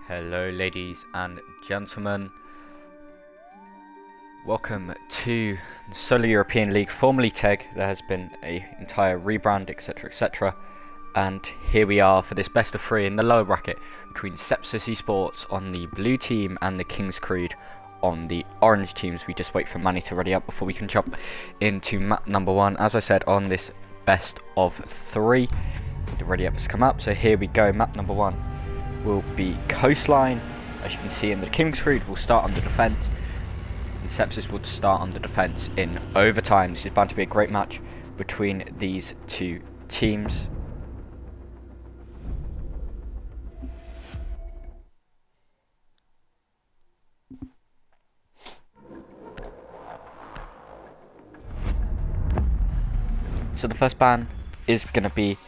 Hello ladies and gentlemen, welcome to the Solo European League, formerly TEG. There has been an entire rebrand, etc, and here we are for this best of three in the lower bracket between Sepsis Esports on the blue team and the King's Creed on the orange teams. We just wait for Manny to ready up before we can jump into map number one. As I said, on this best of three, the ready up has come up, so here we go. Map number one will be Coastline. As you can see, in the King's Creed will start on the defence, and Sepsis will start on the defence in overtime. This is bound to be a great match between these two teams. So the first ban is going to be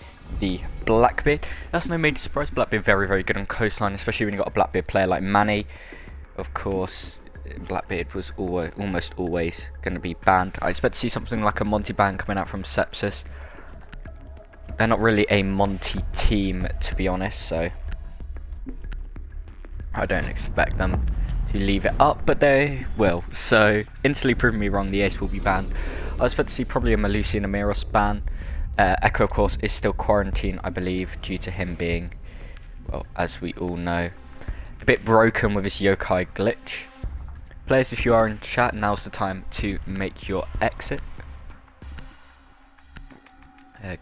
the Blackbeard. That's no major surprise. Blackbeard very good on Coastline, especially when you've got a Blackbeard player like Manny. Of course, Blackbeard was almost always going to be banned. I expect to see something like a Monty ban coming out from Sepsis. They're not really a Monty team, to be honest, so I don't expect them to leave it up, but they will. So, instantly proving me wrong, the Ace will be banned. I expect to see probably a Malusi and a Miros ban. Echo, of course, is still quarantined, I believe, due to him being, well, as we all know, a bit broken with his yokai glitch. Players, if you are in chat, now's the time to make your exit.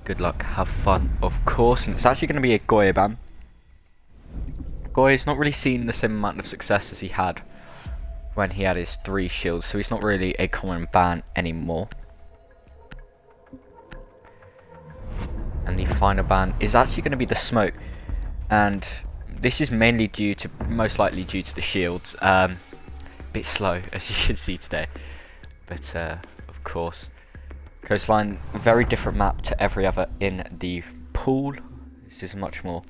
Good luck, have fun, of course. And it's actually going to be a Goya ban. Goya's not really seen the same amount of success as he had when he had his 3 shields, so he's not really a common ban anymore. And the final ban is actually going to be the smoke, and this is mainly most likely due to the shields. Bit slow, as you can see today, but of course, Coastline, very different map to every other in the pool. This is a much more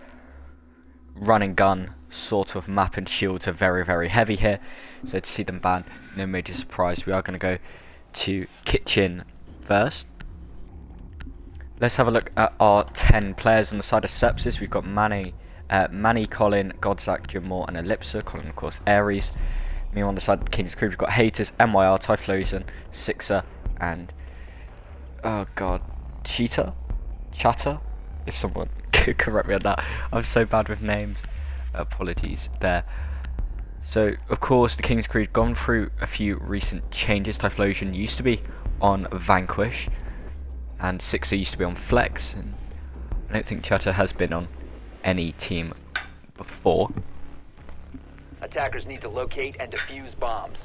run and gun sort of map, and shields are very heavy here, so to see them ban, no major surprise. We are going to go to Kitchen first. Let's have a look at our 10 players on the side of Sepsis. We've got Manny, Colin, Godzak, Jamor, and Ellipsa. Colin, of course, Aries. Me on the side of King's Creed, we've got Haters, MYR, Typhlosion, Sixer, and oh god, Chatter, if someone could correct me on that. I'm so bad with names. Apologies there. So, of course, the King's Creed gone through a few recent changes. Typhlosion used to be on Vanquish, and Sixer used to be on Flex, and I don't think Chatter has been on any team before. Attackers need to locate and defuse bombs.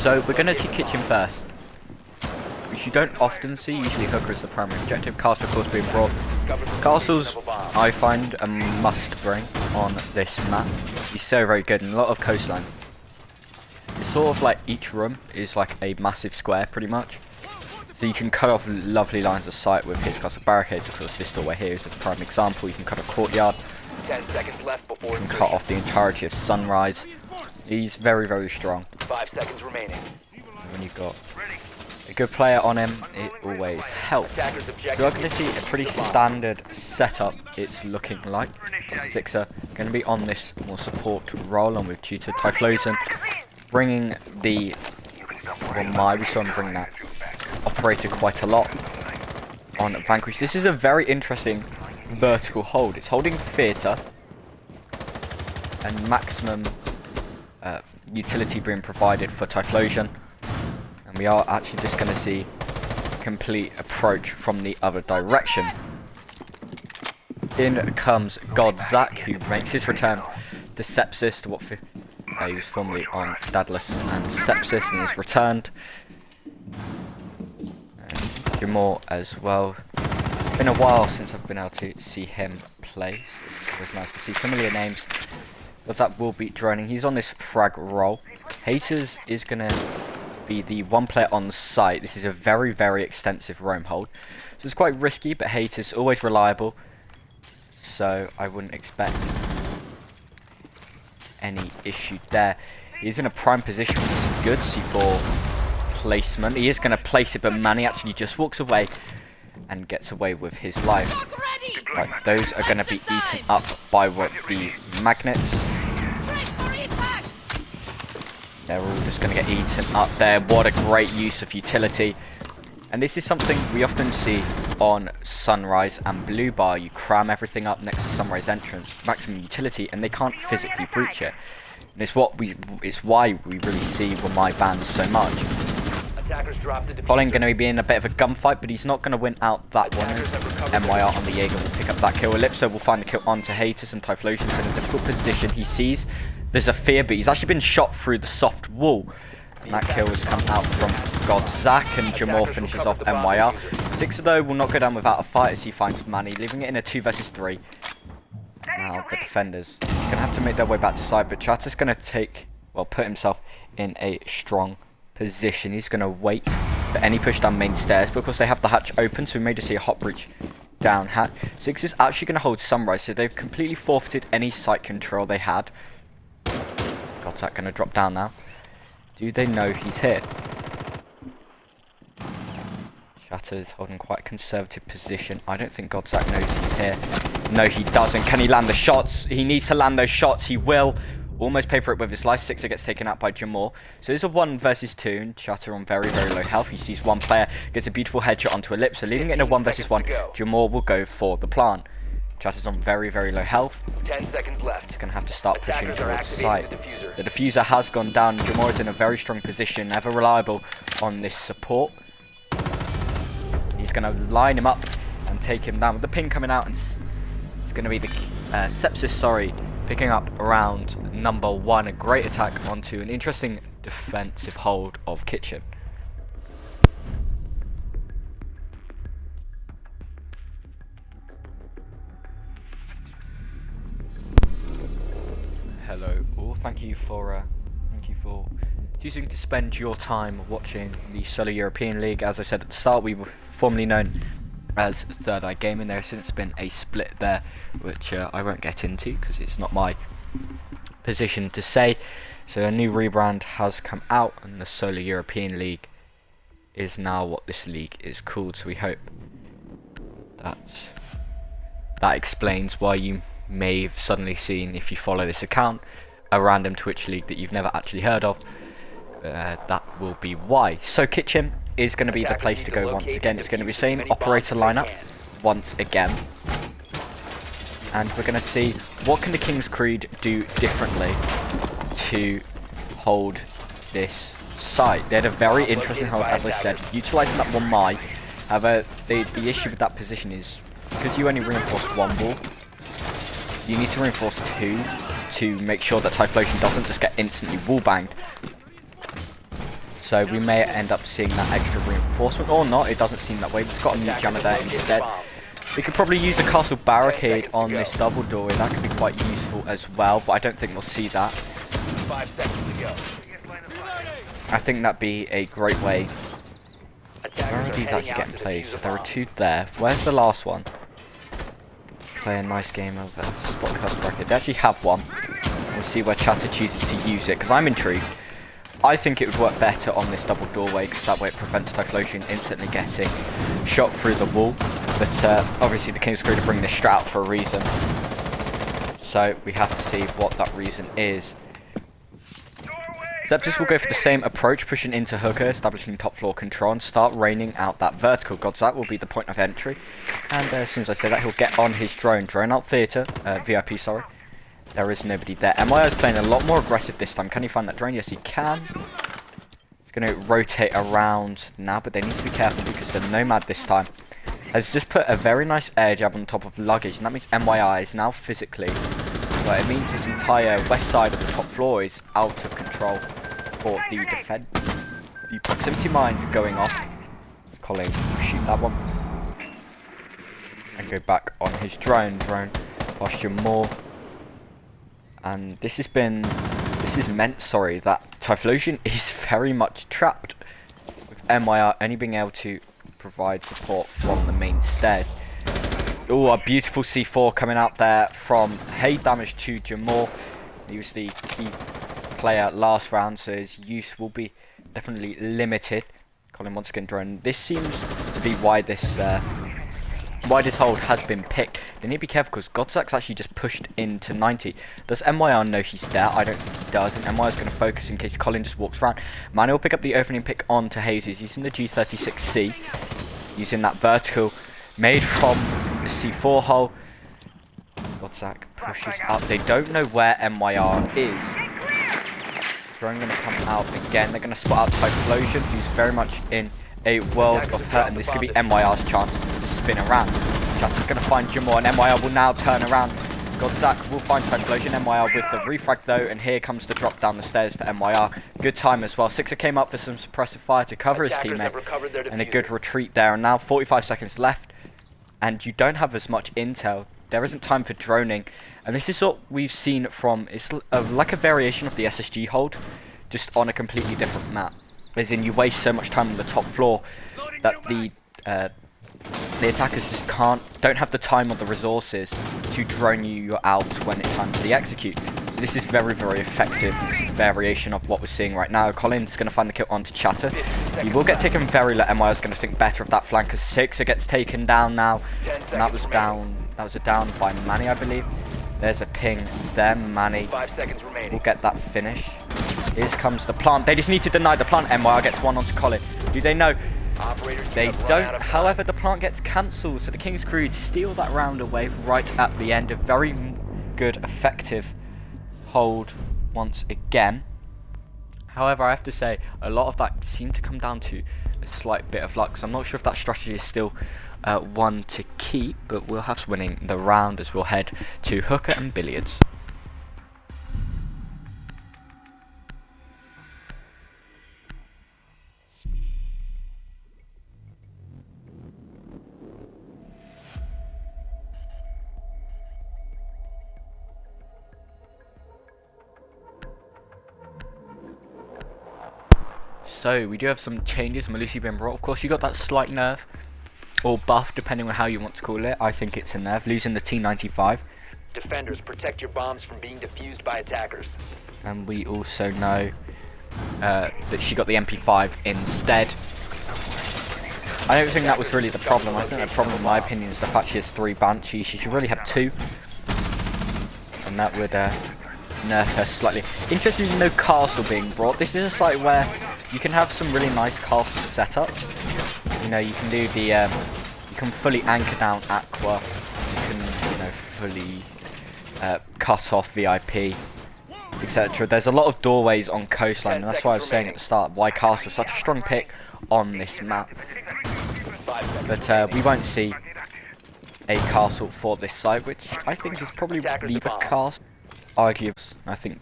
So we're going to see Kitchen first, which you don't often see. Usually Hooker is the primary objective. Castle, of course, being brought. Castles, I find, a must bring on this map. He's so very good, and a lot of Coastline. It's sort of like each room is like a massive square, pretty much. So you can cut off lovely lines of sight with his castle barricades. Of course, this doorway here is a prime example. You can cut a courtyard. 10 seconds left before you can cut off the entirety of Sunrise. He's very strong. 5 seconds remaining. And when you've got a good player on him, it always helps. So you're going to see a pretty standard setup, it's looking like. Sixer going to be on this more support role, and with Tutor Typhlosion bringing the, well, we saw him bring that operator quite a lot on Vanquish. This is a very interesting vertical hold. It's holding theatre and maximum utility being provided for Typhlosion, and we are actually just going to see complete approach from the other direction. In comes Godzak, who makes his return to Sepsis, to what he was formerly on Dadless and Sepsis, and has returned. Jamor as well. Been a while since I've been able to see him play, so it was nice to see familiar names. Godzak will be droning. He's on this frag roll. Haters is going to be the one player on site. This is a very extensive roam hold, so it's quite risky, but Haters always reliable, so I wouldn't expect any issue there. He's in a prime position with some good C4 placement. He is going to place it, but Manny actually just walks away and gets away with his life. Right, those are going to be eaten up by what the magnets. They're all just going to get eaten up there. What a great use of utility. And this is something we often see on Sunrise and Blue Bar. You cram everything up next to Sunrise entrance, maximum utility, and they can't physically breach it. And it's why we really see Wamai banned so much. Colin going to be in a bit of a gunfight, but he's not going to win out that one. MYR on the Jaeger will pick up that kill. Ellipso will find the kill onto Haters, and Typhlosion's in a difficult position. He sees there's a fear, but he's actually been shot through the soft wall. And that kill has come out from Godzak, and Jamor finishes off MYR. Sixer though will not go down without a fight as he finds Manny, leaving it in a 2 versus 3. Now the defenders are going to have to make their way back to side, but Chatter's going to put himself in a strong position. He's going to wait for any push down main stairs because they have the hatch open, so we may just see a hot breach down hatch. Six is actually going to hold Sunrise, so they've completely forfeited any site control they had. Godzak going to drop down now. Do they know he's here? Chatter's holding quite a conservative position. I don't think Godzak knows he's here. No, he doesn't. Can he land the shots? He needs to land those shots. He will. Almost pay for it with his life. Sixer gets taken out by Jamor. So there's a 1 versus 2. And Chatter on very, very low health. He sees one player, gets a beautiful headshot onto Ellipso, leaving it in a 1 versus 1. Jamor will go for the plant. Chatter's on very, very low health. 10 seconds left. He's going to have to start pushing towards site. The diffuser has gone down. Jamor is in a very strong position, never reliable on this support. He's going to line him up and take him down with the ping coming out, and it's going to be the Sepsis, picking up round number 1. A great attack onto an interesting defensive hold of Kitchen. Hello all, thank you for choosing to spend your time watching the Solo European League. As I said at the start, we were formerly known as Third Eye Gaming. There has since been a split there, which I won't get into because it's not my position to say. So a new rebrand has come out, and the Solo European League is now what this league is called. So we hope that explains why you may have suddenly seen, if you follow this account, a random Twitch league that you've never actually heard of. That will be why. So Kitchen is going to be the place to go once again. It's going to be the same operator lineup once again, and we're going to see what can the King's Creed do differently to hold this site. They had a very interesting hold, as I said, utilising that one Mai. However, the issue with that position is because you only reinforce 1 wall, you need to reinforce 2 to make sure that Typhlosion doesn't just get instantly wall banged. So we may end up seeing that extra reinforcement, or not. It doesn't seem that way. We've got a new jammer there instead. We could probably use a castle barricade on this double doorway. That could be quite useful as well, but I don't think we'll see that. 5 seconds to go. I think that'd be a great way. Where are these actually getting played? So there are 2 there. Where's the last one? Play a nice game of spot castle bracket. They actually have one. We'll see where Chatter chooses to use it, because I'm intrigued. I think it would work better on this double doorway, because that way it prevents Typhlosion instantly getting shot through the wall. But obviously the King's Creed are bringing this strat out for a reason. So we have to see what that reason is. Sepsis will go for the same approach, pushing into Hooker, establishing top floor control, and start raining out that vertical. Godzak will be the point of entry. And as soon as I say that, he'll get on his drone. Drone out theatre, VIP, sorry. There is nobody there. MIO is playing a lot more aggressive this time. Can he find that drone? Yes, he can. He's going to rotate around now, but they need to be careful because the Nomad this time has just put a very nice air jab on top of luggage, and that means MYI is now physically, but it means this entire west side of the top floor is out of control for the defense. The proximity mine going off. Colin will shoot that one and go back on his drone. Drone posture more. And this is meant, that Typhlosion is very much trapped, with MYR only being able to provide support from the main stairs. Oh, a beautiful C4 coming out there from Hay damage to Jamor. He was the key player last round, so his use will be definitely limited. Colin once again drone. This seems to be why this hold has been picked. They need to be careful because Godzak's actually just pushed into 90. Does MYR know he's there? I don't think he does, and MYR's going to focus in case Colin just walks around. Manny will pick up the opening pick on to Jesus using the G36C, using that vertical made from the C4 hole. Godzak pushes up. They don't know where MYR is. Drone going to come out again. They're going to spot out Typhlosion, who's very much in a world of hurt, and this could be MYR's chance to spin around. Chatter's going to find Jamor, and MYR will now turn around. Godzak will find Typhlosion. MYR with the refrag though, and here comes the drop down the stairs for MYR. Good time as well. Sixer came up for some suppressive fire to cover his teammate, and a good retreat there. And now 45 seconds left, and you don't have as much intel. There isn't time for droning, and this is what we've seen from, it's like a variation of the SSG hold, just on a completely different map. As in, you waste so much time on the top floor that the attackers just don't have the time or the resources to drone you out when it's time for the execute. So this is very, very effective. It's a variation of what we're seeing right now. Colin's going to find the kill onto Chatter. He will get taken very low. MYR's going to think better of that flank as Sixer gets taken down now. And that was down. That was a down by Manny, I believe. There's a ping there. Manny will get that finish. Here comes the plant. They just need to deny the plant. MYR gets one onto Colin. Do they know? They don't. However, the plant gets cancelled, so the King's Crew steal that round away right at the end. A very good, effective hold once again. However, I have to say, a lot of that seemed to come down to a slight bit of luck. So I'm not sure if that strategy is still one to keep, but we'll have winning the round as we'll head to Hooker and Billiards. So we do have some changes. Malusi being brought. Of course, you got that slight nerf or buff, depending on how you want to call it. I think it's a nerf. Losing the T95. Defenders, protect your bombs from being defused by attackers. And we also know that she got the MP5 instead. I don't think that was really the problem. I think the problem, in my opinion, is the fact she has 3 Banshees. She should really have 2, and that would nerf her slightly. Interestingly, no castle being brought. This is a site where you can have some really nice castle setups. You know, you can do the you can fully anchor down Aqua. You can, you know, fully cut off VIP, etc. There's a lot of doorways on coastline, and that's why I was saying at the start why castle is such a strong pick on this map. But we won't see a castle for this site, which I think is probably Lever Castle. Arguably, I think,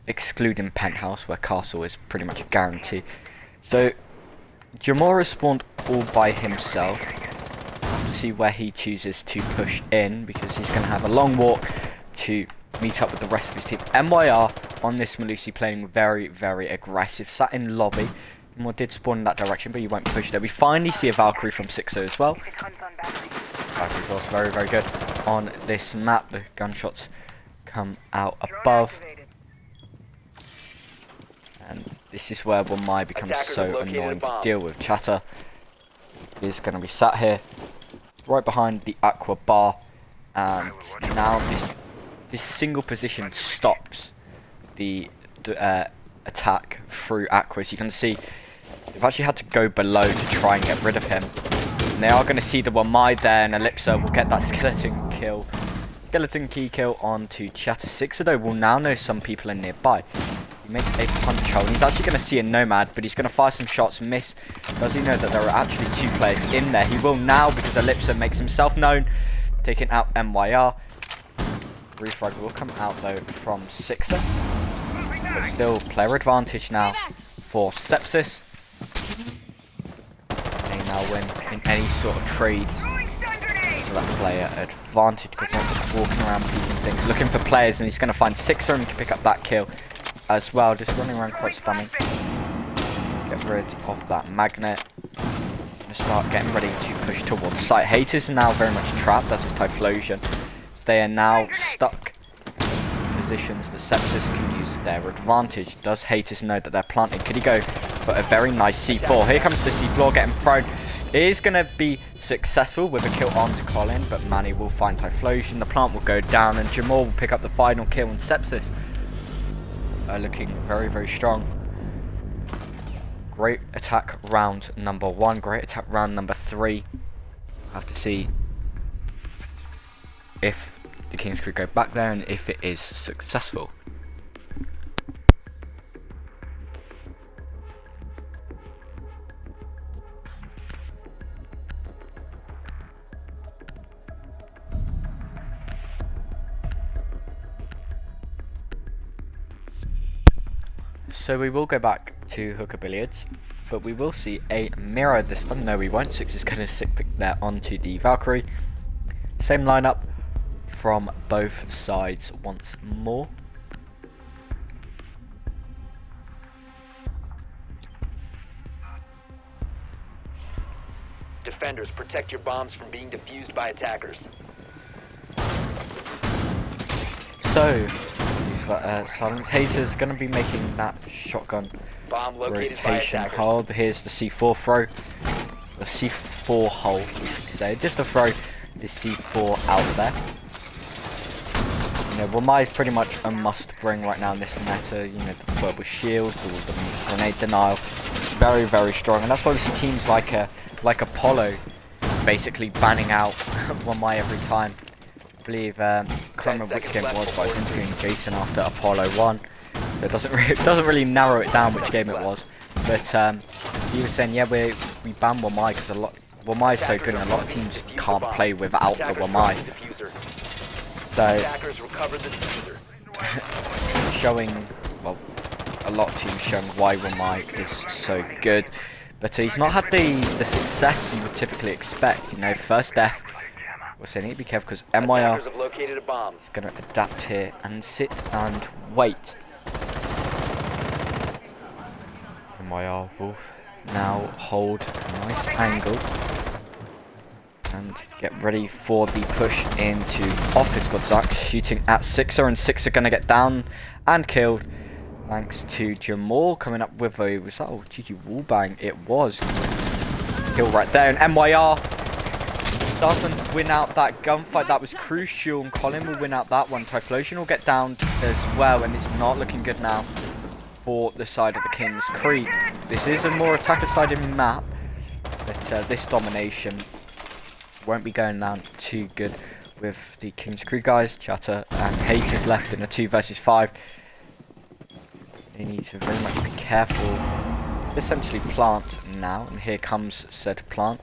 excluding Penthouse, where castle is pretty much a guarantee. So Jamora spawned all by himself. To see where he chooses to push in, because he's going to have a long walk to meet up with the rest of his team. MYR on this Malusi playing very, very aggressive. Sat in lobby. More did spawn in that direction, but he won't push there. We finally see a Valkyrie from Sixer as well. Valkyrie was very, very good on this map. The gunshots come out above. And this is where Wamai becomes so annoying to deal with. Chatter is going to be sat here right behind the Aqua bar, and now this single position stops the attack through Aqua. As you can see, they've actually had to go below to try and get rid of him. And they are going to see the Wamai there, and Ellipsa will get that skeleton kill. Skeleton key kill onto Chatter. Sixer though will now know some people are nearby. He makes a punch hole. He's actually going to see a Nomad, but he's going to fire some shots and miss. Does he know that there are actually 2 players in there? He will now, because Ellipsa makes himself known, taking out MYR. Refrag will come out though from Sixer, but still player advantage now for Sepsis. They now win in any sort of trades. So that player advantage, because I'm just walking around peeking things, looking for players, and he's going to find Sixer and pick up that kill as well. Just running around quite spammy. Get rid of that magnet. Gonna start getting ready to push towards site. Haters are now very much trapped, as is Typhlosion. They are now stuck in positions that Sepsis can use to their advantage. Does Haters know that they're planting? Could he go but a very nice C4. Here comes the C4 getting thrown. It is going to be successful with a kill onto Colin, but Manny will find Typhlosion. The plant will go down, and Jamal will pick up the final kill. And Sepsis looking very, very strong. Great attack round number 1. Great attack round number 3. We'll have to see if the Kings could go back there and if it is successful. So we will go back to hooker billiards, but we will see a mirror this time. No, we won't. 6 is going to sit pick there onto the Valkyrie. Same lineup from both sides once more. Defenders, protect your bombs from being defused by attackers. So, Silence Hater's going to be making that shotgun Bomb located by rotation attackers. hold. Here's the C4 throw. The C4 hole, we should say. Just to throw the C4 out there. You know, Wamai is pretty much a must bring right now in this meta. You know, the purple shield, the grenade denial. Very, very strong. And that's why we see teams like Apollo basically banning out Wamai every time. I believe, I can't remember which game it was, but I was interviewing Jason after Apollo 1, so it doesn't really narrow it down which game it was. But he was saying, yeah, we ban Wamai because Wamai is so good and a lot of teams can't play without the Wamai. So showing, well, a lot of teams showing why Wamai is so good. But he's not had the success you would typically expect. You know, first death. We're saying need to be careful because MYR is going to adapt here and sit and wait. MYR will now hold a nice angle and get ready for the push into Office Godzak, shooting at Sixer, and Sixer going to get down and killed thanks to Jamal coming up with a, was that a cheeky wallbang? It was. Kill right there, and MYR doesn't win out that gunfight. That was crucial, and Colin will win out that one. Typhlosion will get down as well, and it's not looking good now for the side of the King's Creed. This is a more attacker-sided map, but this domination won't be going down too good with the King's Creed guys. Chatter and Haters left in a 2 versus 5. They need to very much be careful. Essentially plant now, and here comes said plant.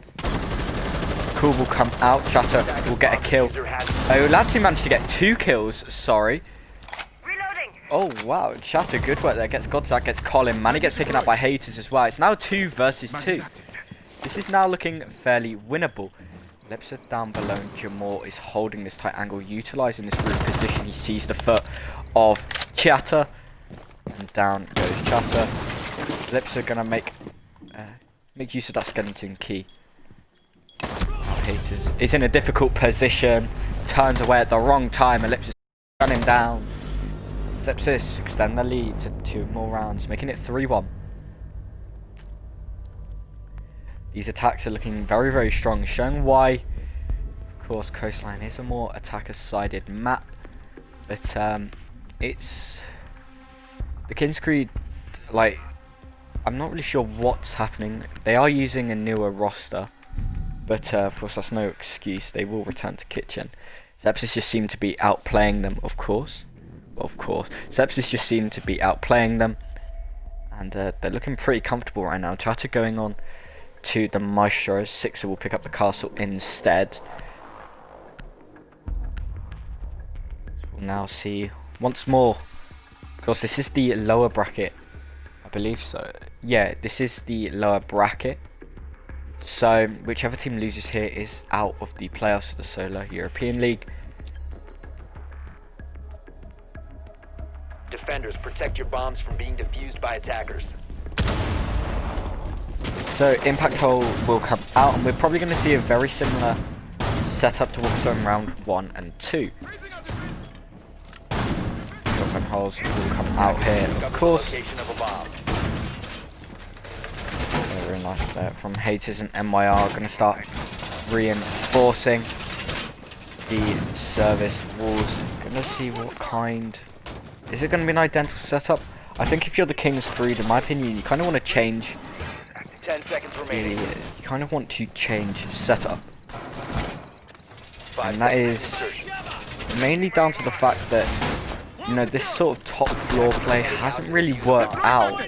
Cool will come out. Chatter will get a kill. Oh, we'll actually manage to get 2 kills. Sorry. Reloading. Oh wow, Chatter, good work there. Gets Godzak, gets Colin. Manny gets taken out by Haters as well. It's now 2 versus 2. This is now looking fairly winnable. Lepsa down below, and Jamal is holding this tight angle, utilizing this roof position. He sees the foot of Chatter, and down goes Chatter. Lepsa gonna make use of that skeleton key. Haters is in a difficult position, turns away at the wrong time, and Ellipsis running down. Sepsis extend the lead to 2 more rounds, making it 3-1. These attacks are looking very, very strong, showing why, of course, Coastline is a more attacker-sided map, but it's the King's Creed, like, I'm not really sure what's happening. They are using a newer roster. But of course that's no excuse, they will return to Kitchen. Sepsis just seem to be outplaying them, of course. Sepsis just seem to be outplaying them. And they're looking pretty comfortable right now. Chatter going on to the Maestro. Sixer will pick up the castle instead. We'll now see once more. Of course this is the lower bracket. I believe so. Yeah, this is the lower bracket. So, whichever team loses here is out of the playoffs of the Solar European League. Defenders, protect your bombs from being defused by attackers. So, Impact Hole will come out, and we're probably going to see a very similar setup to what we saw in round 1 and 2. Shotgun holes will come out here, of course. nice there from Haters, and MYR are going to start reinforcing the service walls. Gonna see what kind. Is it going to be an identical setup? I think if you're the King's Creed, in my opinion, you kind of want to change. 10 seconds remaining. You kind of want to change setup, 5 and that seconds is insertion. mainly down to the fact that, you know, this sort of top floor play hasn't really worked out.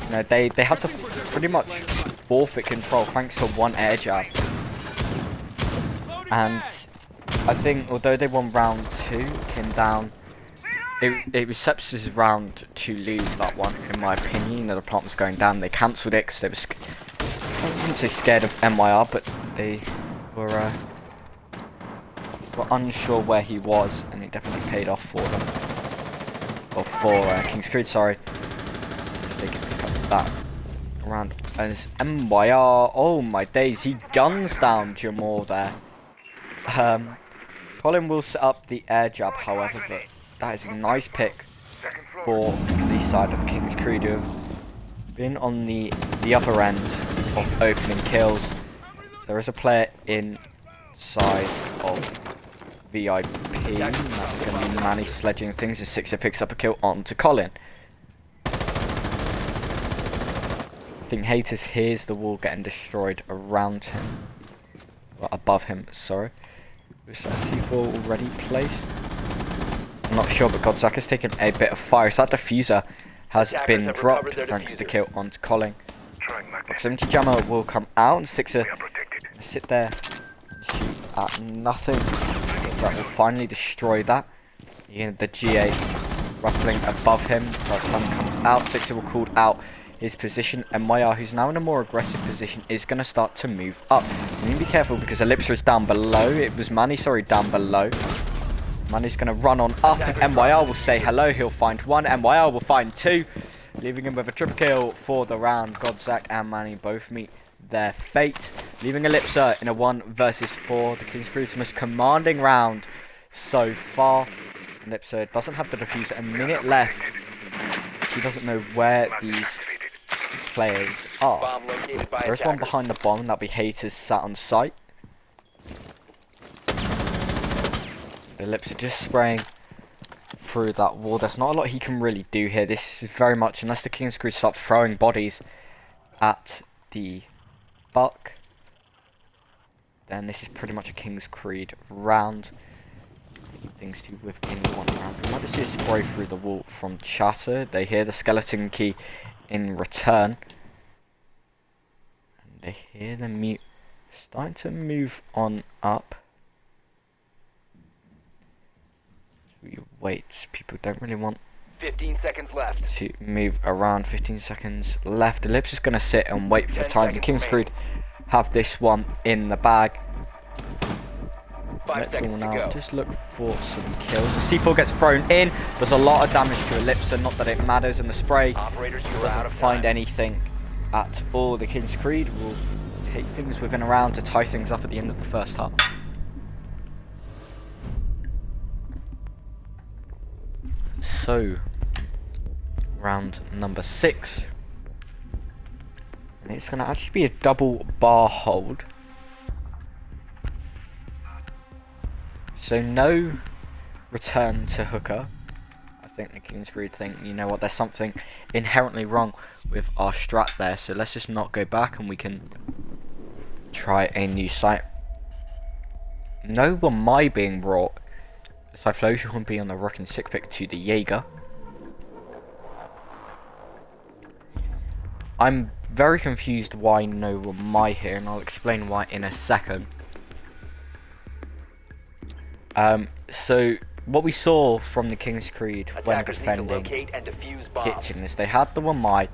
You know, they had to pretty much forfeit control thanks to one air jab. And I think although they won round 2, came down, it was Sepsis' round to lose that one, in my opinion. You know, the plant was going down, they cancelled it because they were, I wouldn't say scared of MYR, but they were unsure where he was, and it definitely paid off for them. Or for King's Creed, sorry. They can pick up that round. As MYR, oh my days, he guns down Jamal there. Colin will set up the air jab, however, but that is a nice pick for the side of King's Creed, who have been on the other end of opening kills. So there is a player inside of VIP, and that's going to be Manny sledging things as Sixer picks up a kill onto Colin. I think Haters hears the wall getting destroyed around him. Well, above him, sorry. Is that C4 already placed? I'm not sure, but Godzak has taken a bit of fire. So that diffuser has been dropped thanks to the kill onto Colin. Proximity jammer will come out, and Sixer sit there and shoot at nothing. Godzak will finally destroy that. The GA rustling above him. That's when he comes out. Sixer will call out his position, and MYR, who's now in a more aggressive position, is going to start to move up. You need to be careful because Ellipsa is down below. It was Manny, sorry, down below. Manny's going to run on up, and MYR will say hello. He'll find one. MYR will find two, leaving him with a triple kill for the round. Godzak and Manny both meet their fate, leaving Ellipsa in a 1 versus 4. The King's Creed's most commanding round so far. Ellipsa doesn't have the diffuser. A minute left. He doesn't know where these players are. There's one behind the bomb, and that'll be Haters sat on site. The lips are just spraying through that wall. There's not a lot he can really do here. This is very much, unless the King's Creed start throwing bodies at the buck, then this is pretty much a King's Creed round. Things to within 1 round. We might just see a spray through the wall from Chatter. They hear the skeleton key in return, and they hear the mute starting to move on up. We wait. People don't really want 15 seconds left to move around. 15 seconds left. Ellipse is going to sit and wait for time. The King's Creed have this one in the bag. Let's all now just look for some kills. The C4 gets thrown in. There's a lot of damage to Ellipsa, not that it matters, and the spray doesn't find anything at all. The King's Creed will take things within a round to tie things up at the end of the first half. So, round number 6. And it's going to actually be a double bar hold. So no return to hooker. I think the King's Creed think, you know what, there's something inherently wrong with our strat there. So let's just not go back, and we can try a new site. No one my being brought. Typhlosion will be on the Rock and Sick pick to the Jaeger. I'm very confused why no one my here, and I'll explain why in a second. So what we saw from the King's Creed when defending Kitchen is they had the one my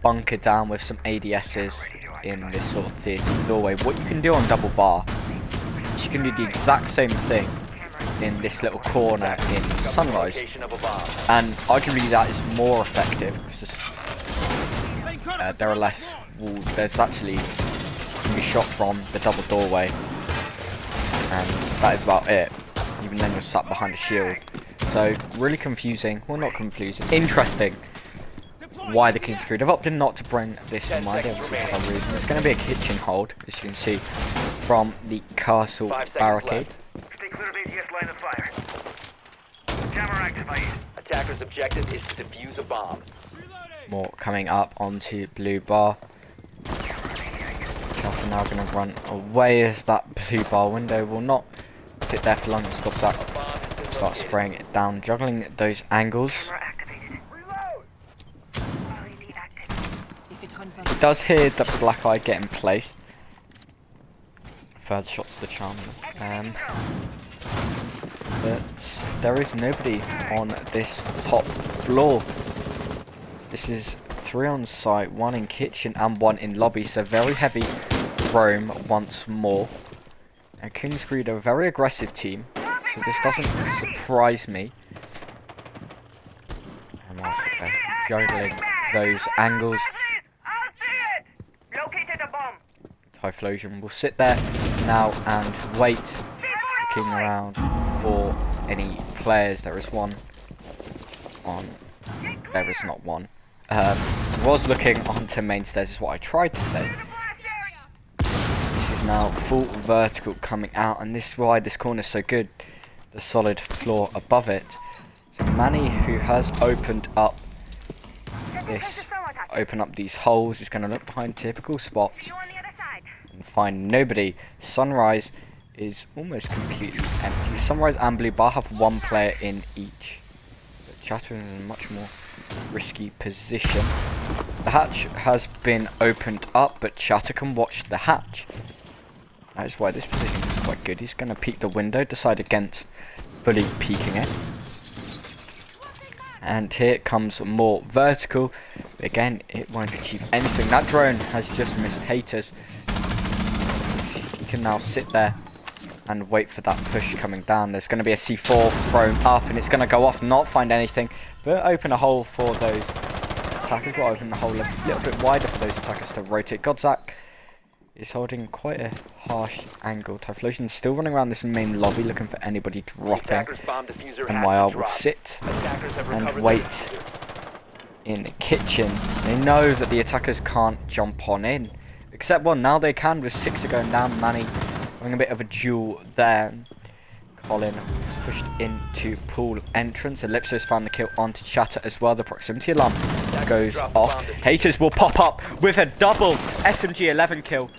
bunker down with some ADSs in this sort of theatre doorway. What you can do on double bar is you can do the exact same thing in this little corner in Sunrise, and arguably that is more effective because there are less walls. There's actually can be shot from the double doorway, and that is about it. Even then you're sat behind a shield. So really confusing. Well, not confusing. Interesting. why the King's Crew have opted not to bring this from mind. They obviously have a reason. It's going to be a kitchen hold, as you can see from the castle 5 seconds barricade. left. Stay clear of ATS line of fire. Jammer activated. Attacker's objective is to defuse a bomb. More coming up onto blue bar. Chelsea now going to run away as that blue bar window will not sit there for long. It's got that start spraying it down, juggling those angles. Jammer activated. LED active. It does hear the black eye get in place. Third shot to the charm. But there is nobody on this top floor. This is 3 on site, 1 in kitchen and 1 in lobby, so very heavy roam once more. And King's Creed are a very aggressive team, so this doesn't surprise me. And whilst they're juggling those angles, Located a bomb. Typhlosion will sit there now and wait, looking around for any players. There is one on. There is not one. Was looking onto main stairs is what I tried to say. This is now full vertical coming out, and this is why this corner is so good. The solid floor above it. So Manny, who has opened up these holes, is going to look behind typical spots and find nobody. Sunrise is almost completely empty. Sunrise and blue bar have 1 player in each. But Chatter is in a much more risky position. The hatch has been opened up, but Chatter can watch the hatch. That is why this position is quite good. He's going to peek the window, decide against fully peeking it. And here comes more vertical. Again, it won't achieve anything. That drone has just missed haters. He can now sit there and wait for that push coming down. There's going to be a C4 thrown up, and it's going to go off, not find anything, but open a hole for those attackers. We'll open the hole a little bit wider for those attackers to rotate. Godzak is holding quite a harsh angle. Typhlosion is still running around this main lobby looking for anybody dropping. NYR will sit and wait in the kitchen. They know that the attackers can't jump on in. Except one, now they can with 6 going down. Manny having a bit of a duel there. Colin is pushed into pool entrance. Ellipso's found the kill onto Chatter as well. The proximity alarm goes off. Haters will pop up with a double SMG 11 kill.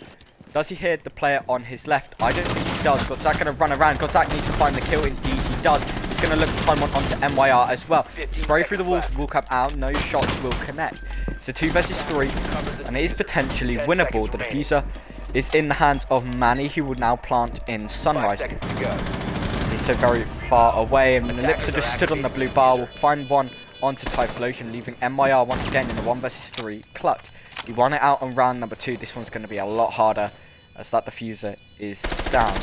Does he hear the player on his left? I don't think he does. Godzak going to run around. Godzak needs to find the kill. Indeed he does. He's going to look to climb on onto MYR as well. Spray through the walls will come out. No shots will connect. It's a 2 versus 3, and it is potentially winnable. The diffuser is in the hands of Manny, who will now plant in Sunrise. He's so very far away, and Ellipso just stood on the blue bar. Will find one onto Typhlosion, leaving MYR once again in the 1 versus 3 clutch. He won it out on round number 2. This one's going to be a lot harder, as that diffuser is down.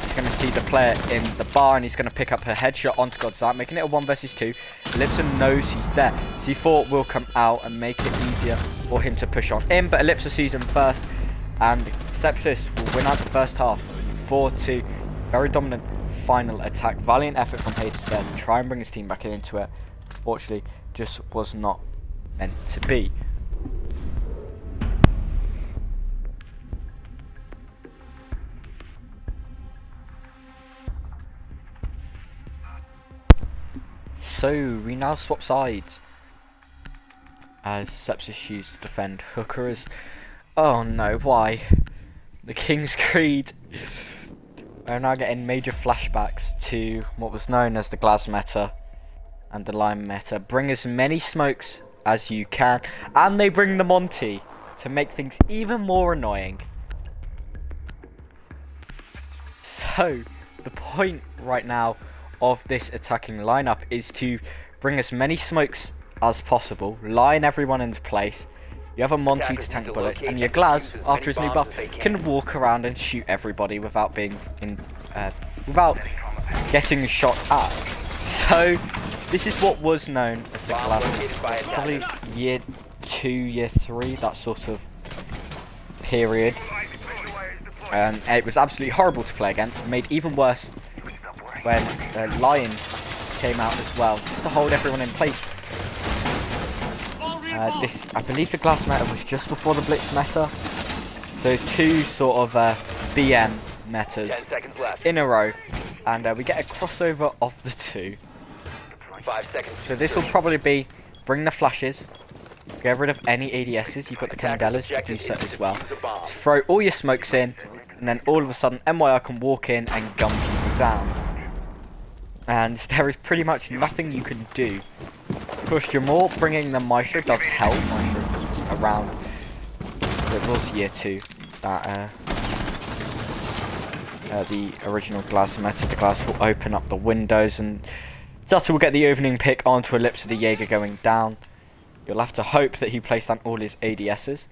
He's going to see the player in the bar, and he's going to pick up her headshot onto Godzak, making it a 1 versus 2. Ellipso knows he's there. C4 will come out and make it easier for him to push on in, but Ellipso sees him first, and Sepsis will win out the first half. 4-2. Very dominant final attack. Valiant effort from Haters there to try and bring his team back into it. Fortunately, just was not meant to be. So we now swap sides as Sepsis chooses to defend Hooker as... Oh no, why? The King's Creed are now getting major flashbacks to what was known as the Glass meta and the Lime meta. Bring as many smokes as you can, and they bring the Monty to make things even more annoying. So the point right now of this attacking lineup is to bring as many smokes as possible, line everyone into place. You have a Monty to tank bullets, and your Glaz, after his new buff, can walk around and shoot everybody without being without getting shot at. So this is what was known as the Glaz. Probably year 2, year 3, that sort of period. It was absolutely horrible to play against. Made even worse when the Lion came out as well, just to hold everyone in place. I believe the glass meta was just before the blitz meta. So 2 sort of BM metas 10 seconds left. in a row, and we get a crossover of the 2. 5 seconds. So this will probably be bring the flashes, get rid of any ADSs. You've got the Candelas to do so as well. Just throw all your smokes in, and then all of a sudden MYR can walk in and gun people down. And there is pretty much nothing you can do. Of course, Jamal bringing the Maestro does help. Maestro was around. It was year 2 that the original glass meta. The glass will open up the windows, and Sutter will get the opening pick onto Ellipsa, the Jaeger going down. You'll have to hope that he placed down all his ADSs.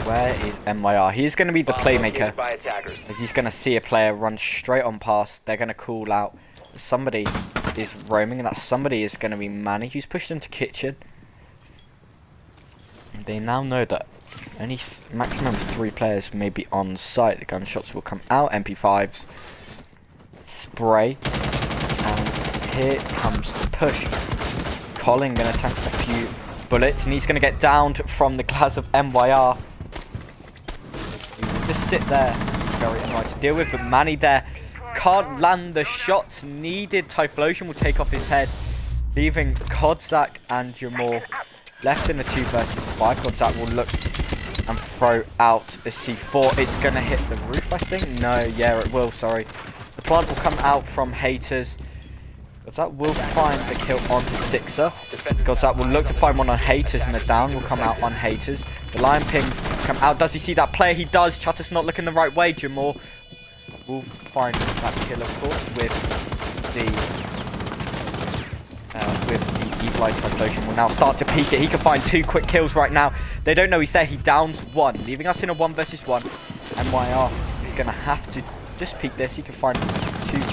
Where is MYR? He's going to be the playmaker, as he's going to see a player run straight on past. They're going to call out somebody is roaming, and that somebody is going to be Manny, who's pushed into kitchen. And they now know that only maximum 3 players may be on site. The gunshots will come out. MP5s spray, and here comes the push. Colin going to tank a few bullets, and he's going to get downed from the glass of MYR. Just sit there, very annoying to deal with, but Manny there can't land the shots needed. Typhlosion will take off his head, leaving Kodzak and Jamal left in the 2 versus 5. Kodzak will look and throw out a C4. It's going to hit the roof, I think. No, yeah, it will, sorry. The plant will come out from Haters. Kodzak will find the kill onto Sixer. Kodzak will look to find one on Haters, and the down will come out on Haters. The Lion Pings come out. Does he see that player? He does. Chatter's not looking the right way. Jamal will find that kill, of course, with the Evilized Typhlosion. Will now start to peek it. He can find 2 quick kills right now. They don't know he's there. He downs 1, leaving us in a 1 versus 1. MYR is going to have to just peek this. He can find 2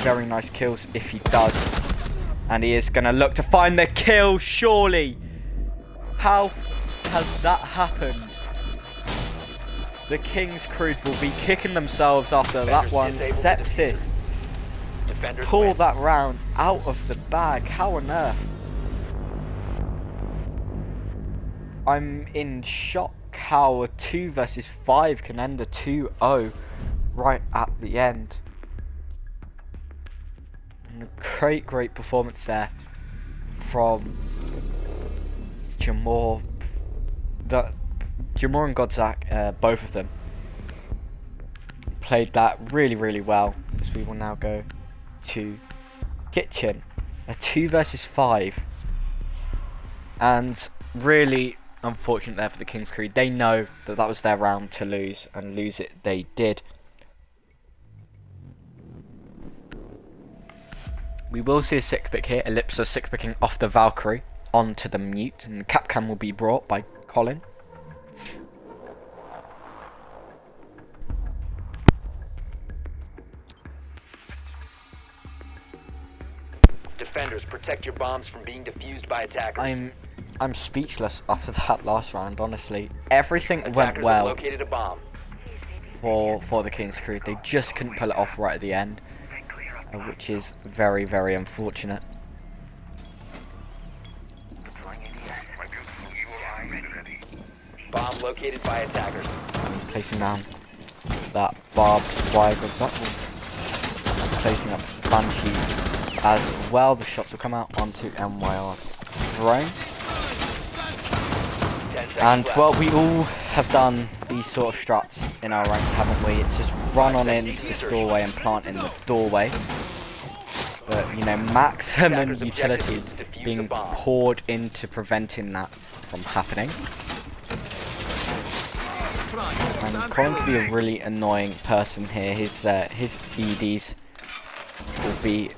very nice kills if he does. And he is going to look to find the kill, surely. How has that happened? The King's Crew will be kicking themselves after that one. Sepsis pull that round out of the bag. How on earth? I'm in shock how a 2 versus 5 can end a 2-0 right at the end. And a great performance there from Jamal. Jamal and Godzak, both of them, played that really well. As we will now go to kitchen, a 2 versus 5, and really unfortunate there for the King's Creed. They know that that was their round to lose, and lose it they did. We will see a 6-pick here. Ellipsa 6-picking off the Valkyrie onto the Mute, and the Capcam will be brought by Colin. Defenders, protect your bombs from being defused by attackers. I'm speechless after that last round, honestly. Everything Attackers went have well located a bomb. for the King's Crew. They just couldn't pull it off right at the end, which is very unfortunate. Bomb located by attackers. Placing down that barbed wire goes up, placing up Banshees as well. The shots will come out onto MYR's drone. And well, we all have done these sort of struts in our rank, haven't we? It's just run on into this doorway and plant in the doorway. But, you know, maximum utility being poured into preventing that from happening. And Colin could be a really annoying person here. His EDs will be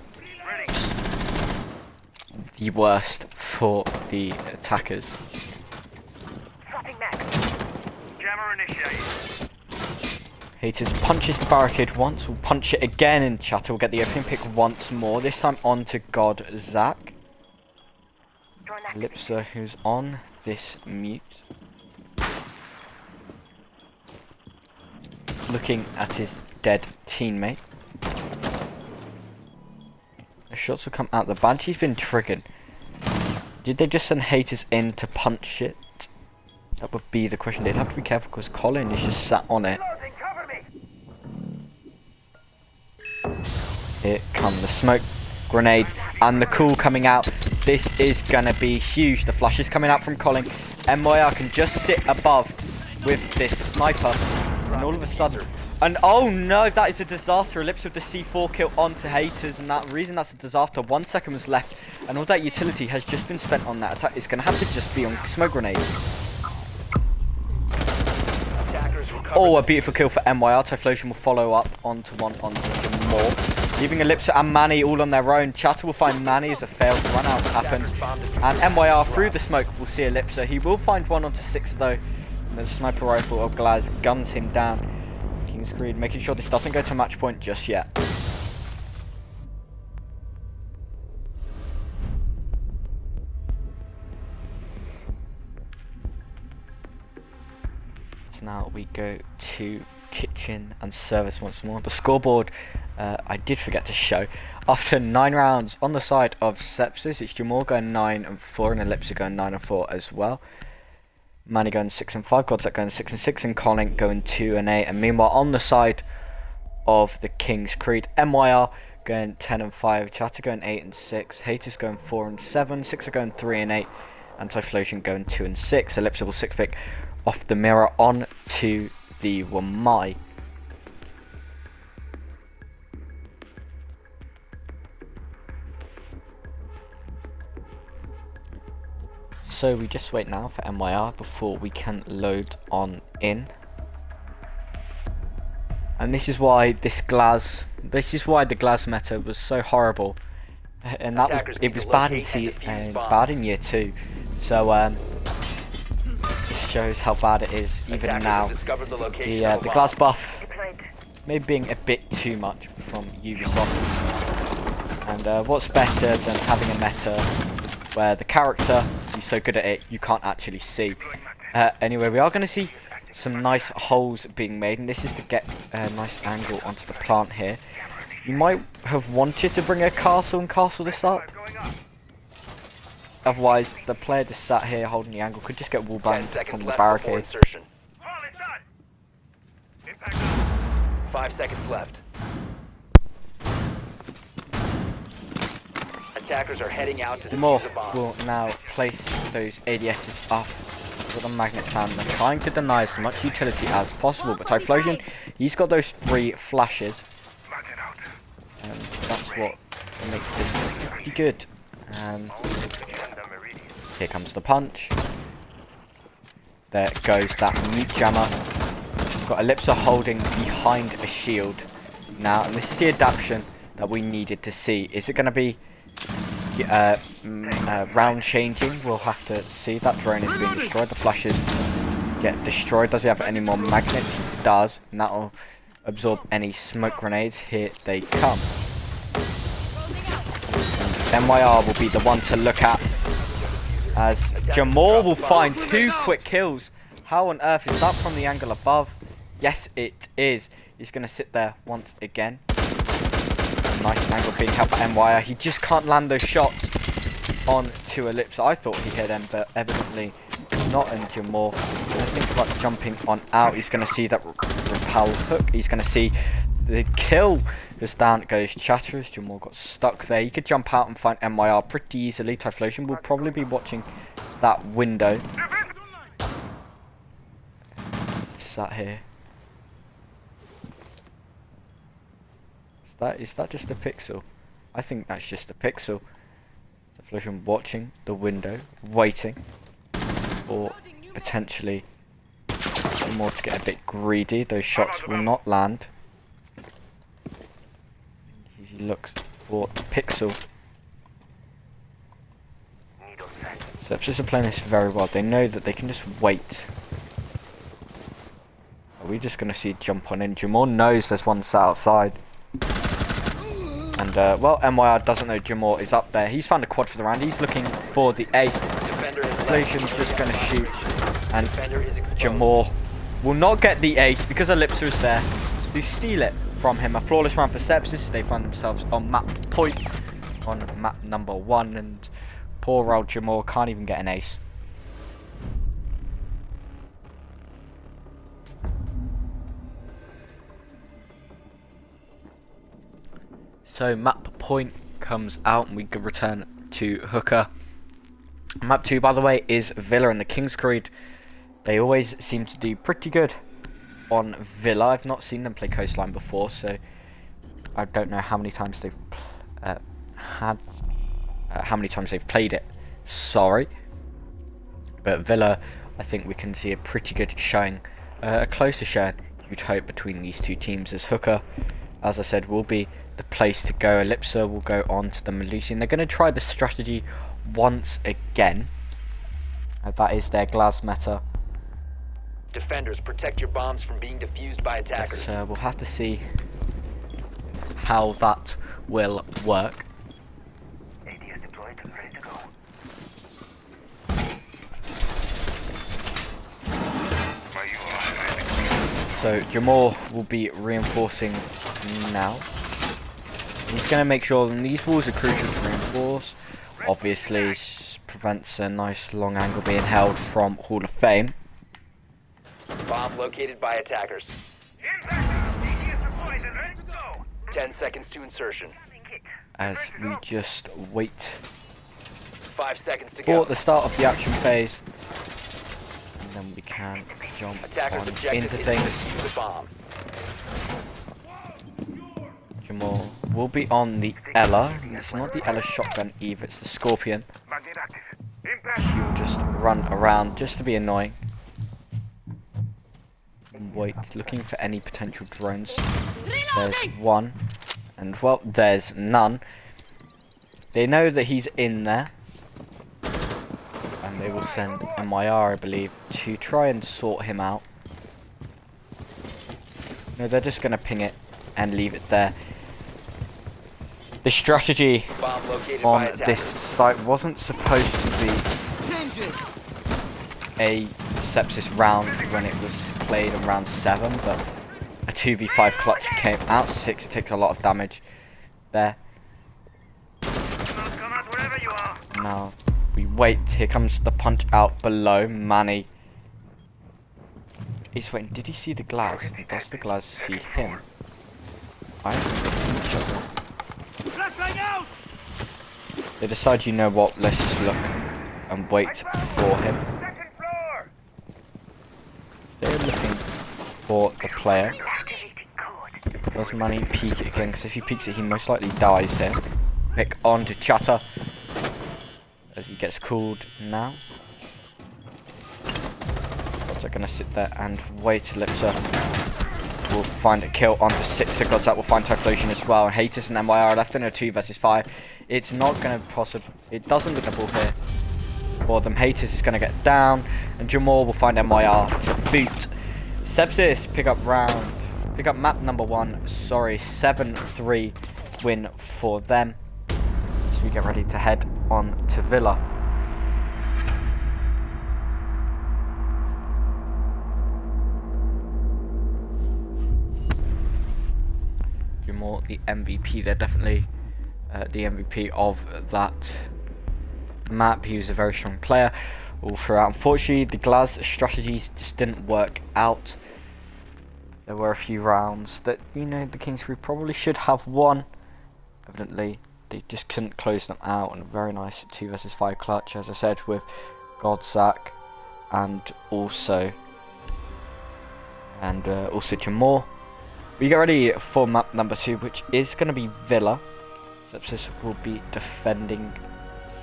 the worst for the attackers. Haters punches the barricade once, will punch it again, and Chatter will get the opening pick once more, this time on to Godzak. Ellipsa, who's on this Mute, looking at his dead teammate. The shots will come out. The Banshee's been triggered. Did they just send haters in to punch it? That would be the question. They'd have to be careful because Colin is just sat on it. Closing, cover me. Here come the smoke grenades and the cool coming out. This is gonna be huge. The flash is coming out from Colin. MYR can just sit above with this sniper, and all of a sudden, and oh no, that is a disaster. Ellipse with the C4 kill onto haters, and that reason that's a disaster. 1 second was left, and all that utility has just been spent on that attack. It's gonna have to just be on smoke grenades. Oh, a beautiful kill for MYR. Typhlosion will follow up onto one onto more, leaving Ellipse and Manny all on their own. Chatter will find Manny as a failed run out happened, and MYR through the smoke will see Ellipse. He will find one onto 6 though, and the sniper rifle of Glaz guns him down. King's Creed making sure this doesn't go to match point just yet. Now we go to kitchen and service once more. The scoreboard I did forget to show. After 9 rounds on the side of Sepsis, it's Jamal going 9-4 and Ellipse going 9-4 as well. Manny going 6-5, Godset going 6-6, and Colin going 2-8. And meanwhile on the side of the King's Creed, MYR going 10-5, Chatter going 8-6, Haters going 4-7, Sixer going 3-8, and Typhlosion going 2-6. Ellipse will 6-pick off the mirror on to the Wamai. So we just wait now for MYR before we can load on in. And this is why the Glaz meta was so horrible. And that was bad in year 2. So shows how bad it is even now. The Glaz buff maybe being a bit too much from Ubisoft, and what's better than having a meta where the character who's so good at it you can't actually see. Anyway, we are going to see some nice holes being made, and this is to get a nice angle onto the plant here. You might have wanted to bring a castle and castle this up. Otherwise, the player just sat here holding the angle, could just get wallbanged from the barricade. 5 seconds left. Attackers are heading out to More defuse a bomb. will now place those ADSs up with the magnets hand. They're trying to deny as much utility as possible, but Typhlosion, he's got those 3 flashes, and that's what makes this pretty good. Here comes the punch. There goes that meat jammer. Got Ellipse holding behind a shield now, and this is the adaptation that we needed to see. Is it going to be round changing? We'll have to see. That drone is being destroyed. The flashes get destroyed. Does he have any more magnets? He does, and that will absorb any smoke grenades. Here they come. And MYR will be the one to look at, as Jamal will find 2 quick kills. How on earth is that from the angle above? Yes, it is. He's going to sit there once again. Nice angle being held by MYR. He just can't land those shots on to Ellipse. I thought he hit him, but evidently not. And Jamal going to think about jumping on out. He's going to see that repel hook. He's going to see the kill. Just down goes Chatter as Jamal got stuck there. He could jump out and find MYR pretty easily. Typhlosion will probably be watching that window. Sat here. Is that just a pixel? I think that's just a pixel. Typhlosion watching the window, waiting for potentially more to get a bit greedy. Those shots will not land. He looks for the pixel. Sepsis are playing this very well. They know that they can just wait. Are we just going to see jump on in? Jamal knows there's one sat outside. And, well, MYR doesn't know Jamal is up there. He's found a quad for the round. He's looking for the ace. Typhlosion's just going to shoot. And Jamal will not get the ace because Ellipse is there to steal it from him. A flawless round for Sepsis. They find themselves on map point, on map number 1. And Poor old Jamal can't even get an ace. So map point comes out and we can return to hooker. Map 2, by the way, is Villa and the King's Creed. They always seem to do pretty good on Villa. I've not seen them play Coastline before, so I don't know how many times they've how many times they've played it. Sorry, but Villa, I think we can see a pretty good showing, a closer showing, you'd hope, between these two teams, as hooker, as I said, will be the place to go. Ellipsa will go on to the Melusian. They're going to try the strategy once again. That is their Glaz meta. Defenders, protect your bombs from being defused by attackers. But, we'll have to see how that will work. ADS deployed and ready to go. Where you are, So Jamal will be reinforcing now. He's going to make sure that these walls are crucial to reinforce. Obviously, prevents a nice long angle being held from Hall of Fame. Bomb located by attackers. ADS deployed and ready to go. 10 seconds to insertion. As we just wait 5 seconds to for go. the start of the action phase. And then we can jump Attackers on objective into is things. to defuse the bomb. Jamal will be on the Ella. It's not the Ella shotgun either, it's the Scorpion. Magnet active. She will just run around just to be annoying. Wait, looking for any potential drones. There's one. And well, there's none. They know that he's in there. And they will send MIR, I believe, to try and sort him out. No, they're just going to ping it and leave it there. The strategy Bomb located on by attackers. this site wasn't supposed to be a Sepsis round when it was played in round 7, but a 2v5 clutch came out. 6 takes a lot of damage there. Come out wherever you are. Now we wait. Here comes the punch out below. Manny is waiting. Did he see the Glaz? And does the Glaz see him? I don't think they see each other. Flashbang out. They decide, you know what, let's just look and wait for him. Second floor. They're looking for the player. Does Manny peek it again? Because if he peeks it, he most likely dies here. Pick on to Chatter as he gets called now. They're going to sit there and wait. Lipsa will find a kill onto 6. The Gods that will find Typhlosion as well. And Haters and MYR left in a 2 versus 5. It's not going to possibly. It doesn't look a ball here for them. Haters is going to get down, and Jamal will find MYR to boot. Sepsis pick up map number 1. Sorry, 7-3 win for them. So we get ready to head on to Villa. Jamal, the MVP, they're definitely the MVP of that map. He was a very strong player all throughout. Unfortunately, the Glaz strategies just didn't work out. There were a few rounds that, you know, the King's Crew probably should have won. Evidently, they just couldn't close them out. And a very nice 2 versus 5 clutch, as I said, with Godzak and also Jamal. We get ready for map number 2, which is going to be Villa. Sepsis will be defending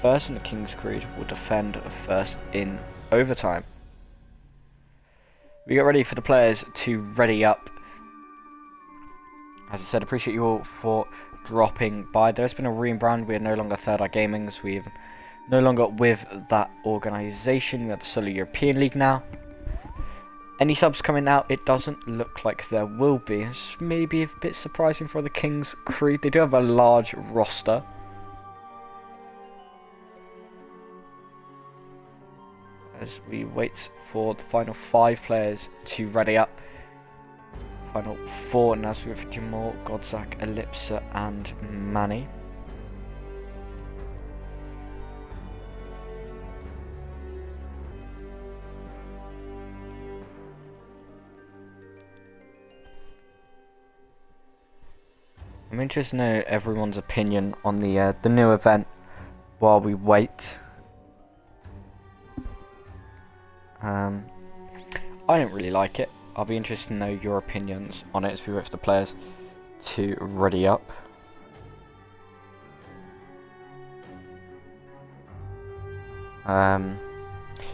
first, and the King's Creed will defend first in overtime. We get ready for the players to ready up. As I said, appreciate you all for dropping by. There's been a rebrand. We are no longer Third Eye Gamings. We're no longer with that organisation. We are the Solo European League now. Any subs coming out? It doesn't look like there will be. It's maybe a bit surprising for the King's Creed. They do have a large roster. As we wait for the final 5 players to ready up. Final 4 now with Jamal, Godzak, Ellipsa and Manny. I'm interested to know everyone's opinion on the new event while we wait. I don't really like it. I'll be interested to know your opinions on it as we wait for the players to ready up.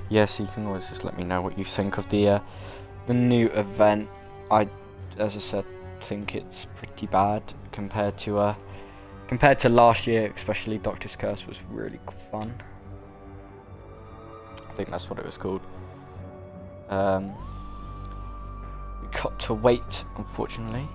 Yes, you can always just let me know what you think of the new event. As I said, think it's pretty bad compared to last year. Especially Doctor's Curse was really fun. I think that's what it was called. We got to wait, unfortunately.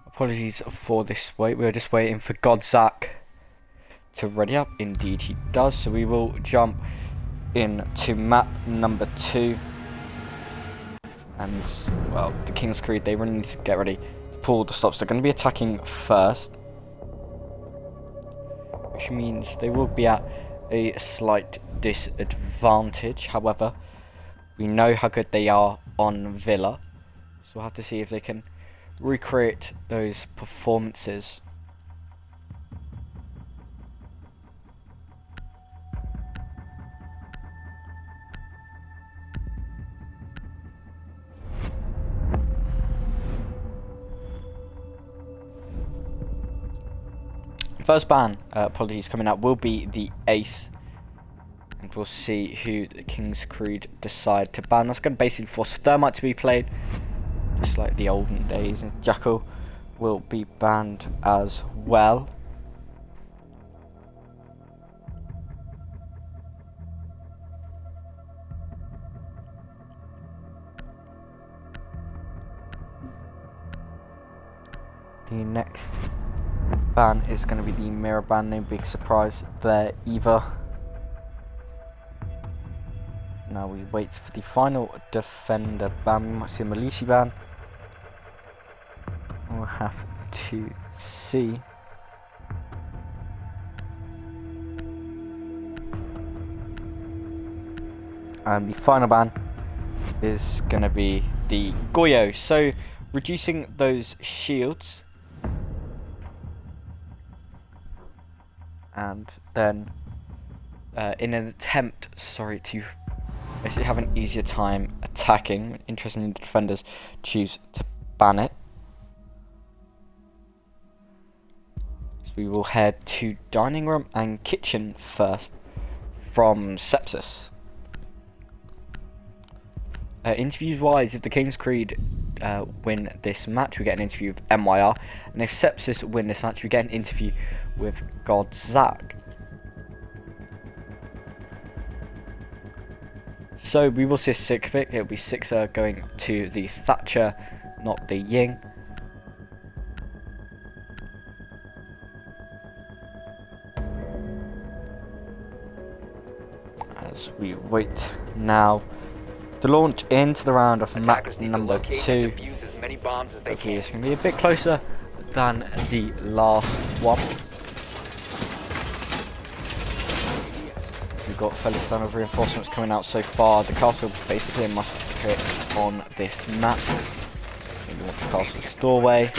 Apologies for this wait. We were just waiting for Godzak to ready up. Indeed, he does. So we will jump into map number 2. And, well, the King's Creed, they really need to get ready to pull the stops. They're going to be attacking first, which means they will be at a slight disadvantage. However, we know how good they are on Villa, so we'll have to see if they can recreate those performances. First ban, apologies, coming out will be the Ace, and we'll see who the King's Creed decide to ban. That's going to basically force Thermite to be played, just like the olden days, and Jackal will be banned as well. The next ban is going to be the mirror ban. No big surprise there either. Now we wait for the final defender ban. We might see a Malisi ban. We'll have to see. And the final ban is going to be the Goyo. So reducing those shields. And then in an attempt, to basically have an easier time attacking, interestingly the defenders choose to ban it. So we will head to dining room and kitchen first from Sepsis. Interviews wise, if the King's Creed win this match, we get an interview with MYR, and if Sepsis win this match, we get an interview with Godzak. So we will see a 6 pick. It'll be Sixer going to the Thatcher, not the Ying. As we wait now to launch into the round of map number 2. Hopefully it's going to be a bit closer than the last one. We've got fairly standard reinforcements coming out so far. The castle basically must hit on this map. You want the castle's doorway.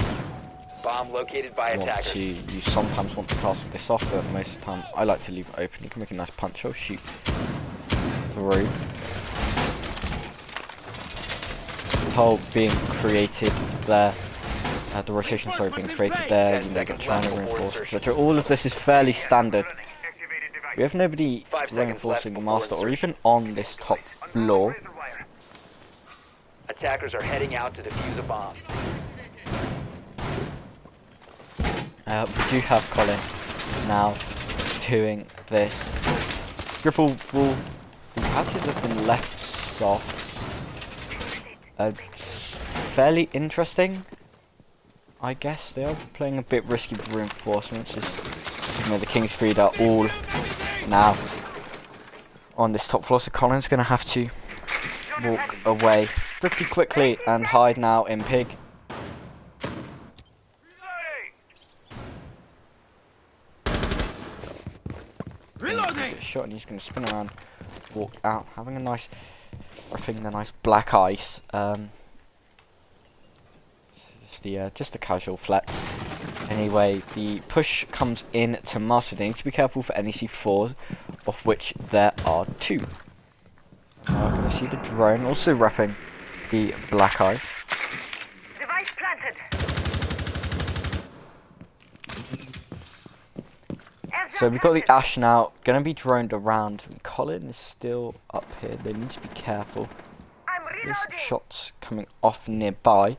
Bomb located by attackers. You sometimes want to castle this off, but most of the time I like to leave it open. You can make a nice punch or shoot through. The hole being created there. The rotation, being created there. You know, get China reinforced, etc. All of this is fairly standard. We have nobody reinforcing the master or even on this top floor. Attackers are heading out to defuse a bomb. We do have Colin now doing this. Gripple will the patches have been left soft. Fairly interesting, I guess. They are playing a bit risky with reinforcements. You know, the King's Creed are all now on this top floor, so Colin's going to have to walk away pretty quickly and hide now in Pig. get shot and he's going to spin around, walk out, having a nice, repping the nice black ice. Just a casual flex. Anyway, the push comes in to Master. They need to be careful for any C4s, of which there are 2. We're going to see the drone also repping the black ice. Device planted. So we've got the Ash now, going to be droned around. Colin is still up here, they need to be careful. I'm There's reloading. shots coming off nearby.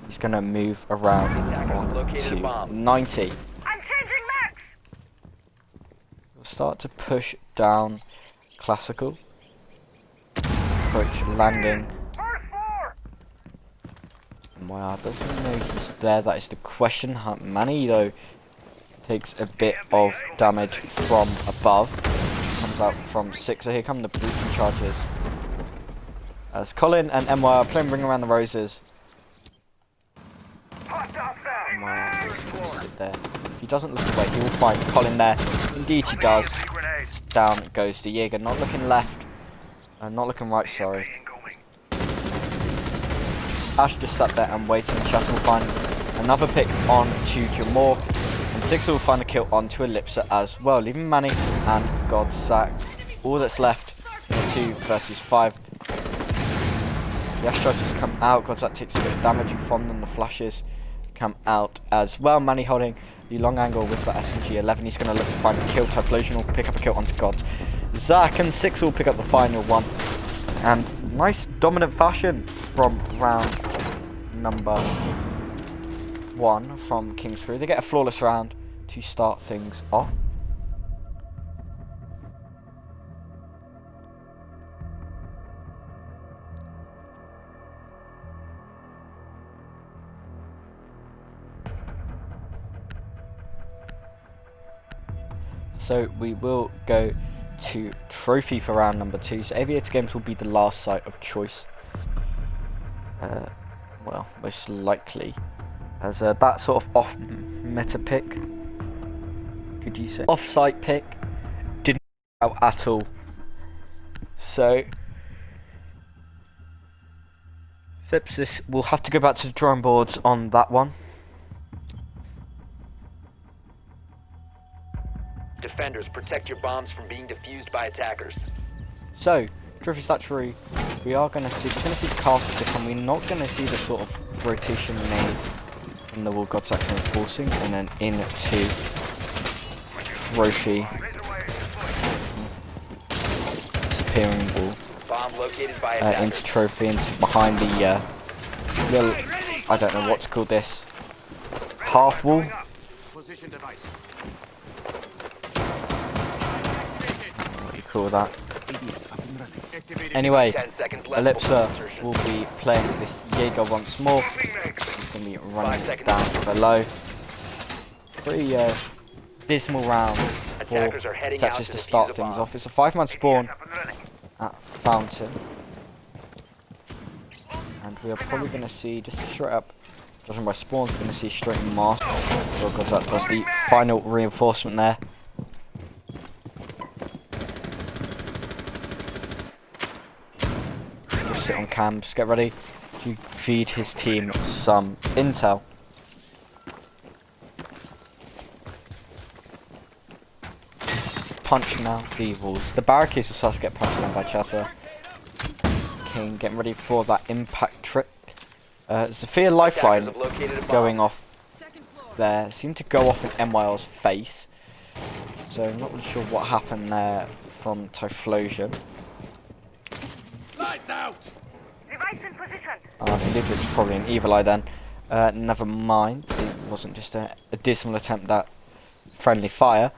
He's going to move around on to 90. I'm changing max. We'll start to push down classical. Approach landing. First floor. Wow, doesn't know he's there. That is the question. Manny though takes a bit of damage from above. Comes out from 6. So here come the breaching charges. As Colin and MY are playing Ring Around the Roses. Hostile found. MY is going to sit there. If he doesn't look away, he will find Colin there. Indeed he does. Grenade. Down goes the Jaeger. Not looking left. Not looking right, sorry. Incoming. Ash just sat there and waiting. Shatter will find another pick on to Jamor. And Six will find a kill onto Ellipsa as well, leaving Manny and Godsack. All that's left is 2 versus 5. The Ash charges come out. Godsack takes a bit of damage from them. The flashes come out as well. Manny holding the long angle with the SMG-11. He's going to look to find a kill. Typhlosion will pick up a kill onto God. Zach and Six will pick up the final one. And nice dominant fashion from round number 1 from Kingsbury. They get a flawless round to start things off. So we will go to trophy for round number 2. So Aviator Games will be the last site of choice. Well, most likely. As that sort of off-meta pick, could you say? Off-site pick didn't go out at all. So Sepsis will have to go back to the drawing boards on that one. Defenders, protect your bombs from being defused by attackers. So, trophy statuary, we are going to see, we're going to see the castle this time. We're not going to see the sort of rotation made from the wall God's actually enforcing, and then into trophy, disappearing wall, Bomb located by attackers. into trophy, into behind the little, I don't know what to call this, half wall. Position device. What do you call that? Anyway, 10 seconds left Ellipsa before insertion. will be playing this Jaeger once more. He's going to be running 5 seconds. down below. Pretty dismal round for Attackers are heading out Sepsis to to defuse start the things bomb. off. It's a 5-man spawn at Fountain. And we are probably going to see, just straight up, judging by spawns, we're going to see straight Master. So because that does the final reinforcement there. Just sit on cams, get ready to feed his team some intel. Punching out the walls. The barricades will start to get punched down by Chassa. King getting ready for that impact trick. Zafir Lifeline Attackers have located a bomb. going off there. Seemed to go off in MYL's face. So I'm not really sure what happened there from Typhlosion. Lights out. Device in position. I believe it was probably an Evil Eye then. Never mind. It wasn't just a dismal attempt at friendly fire.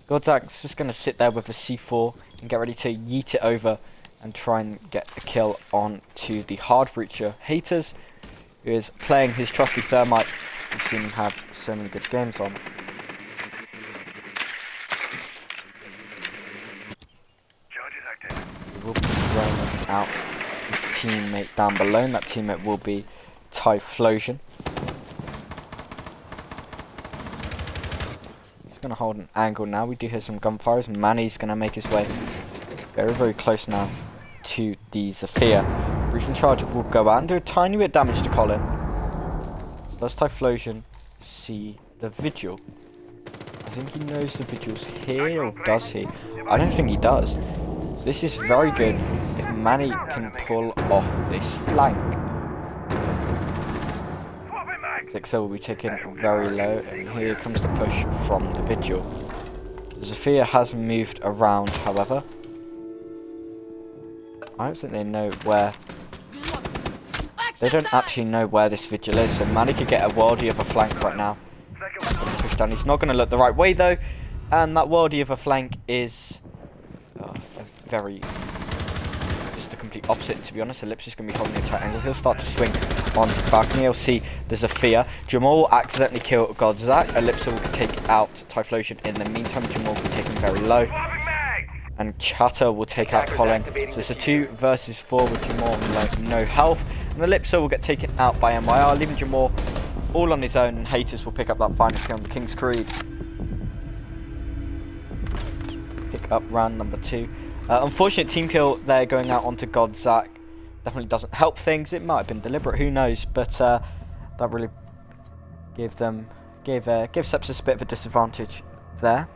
Godzak's just going to sit there with a C4 and get ready to yeet it over and try and get a kill on to the hard breacher Haters, who is playing his trusty Thermite. We've seen him have so many good games on. Charges active. He will be throwing out his teammate down below, and that teammate will be Typhlosion. going to hold an angle now. We do hear some gunfires. Manny's going to make his way very, very close now to the Zephyr. Breaching charge will go out and do a tiny bit of damage to Colin. Does Typhlosion see the Vigil? I think he knows the Vigil's here, or does he? I don't think he does. This is very good if Manny can pull off this flank. Zixer will be taken very low, and here comes the push from the Vigil. The Zephyr has moved around, however. I don't think they know where... They don't actually know where this Vigil is, so Manny could get a worldie of a flank right now. Push down. He's not going to look the right way though, and that worldie of a flank is a very... just the complete opposite, to be honest. Ellipsis is going to be holding a tight angle. He'll start to swing onto the balcony. He'll see the Zephyr. Jamal will accidentally kill Godzak. Ellipsa will take out Typhlosion. In the meantime, Jamal will be taken very low. And Chatter will take out Colin. So it's a 2 versus 4 with Jamal no health. And Ellipsa will get taken out by MYR, leaving Jamal all on his own. And Haters will pick up that final kill on King's Creed. Pick up round number 2. Unfortunate team kill there going out onto Godzak. Definitely doesn't help things. It might have been deliberate, who knows? But that really gave Sepsis a bit of a disadvantage there.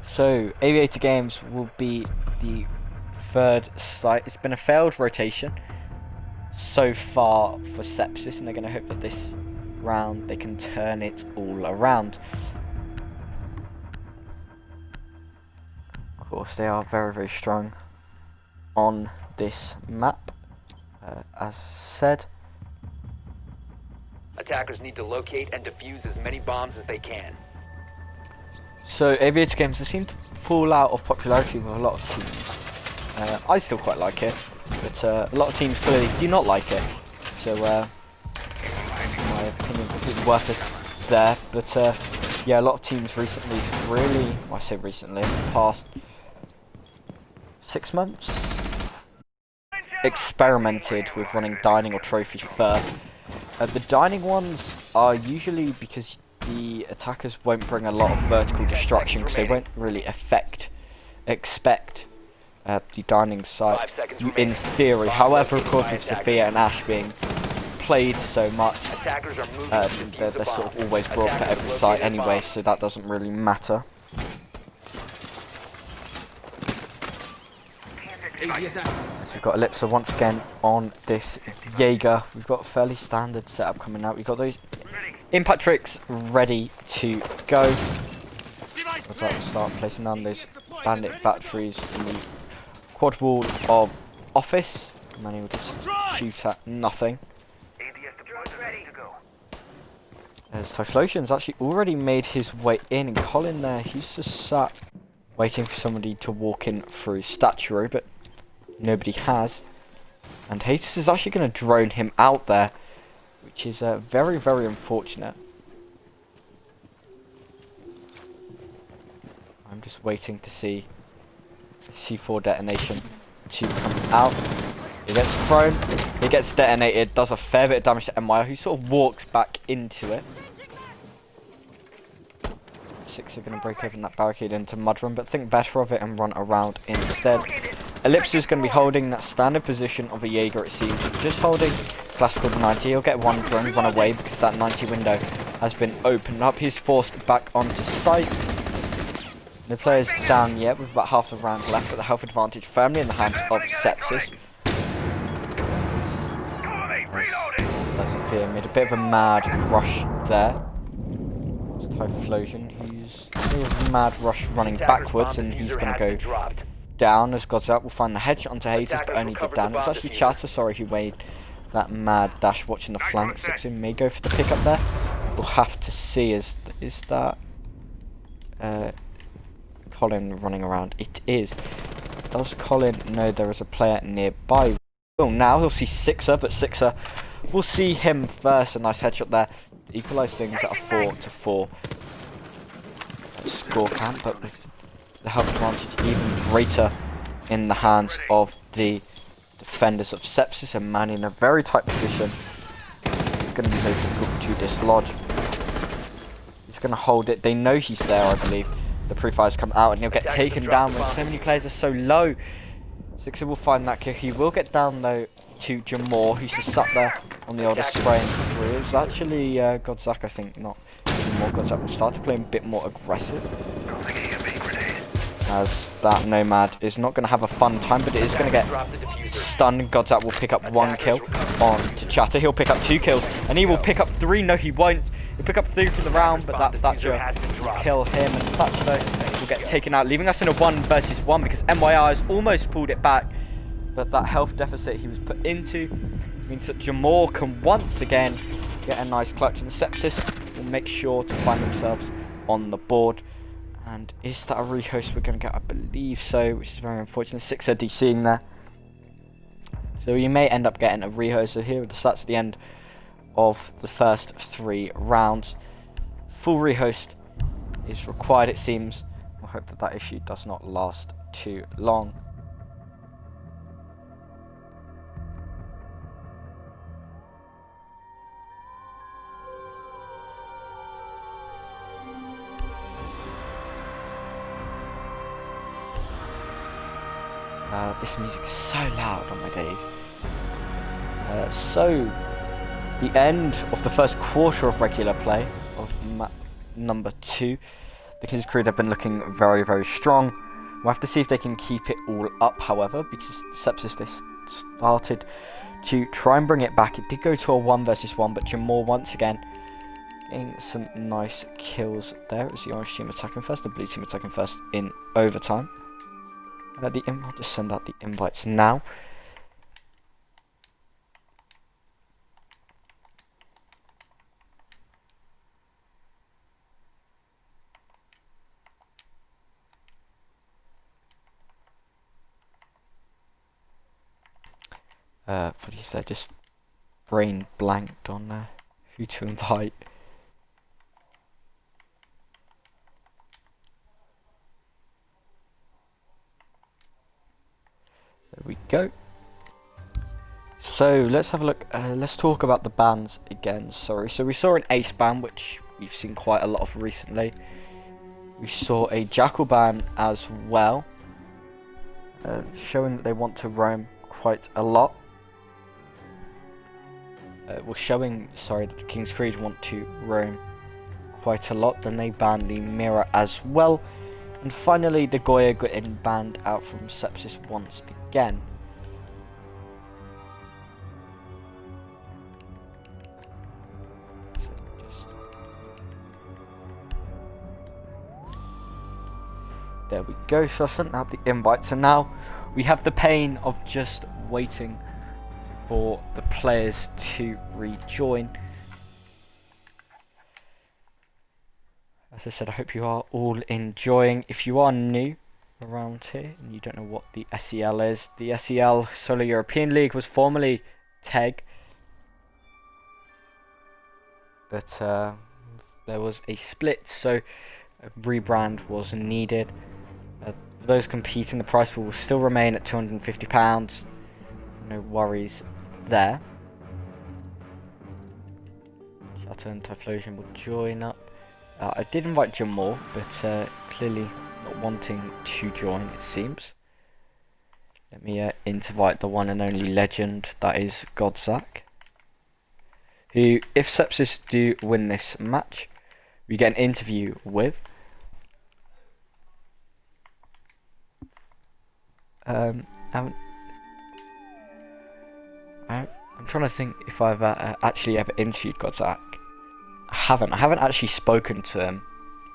So, Aviator Games will be the third site. It's been a failed rotation so far for Sepsis, and they're going to hope that this round they can turn it all around. Of course, they are very, very strong on this map, as said. Attackers need to locate and defuse as many bombs as they can. So, Aviator Games, they seem to fall out of popularity with a lot of teams. I still quite like it, but a lot of teams clearly do not like it. So, in my opinion, completely worthless there. But, yeah, a lot of teams recently really, well, I say recently, past 6 months, experimented with running dining or trophy first. The dining ones are usually because the attackers won't bring a lot of vertical destruction, because they won't really expect the dining site in theory. However, of course, with Sophia and Ash being played so much, they're sort of always brought for every site anyway, so that doesn't really matter. So we've got Ellipsa once again on this Jaeger. We've got a fairly standard setup coming out. We've got those impact tricks ready to go. Looks like we'll start placing down those bandit batteries in the quad wall of office. Manny will just shoot at nothing. As Typhlosion's actually already made his way in, and Colin there, he's just sat waiting for somebody to walk in through Statue, but nobody has. And Haters is actually going to drone him out there, which is very, very unfortunate. I'm just waiting to see the C4 detonation to come out. It gets thrown, it gets detonated, does a fair bit of damage to MYR, who sort of walks back into it. Six are going to break open that barricade into Mudrun, but think better of it and run around instead. Ellipsa is going to be holding that standard position of a Jaeger, it seems. Just holding classical 90. He'll get one drone, run away because that 90 window has been opened up. He's forced back onto site. No players down yet with about half the rounds left, but the health advantage firmly in the hands of Sepsis. Sophia made a bit of a mad rush there. It's Typhlosion, who's made a mad rush running backwards, and he's going to go down as Godzak will find the headshot onto Haters, but only did down. It was actually Chatter, sorry, who made that mad dash watching the flank. Sixu may go for the pickup there. We'll have to see. Is that Colin running around? It is. Does Colin know there is a player nearby? Well, now he'll see Sixer, but Sixer will see him first. A nice headshot there to equalise things at a 4-4 score count, but the health advantage even greater in the hands of the defenders of Sepsis, and man in a very tight position. It's going to be very difficult to dislodge. He's going to hold it. They know he's there, I believe. The pre-fire's come out and he'll get taken down when so many players are so low. Sixer will find that kill. He will get down though to Jamor, who's just sat there on the order spraying through. It was actually Godzak, I think, not Jamor. Godzak will start to play a bit more aggressive, as that Nomad is not going to have a fun time, but it is going to get stunned. Godzak will pick up 1 kill on to Chatter. He'll pick up 2 kills, and he will pick up 3. No, he won't. He'll pick up 3 for the round, but that Thatcher will kill him, and Thatcher will get taken out, leaving us in a 1 versus 1 because MYR has almost pulled it back. But that health deficit he was put into means that Jamor can once again get a nice clutch, and Sepsis will make sure to find themselves on the board. And is that a rehost we're going to get? I believe so, which is very unfortunate. 6 DCing there. So you may end up getting a rehost. So here are the stats at the end of the first 3 rounds. Full rehost is required, it seems. I hope that that issue does not last too long. This music is so loud on my days. So, the end of the first quarter of regular play of map number 2. The King's Creed have been looking very, very strong. We'll have to see if they can keep it all up, however, because Sepsis, they started to try and bring it back. It did go to a 1 versus 1, but Jamor once again getting some nice kills there. It was the orange team attacking first, the blue team attacking first in overtime. I'll just send out the invites now. What he said, just brain blanked on who to invite. There we go. So let's have a look. Let's talk about the bans again. Sorry. So we saw an Ace ban, which we've seen quite a lot of recently. We saw a Jackal ban as well, showing that they want to roam quite a lot. Well, showing, sorry, that the King's Creed want to roam quite a lot. Then they banned the Mirror as well. And finally, the Goya getting banned out from Sepsis once again. There we go, so I sent out the invites, and now we have the pain of just waiting for the players to rejoin. As I said, I hope you are all enjoying. If you are new around here and you don't know what the SEL is, the SEL Solo European League was formerly TEG, but there was a split, so a rebrand was needed. For those competing, the price pool will still remain at £250. No worries there. Shatter and Typhlosion will join up. I did invite Jamor, but clearly not wanting to join, it seems. Let me invite the one and only legend, that is Godzak, who, if Sepsis do win this match, we get an interview with. I'm trying to think if I've actually ever interviewed Godzak. I haven't actually spoken to him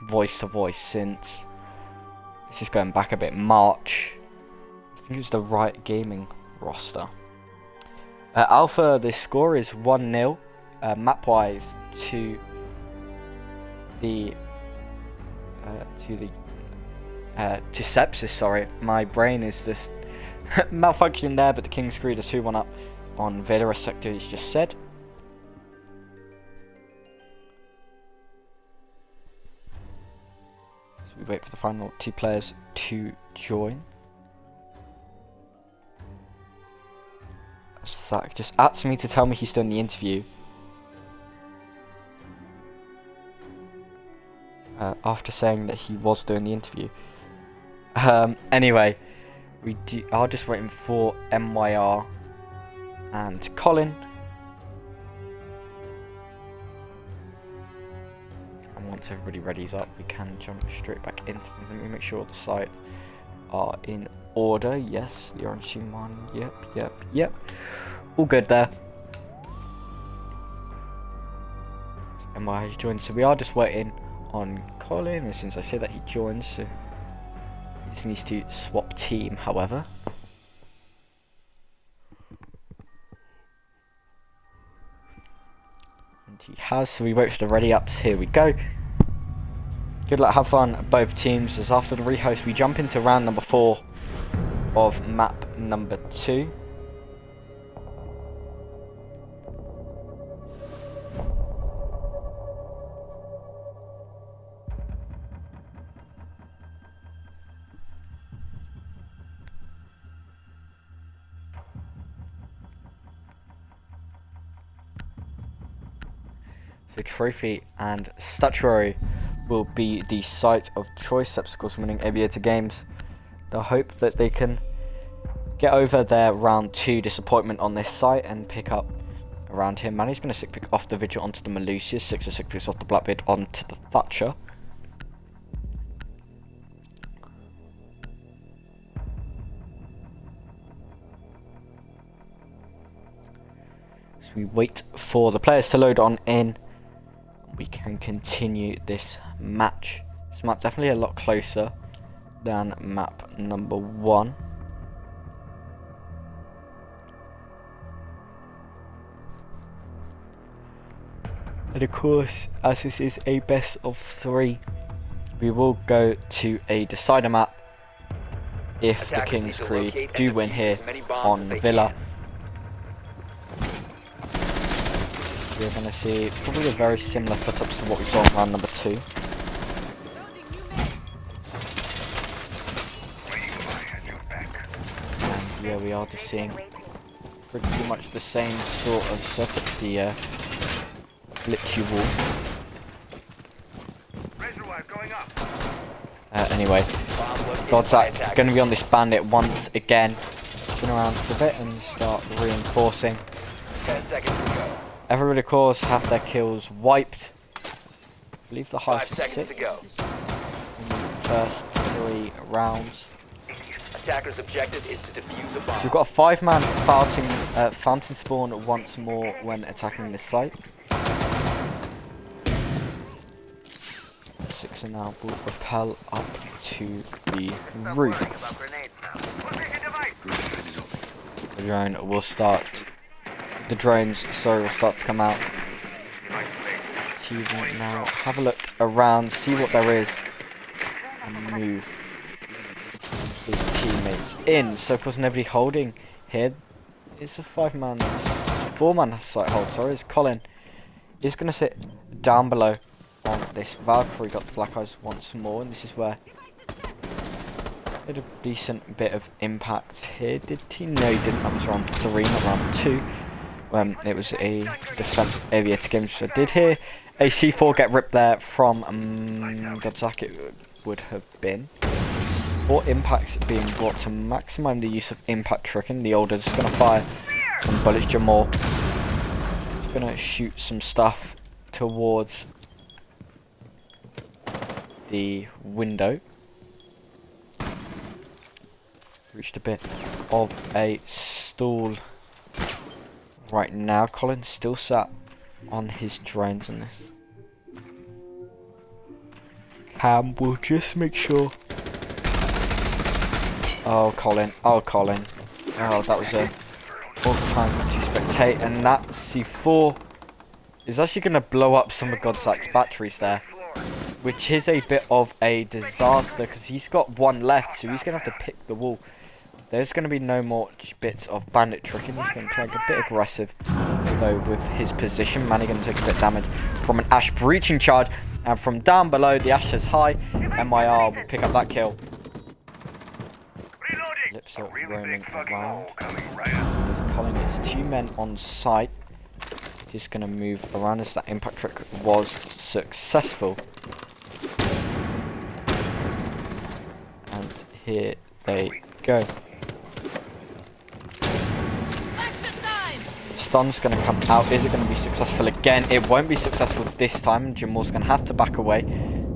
voice to voice since, this is going back a bit, March. I think it was the Riot Gaming roster. Alpha, the score is 1-0, map wise to Sepsis. Sorry, my brain is just malfunctioning there, but the King's Creed are 2-1 up on Valorous sector, as just said. So We wait for the final 2 players to join. Zach just asks me to tell me he's done the interview. After saying that he was doing the interview. Anyway, we are just waiting for MYR and Colin. And once everybody readies up, we can jump straight back into them. Let me make sure the sites are in order. Yes, the orange team one. Yep. All good there. MYR has joined, so we are just waiting on Colin. As soon as I say that, he joins, so he just needs to swap team, however. And he has, so we wait for the ready ups. Here we go. Good luck, have fun, both teams, as after the rehost we jump into round number 4 of map number 2. So trophy and statuary will be the site of choice. Sepsis, of course, winning Aviator Games. They'll hope that they can get over their round 2 disappointment on this site and pick up around here. Manny's going to 6-pick off the Vigil onto the Malusius, 6 or 6 picks off the Blackbeard onto the Thatcher. So we wait for the players to load on in. We can continue this match. This map definitely a lot closer than map number 1. And of course, as this is a best of 3, we will go to a decider map if the King's Creed do win here on Villa. We're going to see probably a very similar setup to what we saw in round number 2. And yeah, we are just seeing pretty much the same sort of setup, the glitchy wall. Anyway, Godzak going to be on this bandit once again. Spin around for a bit and start reinforcing. 10 seconds to go. Everybody, of course, have their kills wiped. I believe the highest 5 was seconds 6 to go. in the first 3 rounds. Attacker's objective is to defuse a bomb. So we've got a 5-man fountain spawn once more when attacking this site. 6 and now will rappel up to the roof. The drone will start. The drones, will start to come out. Achievement now. Have a look around, see what there is, and move his teammates in. So of course nobody holding here. It's a 4-man site hold. Sorry, it's Colin. He's gonna sit down below on this Valkyrie. Got the black eyes once more, and this is where did a decent bit of impact here. Did he? No, he didn't. That was round 3, not round 2. It was a defensive Aviator game, so I did hear a C4 get ripped there from Godzak. It would have been 4 impacts being brought to maximum the use of impact tricking. The older is going to fire some bullets. Jamal is going to shoot some stuff towards the window. Reached a bit of a stall right now. Colin's still sat on his drones in this. Cam will just make sure. Oh, Colin. Oh, Colin. Oh, that was a awful time to spectate. And that C4 is actually going to blow up some of Godzak's batteries there, which is a bit of a disaster because he's got 1 left, so he's going to have to pick the wall. there's going to be no more bits of bandit tricking. He's going to play a bit aggressive, though, with his position. Manny going to take a bit of damage from an Ash breaching charge. And from down below, the Ash is high. MYR will pick up that kill. Lips are roaming around. There's Colin, there's 2 men on site. Just going to move around as that impact trick was successful. And here they go. Stun's going to come out. Is it going to be successful again? It won't be successful this time. Jamal's going to have to back away.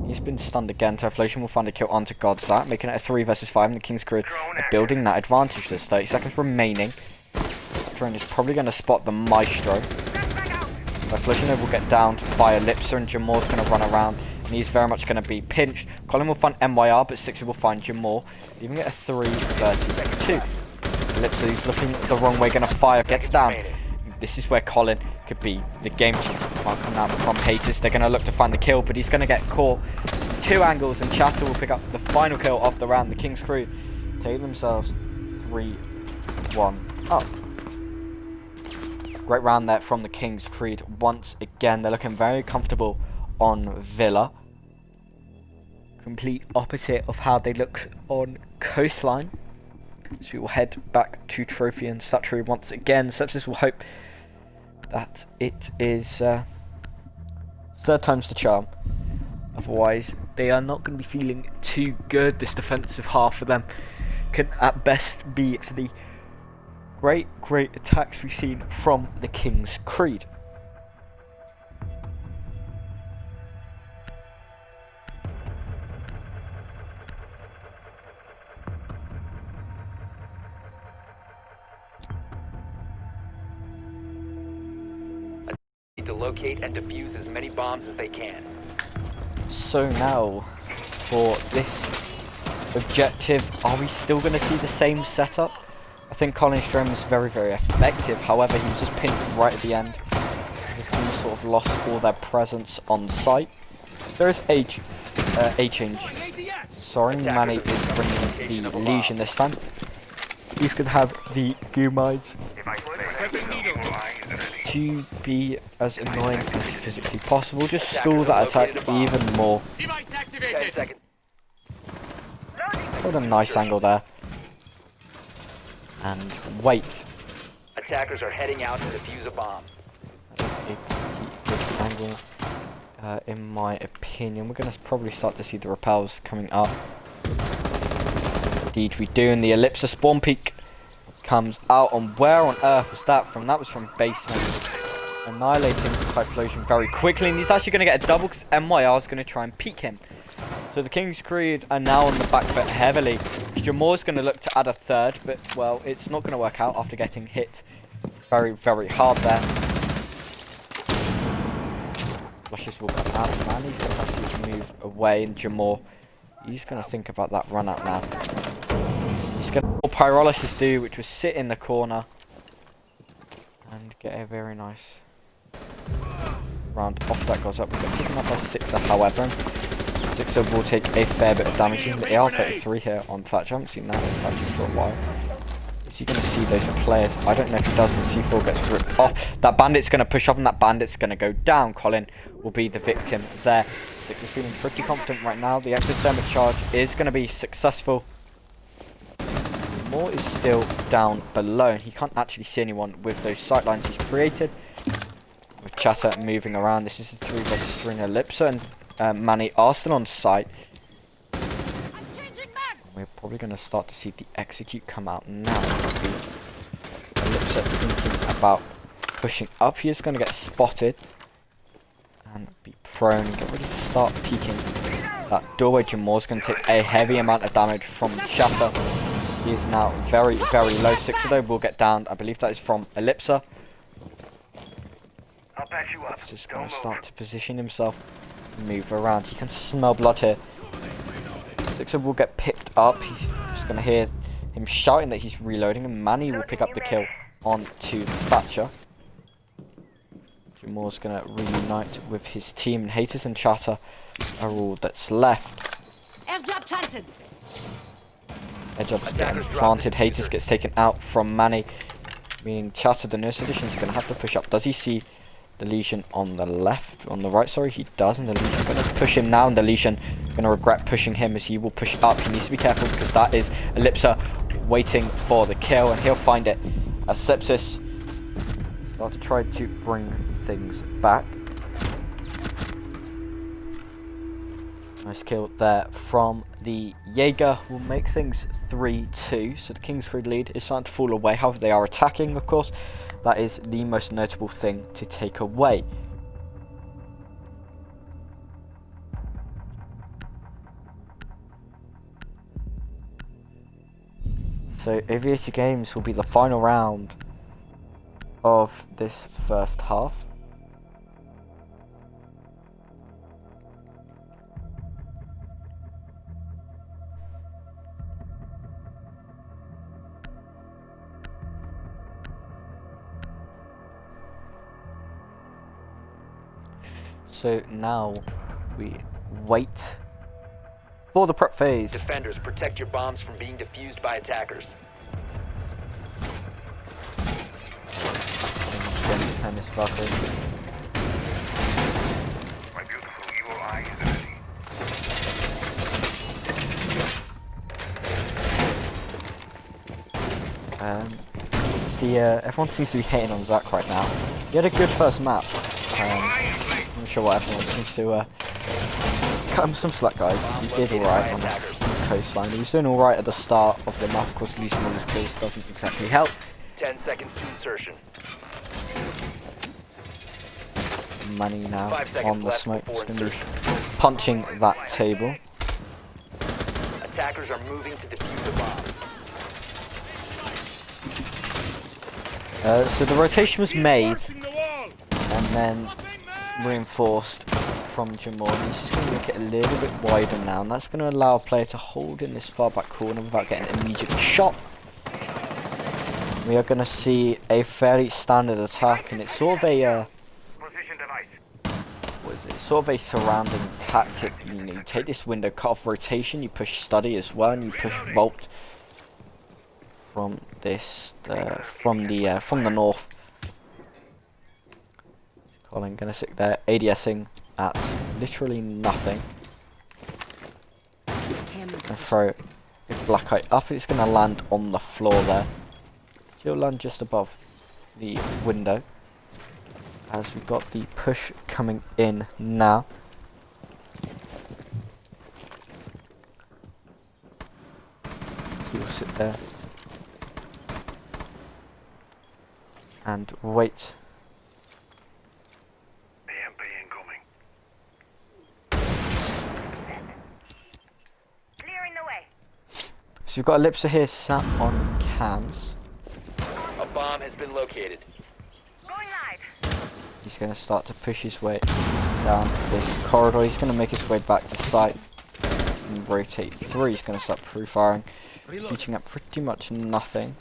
He's been stunned again. Typhlosion will find a kill onto Godzat, making it a 3 versus 5. And the King's Crew are building that advantage. There's 30 seconds remaining. Drone is probably going to spot the Maestro. Typhlosion will get downed by Ellipsa, and Jamal's going to run around. And he's very much going to be pinched. Colin will find MYR, but Sixer will find Jamal. Even get a 3 versus 2. Ellipsa, he's looking the wrong way, going to fire, gets down. This is where Colin could be the game changer. Can't come out from haters. They're going to look to find the kill, but he's going to get caught. 2 angles, and Chatter will pick up the final kill of the round. The King's Crew take themselves 3-1 up. Great round there from the King's Creed. Once again, they're looking very comfortable on Villa. Complete opposite of how they look on Coastline. So we will head back to Trophy and Statue once again. Sepsis will hope that it is 3rd time's the charm. Otherwise, they are not going to be feeling too good. This defensive half for them can at best be to the great attacks we've seen from the King's Creed. To locate and defuse as many bombs as they can. So now, for this objective, are we still going to see the same setup? I think Colin Strom was very effective. However, he was just pinned right at the end. This team sort of lost all their presence on site. There is a change. Sorry, Manny is bringing the Legion this time. He's going to have the Goomides to be as annoying as physically possible. Just stall that attack even more. What a nice angle there. And wait. Attackers are heading out to defuse a bomb. That is a good angle, in my opinion. We're going to probably start to see the repels coming up. Indeed we do, and the Ellipsa spawn peak comes out. On where on earth was that from? That was from basement. Annihilating Typhlosion very quickly, and he's actually going to get a double because MYR is going to try and peek him. So the King's Creed are now on the back foot heavily. Jamal's going to look to add a 3rd, but well, it's not going to work out after getting hit very hard there. Flushes will come out, man. He's going to have to move away, and Jamal, he's going to think about that run out now. He's going to Pyrolysis do, which was sit in the corner and get a very nice round off that goes up. We're going to pick him up by Sixer, however. Sixer will take a fair bit of damage. The AR-33 here on Thatcher. I haven't seen that on Thatcher for a while. Is he going to see those players? I don't know if he does, and C4 gets ripped off. That bandit's going to push up, and that bandit's going to go down. Colin will be the victim there. Sixer's feeling pretty confident right now. The ectothermic charge is going to be successful. Moore is still down below, and he can't actually see anyone with those sightlines he's created. With Chatter moving around, this is a 3 versus 3 in Ellipsa, and Manny are still on site. We're probably going to start to see the execute come out now. Ellipsa thinking about pushing up. He is going to get spotted and be prone. Get ready to start peeking that doorway. Jamal's going to take a heavy amount of damage from Chatter. He is now very low. Sixer though will get downed. I believe that is from Ellipsa. He's just going to start to position himself and move around. He can smell blood here. Sixer will get picked up. He's just going to hear him shouting that he's reloading, and Manny will pick up the kill onto Thatcher. Jamal's going to reunite with his team, and Haters and Chatter are all that's left. Airdrop planted. Edge up is getting planted. Haters gets taken out from Manny. Meaning Chatter, the nurse edition, is going to have to push up. Does he see the Legion on the left? On the right, sorry, he does. And the Legion going to push him now. And the Legion going to regret pushing him as he will push up. He needs to be careful because that is Ellipsa waiting for the kill. And he'll find it as Sepsis start to try to bring things back. Nice kill there from the Jaeger. Will make things 3-2. So the Kingsford lead is starting to fall away. However, they are attacking, of course. That is the most notable thing to take away. So Aviator Games will be the final round of this first half. So now we wait for the prep phase. Defenders, protect your bombs from being defused by attackers. My beautiful evil eye is ready. It's the everyone seems to be hating on Zach right now. He had a good first map. I'm not sure what everyone seems to cut him some slack, guys. He did alright on the coastline. He was doing alright at the start of the map. Of course, losing all his kills doesn't exactly help. 10 seconds to insertion. Money now 5 seconds on the left smoke. before Just going to be insertion. punching that table. Attackers are moving to defuse the bomb. So the rotation was made and then reinforced from Jamal. He's just going to make it a little bit wider now, and that's going to allow a player to hold in this far back corner without getting immediate shot. We are going to see a fairly standard attack, and it's sort of a Position device. what is it? Sort of a surrounding tactic. You know, you take this window, cut off rotation, you push study as well, and you push vault from this from the north. Colin gonna sit there ADSing at literally nothing. And throw a black eye up. It's gonna land on the floor there. She'll land just above the window. As we've got the push coming in now. He will sit there and wait. AMP incoming. Clearing the way. So we've got Ellipsa here sat on cams. A bomb has been located. Going live. He's going to start to push his way down this corridor. He's going to make his way back to site and rotate through. He's going to start pre-firing, shooting at pretty much nothing.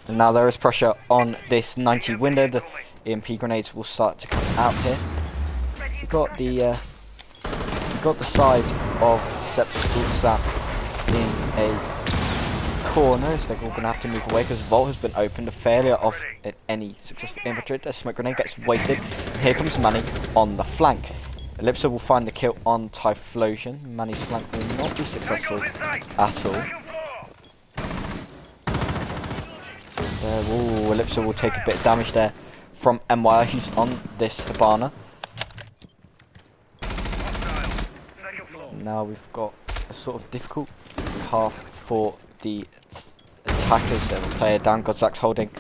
And now there is pressure on this 90 window. The EMP grenades will start to come out here. We've got the side of Sepsis all sat in a corner, so they're all going to have to move away because Vault has been opened. A failure of any successful infantry. The smoke grenade gets wasted. And here comes Manny on the flank. Ellipsa will find the kill on Typhlosion. Manny's flank will not be successful at all. Ooh, Ellipsa will take a bit of damage there from MYR. He's on this Habana. Now we've got a sort of difficult path for the attackers. There, the player down. Godzak's holding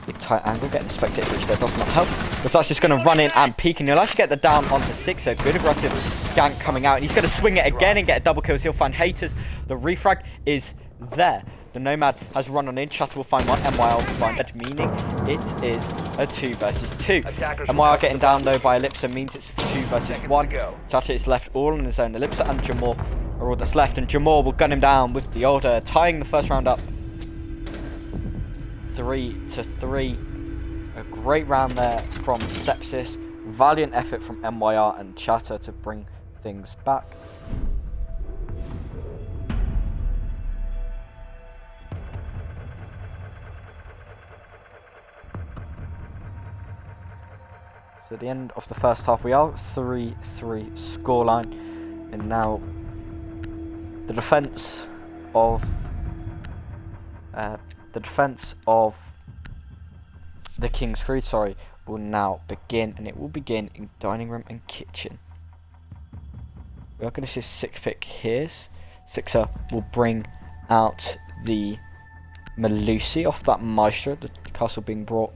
the tight angle, getting the spectator, which there does not help. Godzak's just going to run in and peek, and he'll actually get the down onto Sixer. Good aggressive gank coming out, and he's going to swing it again and get a double kill. So he'll find haters. The refrag is there. The Nomad has run on in. Chatter will find one. MYR will find edge, meaning it is a 2 versus 2. MYR getting down though by Ellipsa means it's 2 versus 1. Chatter is left all on his own. Ellipsa and Jamal are all that's left, and Jamal will gun him down with the order, tying the first round up 3-3. A great round there from Sepsis. Valiant effort from MYR and Chatter to bring things back. So at the end of the first half, we are 3-3 scoreline, and now the defense of the King's Creed, will now begin, and it will begin in dining room and kitchen. We are going to see 6-pick here. Sixer will bring out the Melusi off that Maestro. The castle being brought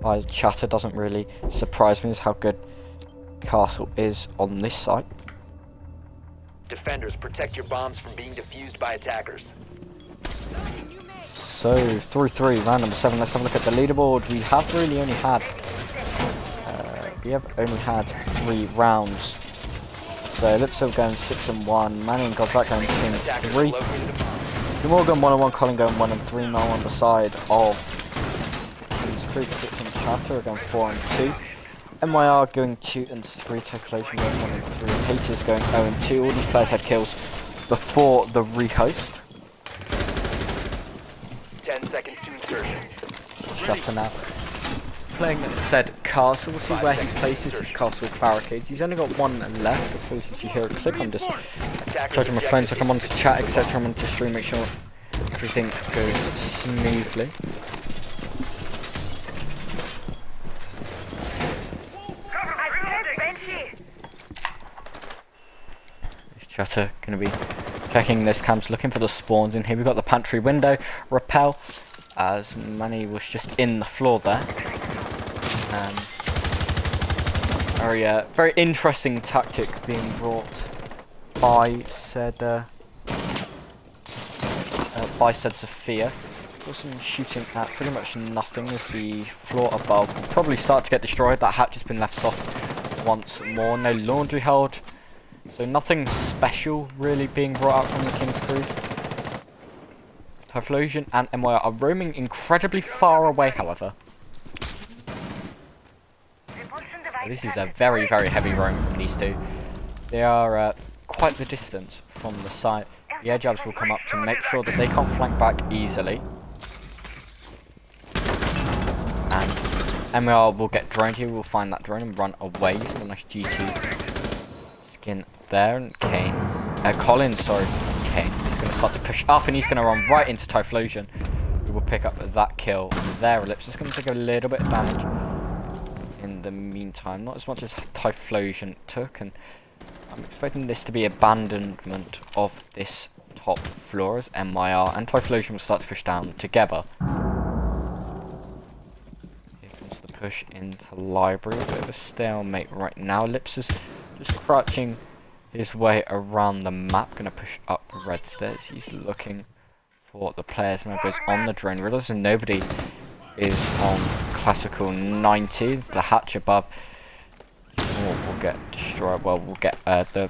by Chatter doesn't really surprise me as how good castle is on this site. Defenders, protect your bombs from being defused by attackers. So 3-3, round number 7. Let's have a look at the leaderboard. We have really only had 3 rounds. So Lipso going 6-1, Manny and Godzak going 2-3. Jamal going 1-1, Colin going 1-3, now on the side of King's Creed, 6 and Chatter are going 4-2. MYR going 2-3, Typhlosion going 1-3, Haters going 0-2. All these players had kills before the rehost. 10 seconds to insertion. Chatter now playing at said castle. We'll see where he places his castle barricades. He's only got 1 left. Of course, if you hear a click, I'm just charging my phone so I come on to chat, etc. I'm on to stream, make sure everything goes smoothly. This Chatter going to be checking this camps, looking for the spawns in here. We've got the pantry window, repel, as Manny was just in the floor there. Very interesting tactic being brought by said Sophia. Got some shooting at pretty much nothing as the floor above will probably start to get destroyed. That hatch has been left soft once more. No laundry held, so nothing special really being brought out from the King's Creed. Typhlosion and MYR are roaming incredibly far away, however. This is a very, very heavy roam from these two. They are quite the distance from the site. The air jabs will come up to make sure that they can't flank back easily. And MR will get droned here. We'll find that drone and run away. So a nice G2 skin there. And Kane. Colin, sorry. Kane. He's going to start to push up and he's going to run right into Typhlosion. We will pick up that kill there. Ellipse is going to take a little bit of damage in the meantime, not as much as Typhlosion took, and I'm expecting this to be abandonment of this top floor as MYR and Typhlosion will start to push down together. Here comes the push into library, a bit of a stalemate right now. Lips is just crouching his way around the map, going to push up red stairs. He's looking for the players, now goes on the drone, realizes nobody is on classical 90. The hatch above will get destroyed. Well, we'll get the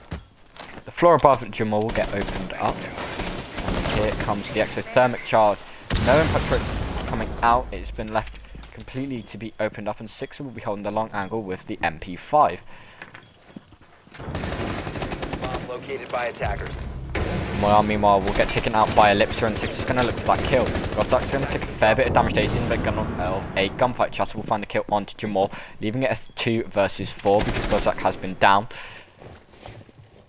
floor above Jamal will get opened up. And here comes the exothermic charge. No impact trick coming out. It's been left completely to be opened up, and Sixer will be holding the long angle with the MP5. Bomb located by attackers. Meanwhile, will get taken out by Ellipser, and Sixer's going to look for that kill. Godzak's going to take a fair bit of damage. He's in the gun of a gunfight. Chatter will find the kill onto Jamal, leaving it as 2 versus 4 because Godzak has been down.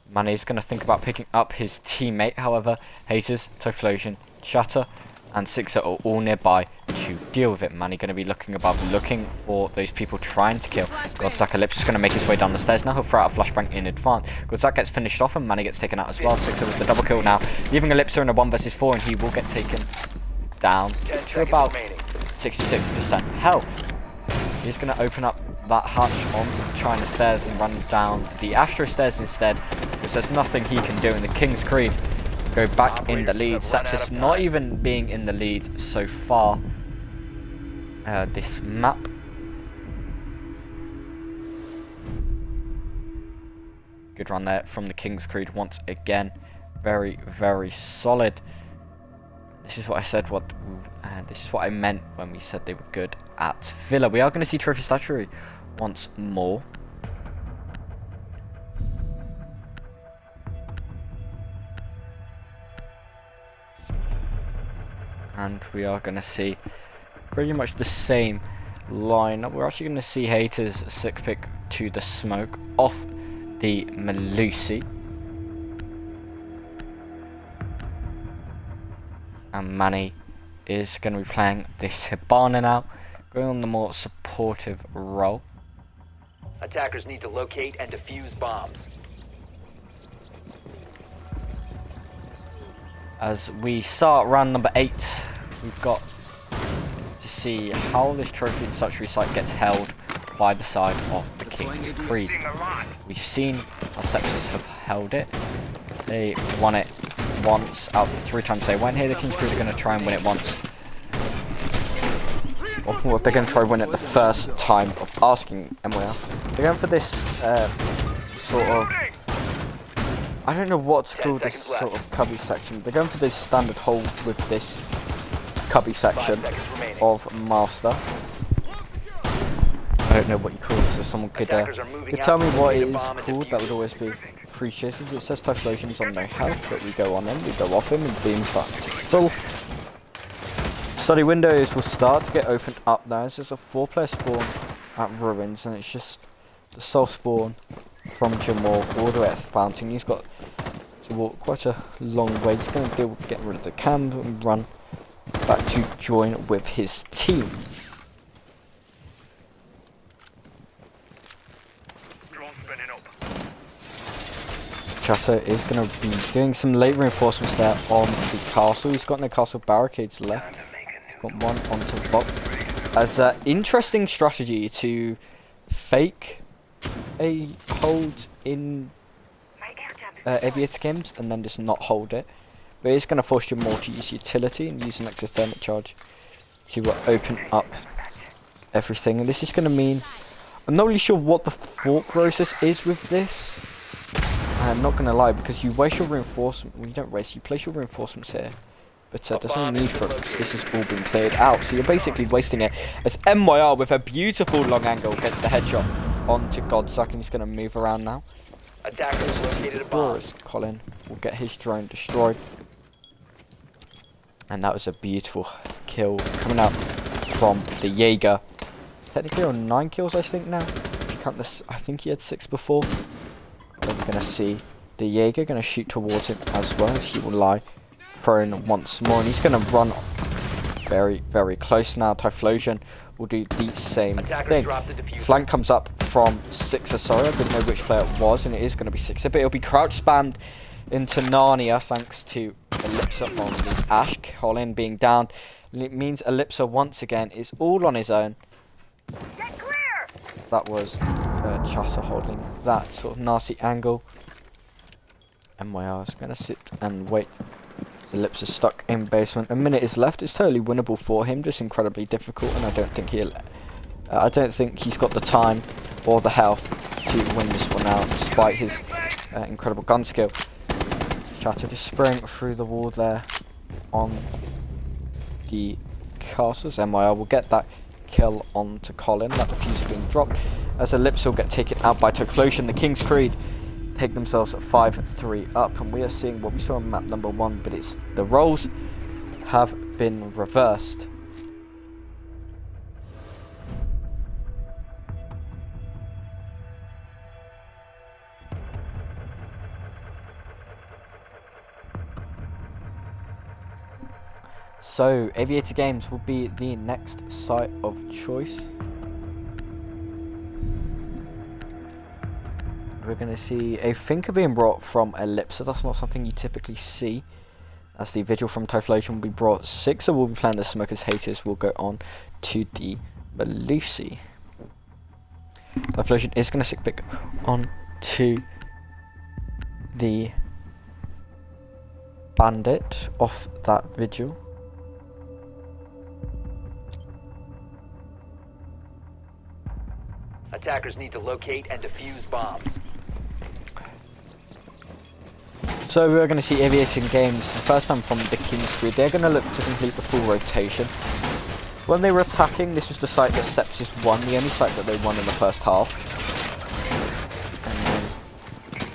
Manny's going to think about picking up his teammate. However, Haters, Typhlosion, Chatter, and Sixer are all nearby to deal with it. Manny going to be looking above, looking for those people trying to kill Godzak. Ellipse is going to make his way down the stairs. Now he'll throw out a flashbang in advance. Godzak gets finished off and Manny gets taken out as well. Sixer with the double kill now, leaving Ellipse in a 1 versus 4, and he will get taken down to about 66% health. He's going to open up that hatch on the China stairs and run down the Astro stairs instead, because there's nothing he can do in the King's Creed. Go back in the lead. Sepsis not even being in the lead so far this map. Good run there from the King's Creed once again. Very, very solid. This is what I said. This is what I meant when we said they were good at Villa. We are going to see trophy statuary once more. And we are going to see pretty much the same line. We're actually going to see Hater's sick pick to the smoke off the Malusi. And Manny is going to be playing this Hibana now, going on the more supportive role. Attackers need to locate and defuse bombs. As we start round number 8, we've got to see how this trophy in Sanctuary site gets held by the side of the King's Creed. We've seen how Sepsis have held it. They won it once out of the 3 times they went here. The King's Creed are going to try and win it once. Or they're going to try and win it the first time of asking MWR. They're going for this sort of... I don't know what's called this sort of cubby section. They're going for this standard hole with this cubby section of Master. I don't know what you call it, so someone could tell me what it is called. That would always be appreciated. It says Typhlosion's on no health, but we go on him, we go off him, and beam full. Study windows will start to get opened up now. This is a 4-player spawn at Ruins, and it's just the sole spawn from Jamal all the way at Fountain. He's got to walk quite a long way. He's going to deal with getting rid of the cam and run back to join with his team. Chatter is going to be doing some late reinforcements there on the castle. He's got no castle barricades left. He's got one onto the box. As an interesting strategy to fake a hold in Aviator games and then just not hold it. But it's going to force you more to use utility and use an ectothermic charge to open up everything. And this is going to mean... I'm not really sure what the thought process is with this. I'm not going to lie, because you waste your reinforcement. Well, you don't waste, you place your reinforcements here. But there's no need for it, because this has all been cleared out. So you're basically wasting it. As MYR with a beautiful long angle gets the headshot onto Godzak, and he's going to move around now. Attackers located a bomb. Colin will get his drone destroyed. And that was a beautiful kill coming out from the Jaeger. Technically on 9 kills, I think now. If you count this, I think he had 6 before. Then we're going to see the Jaeger going to shoot towards him as well, as he will lie prone once more. And he's going to run very, very close now. Typhlosion will do the same thing. Flank comes up from Sixer. Sorry, I didn't know which player it was, and it is going to be Sixer, but it'll be crouch spammed into Narnia thanks to Ellipsa on the Ash. Colin being down. It means Ellipsa once again is all on his own. That was Chatter holding that sort of nasty angle. MYR is going to sit and wait. Ellipsa stuck in basement. A minute is left. It's totally winnable for him, just incredibly difficult, and I don't think he's got the time or the health to win this one out, despite his incredible gun skill. Chatter just spraying through the wall there on the castles. MYR will get that kill onto Colin. That defuse being dropped as Ellipsa will get taken out by Typhlosion. The King's Creed take themselves 5-3 up, and we are seeing what we saw on map number 1, but it's the roles have been reversed. So Aviator Games will be the next site of choice. We're going to see a Thinker being brought from Ellipsa. That's not something you typically see. As the Vigil from Typhlosion will be brought. Sixer will be playing the Smokers Haters. Will go on to the Malusi. Typhlosion is going to sick pick on to the Bandit off that Vigil. Attackers need to locate and defuse bombs. So we're going to see Aviating Games, the first time from the King's Creed. They're going to look to complete the full rotation. When they were attacking, this was the site that Sepsis won, the only site that they won in the first half.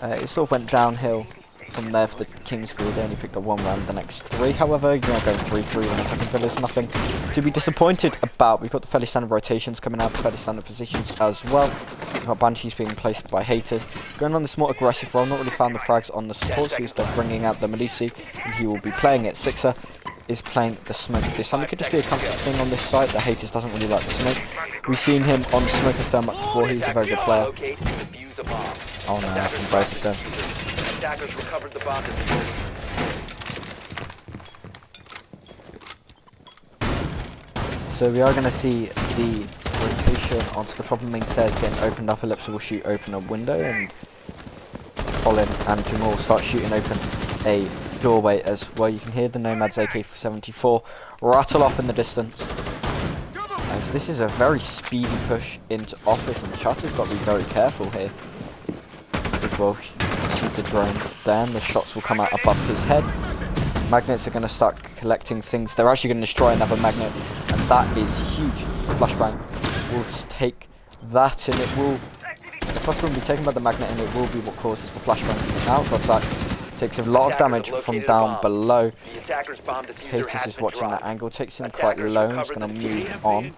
And then it sort of went downhill from there for the King's School. They only picked up 1 round. The next 3, however, you're going 3-3 when attacking villas. Nothing to be disappointed about. We've got the fairly standard rotations coming out, fairly standard positions as well. We've got Banshees being placed by haters. Going on this more aggressive role. Not really found the frags on the support, so he's bringing out the Melusi, and he will be playing it. Sixer is playing the smoke. This time it could just be a comfort thing on this side. The haters doesn't really like the smoke. We've seen him on the smoke and thermite before. He's a very good player. Oh no, from both of them. Attackers recovered the bomb. So we are going to see the rotation onto the top of the main stairs getting opened up. Ellipsa will shoot open a window, and Colin and Jamal start shooting open a doorway as well. You can hear the Nomad's AK-74 rattle off in the distance. As this is a very speedy push into office, and Chatter's got to be very careful here as well. See the drone there, and the shots will come out above his head. Magnets are going to start collecting things. They're actually going to destroy another magnet, and that is huge. Flashbang will take that, and it will. The flashbang will be taken by the magnet, and it will be what causes the flashbang to come out. But that takes a lot of damage from down below. Haters is watching that angle, takes him quite low, and is going to move on.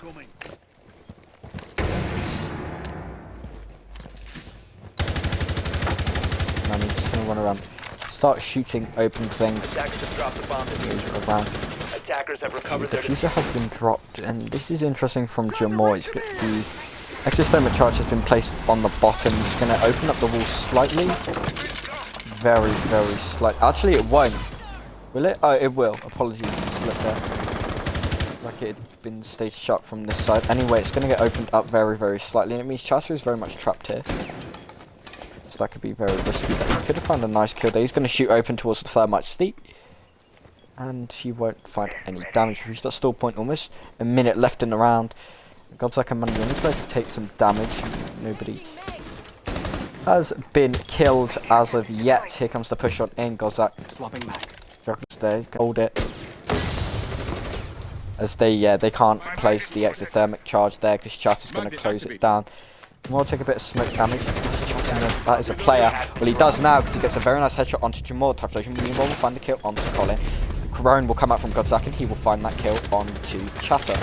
And he's just going to run around, start shooting open things. Move around. The diffuser has been dropped, and this is interesting from Jamal. The exothermic charge has been placed on the bottom. It's going to open up the wall slightly. Very, very slight. Actually, it won't. Will it? Oh, it will. Apologies. Slip there. Like it had been staged shut from this side. Anyway, it's going to get opened up very, very slightly, and it means Chaster is very much trapped here. So that could be very risky, but he could have found a nice kill there. He's going to shoot open towards the thermite seat, and he won't find any damage. We've reached that stall point almost. A minute left in the round. God's and Money, the only place to take some damage. Nobody has been killed as of yet. Here comes the push on in. Gozak swapping max. Juggles there, he's gonna hold it. As they can't place the exothermic charge there because Chatter's going to close it down. Jamal take a bit of smoke damage. That is a player. Well, he does now because he gets a very nice headshot onto Jamal. Typhlosion meanwhile will find the kill onto Colin. Corone will come out from Godzak, and he will find that kill onto Chatter.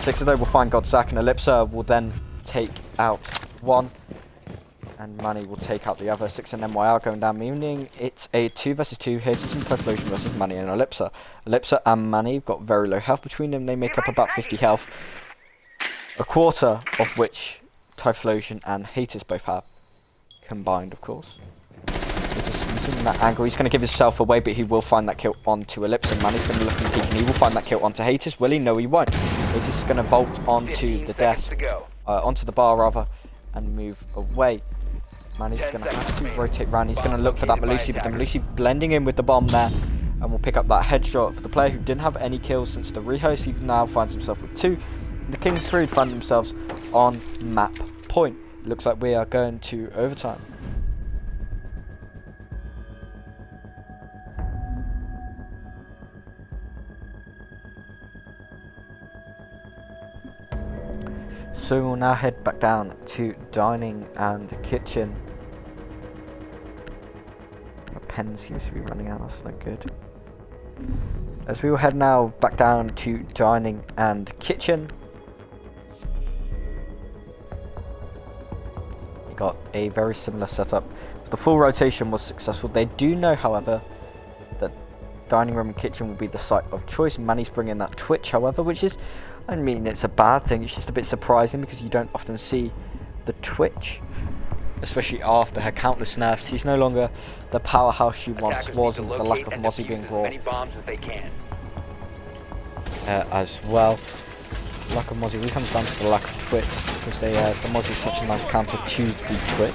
Sixer though will find Godzak, and Ellipsa will then take out one, and Manny will take out the other. 6 and MYR going down, meaning it's a 2 versus 2. Here's some Typhlosion versus Manny and Ellipsa. Ellipsa and Manny have got very low health between them. They make up about 50 health, a quarter of which Typhlosion and Haters both have combined, of course. Using that angle, he's going to give himself away, but he will find that kill onto Ellipsa. Manny's going to look and peek, and he will find that kill onto Haters. Will he? No, he won't. Haters is going to vault onto the desk, onto the bar rather, and move away. Manny's going to have to rotate round. He's going to look for that Melusi, but the Melusi blending in with the bomb there, and will pick up that headshot for the player who didn't have any kills since the rehost. He now finds himself with 2. The King's 3 find themselves on map point. It looks like we are going to overtime. So we'll now head back down to dining and kitchen. My pen seems to be running out, that's not good. As we will head now back down to dining and kitchen. Got a very similar setup. The full rotation was successful. They do know, however, that dining room and kitchen will be the site of choice. Manny's bringing that Twitch, however, which is, I mean, it's a bad thing. It's just a bit surprising because you don't often see the Twitch, especially after her countless nerfs. She's no longer the powerhouse she once was, and the lack of Mozzie being brought as well. Lack of Mozzie really comes down to the lack of Twitch, because the Mozzie is such a nice counter to the Twitch.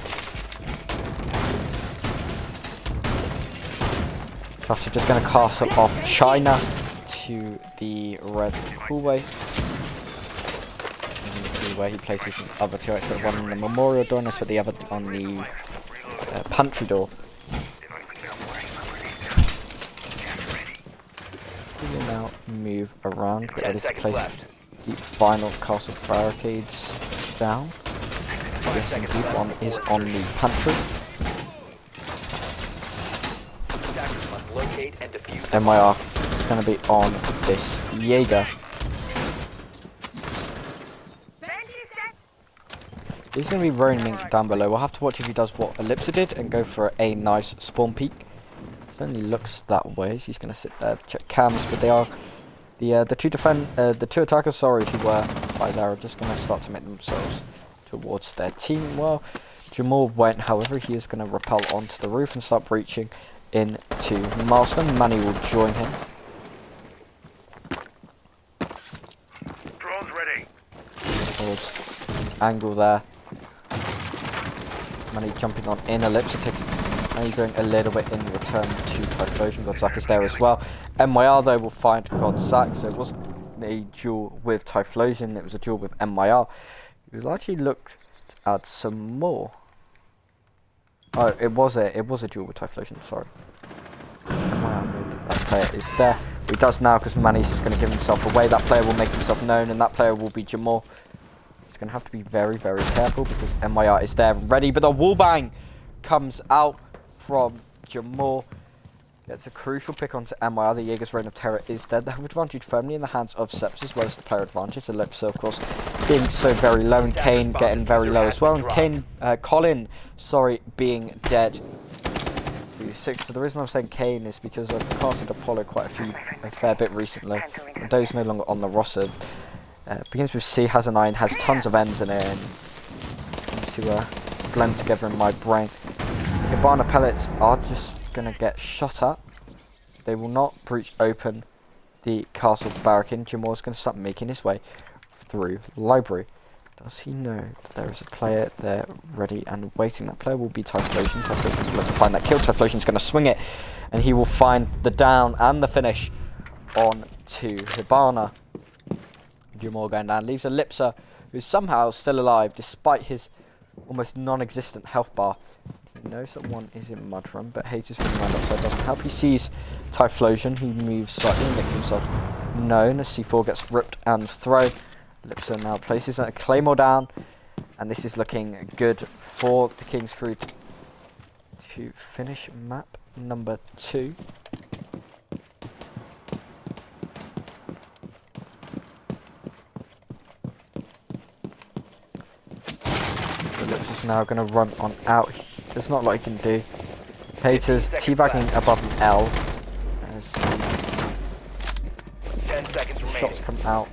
Traps are just going to castle off China to the red hallway. And you see where he places his other 2 expert, one on the memorial door and for the other on the pantry door. We will now move around, get ready to place the final castle barricades down. Guessing deep one is on the pantry. Locate and defuse the MIR is going to be on this Jaeger. He's going to be roaming down below. We'll have to watch if he does what Ellipsa did and go for a nice spawn peek. Certainly looks that way. He's going to sit there, check cams, but they are the two attackers, sorry, who were by there, are just going to start to make themselves towards their team. Well, Jamal won't. However, he is going to rappel onto the roof and start breaching into Marston. Manny will join him. Drones ready. Towards angle there. Manny jumping on in Ellipse. Takes Manny doing a little bit in return to Typhlosion. Godzak is there as well. MYR though will find Godzak, so it wasn't a duel with Typhlosion, it was a duel with MYR. We'll actually look at some more. Oh, it was a duel with Typhlosion, sorry. That player is there. He does now because Manny's just going to give himself away. That player will make himself known, and that player will be Jamal. He's going to have to be very, very careful because MYR is there ready. But the wallbang comes out from Jamal. Gets a crucial pick onto MYR. The Jaeger's Reign of Terror is dead. The advantage firmly in the hands of Sepsis, as well as the player advantage. Ellipsa, of course, being so very low, and Kane getting very low as well. And Kane, Colin, sorry, being dead. 6. So the reason I'm saying Kane is because I've casted Apollo quite a fair bit recently. And those no longer on the roster. Begins with C, has a 9, has tons of ends in it, and to blend together in my brain. Cabana pellets are just going to get shot at. They will not breach open the castle barricade. Jamal's going to start making his way through library. Does he know that there is a player there ready and waiting? That player will be Typhlosion. Typhlosion's going to find that kill. Typhlosion's going to swing it, and he will find the down and the finish on to Hibana. Jamal going down. Leaves Ellipsa, who's somehow still alive despite his almost non-existent health bar. He knows that one is in Mudrun, but Haters from around outside doesn't help. He sees Typhlosion. He moves slightly and makes himself known as C4 gets ripped and thrown. Ellipsa now places a Claymore down, and this is looking good for the King's Crew to finish map number 2. Ellipsa's now going to run on out. There's not a lot he can do. Haters teabagging above an L as 10 seconds remaining. shots come out.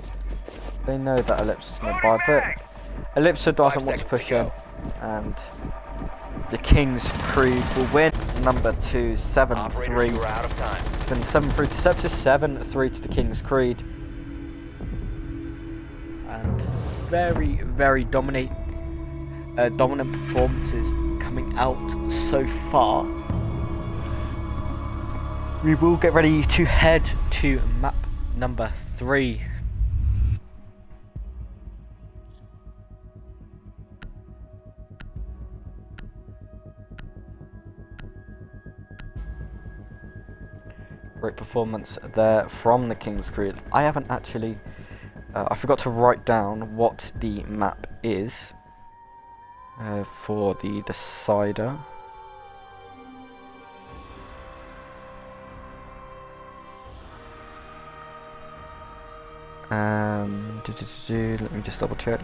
They know that Ellipsa's nearby, but Ellipsa doesn't want to push in, and the King's Creed will win. Number 2, 7-3. We're out of time. It's been 7-3 to Sepsis, 7-3 to the King's Creed. And very, very dominant performances coming out so far. We will get ready to head to map number 3. Great performance there from the King's Creed. I haven't actually... I forgot to write down what the map is for the decider. Let me just double check.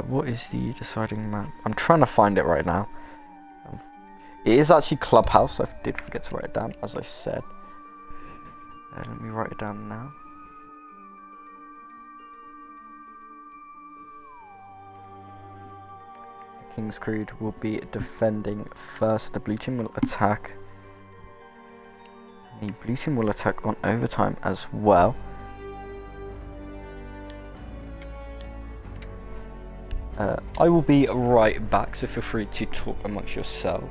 What is the deciding map? I'm trying to find it right now. It is actually Clubhouse. I did forget to write it down, as I said. Let me write it down now. The King's Creed will be defending first. The blue team will attack. The blue team will attack on overtime as well. I will be right back, so feel free to talk amongst yourselves.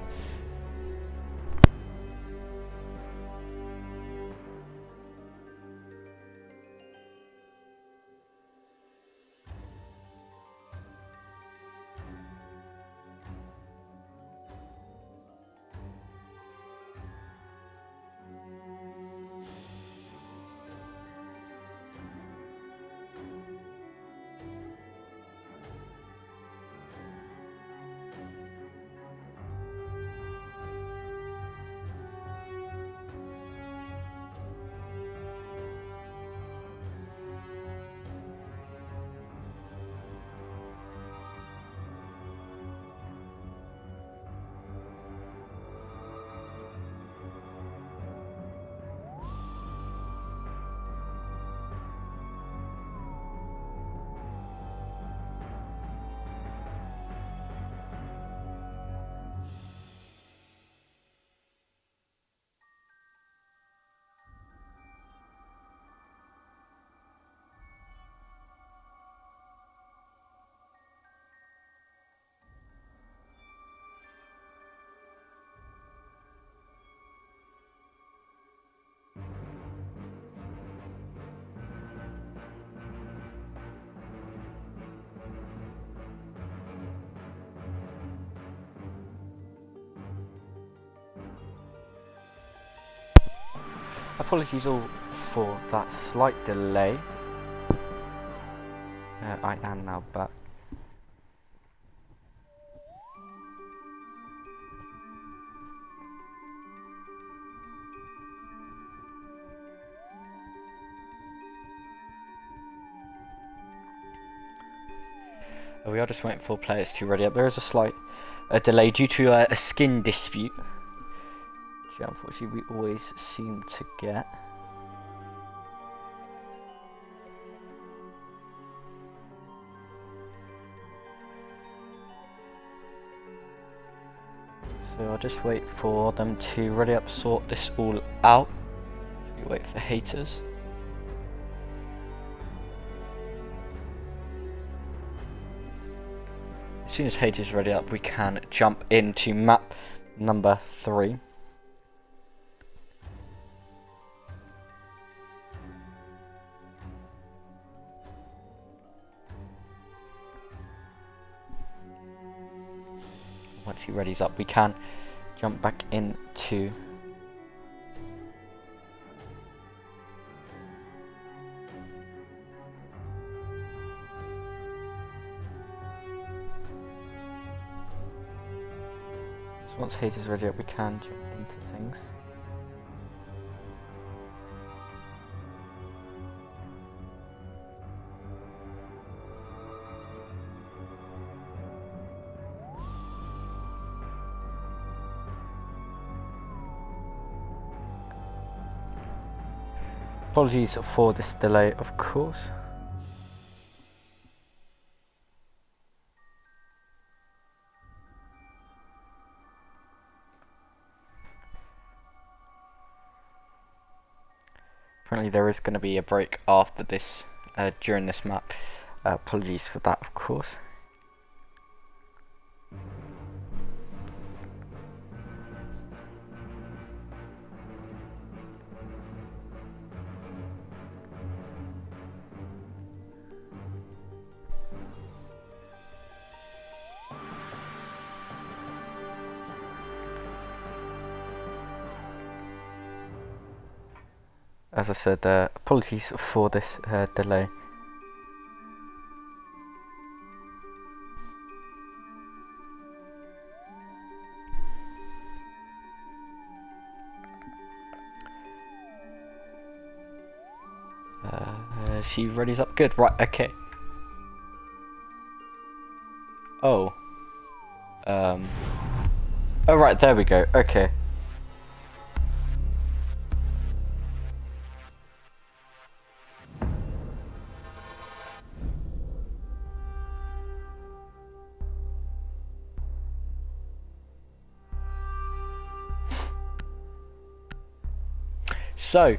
apologies all for that slight delay. I am now back. We are just waiting for players to ready up. There is a slight delay due to a skin dispute, which unfortunately we always seem to get. So I'll just wait for them to ready up, sort this all out. We wait for haters. As soon as haters is ready up, we can jump into map number 3. Once he readies up, we can jump back into once haters ready up, we can jump into things. Apologies for this delay, of course. Apparently there is going to be a break after this, during this map. Apologies for that, of course. As I said, apologies for this delay. She readies up good, right, okay. Oh. Oh right, there we go, okay. So,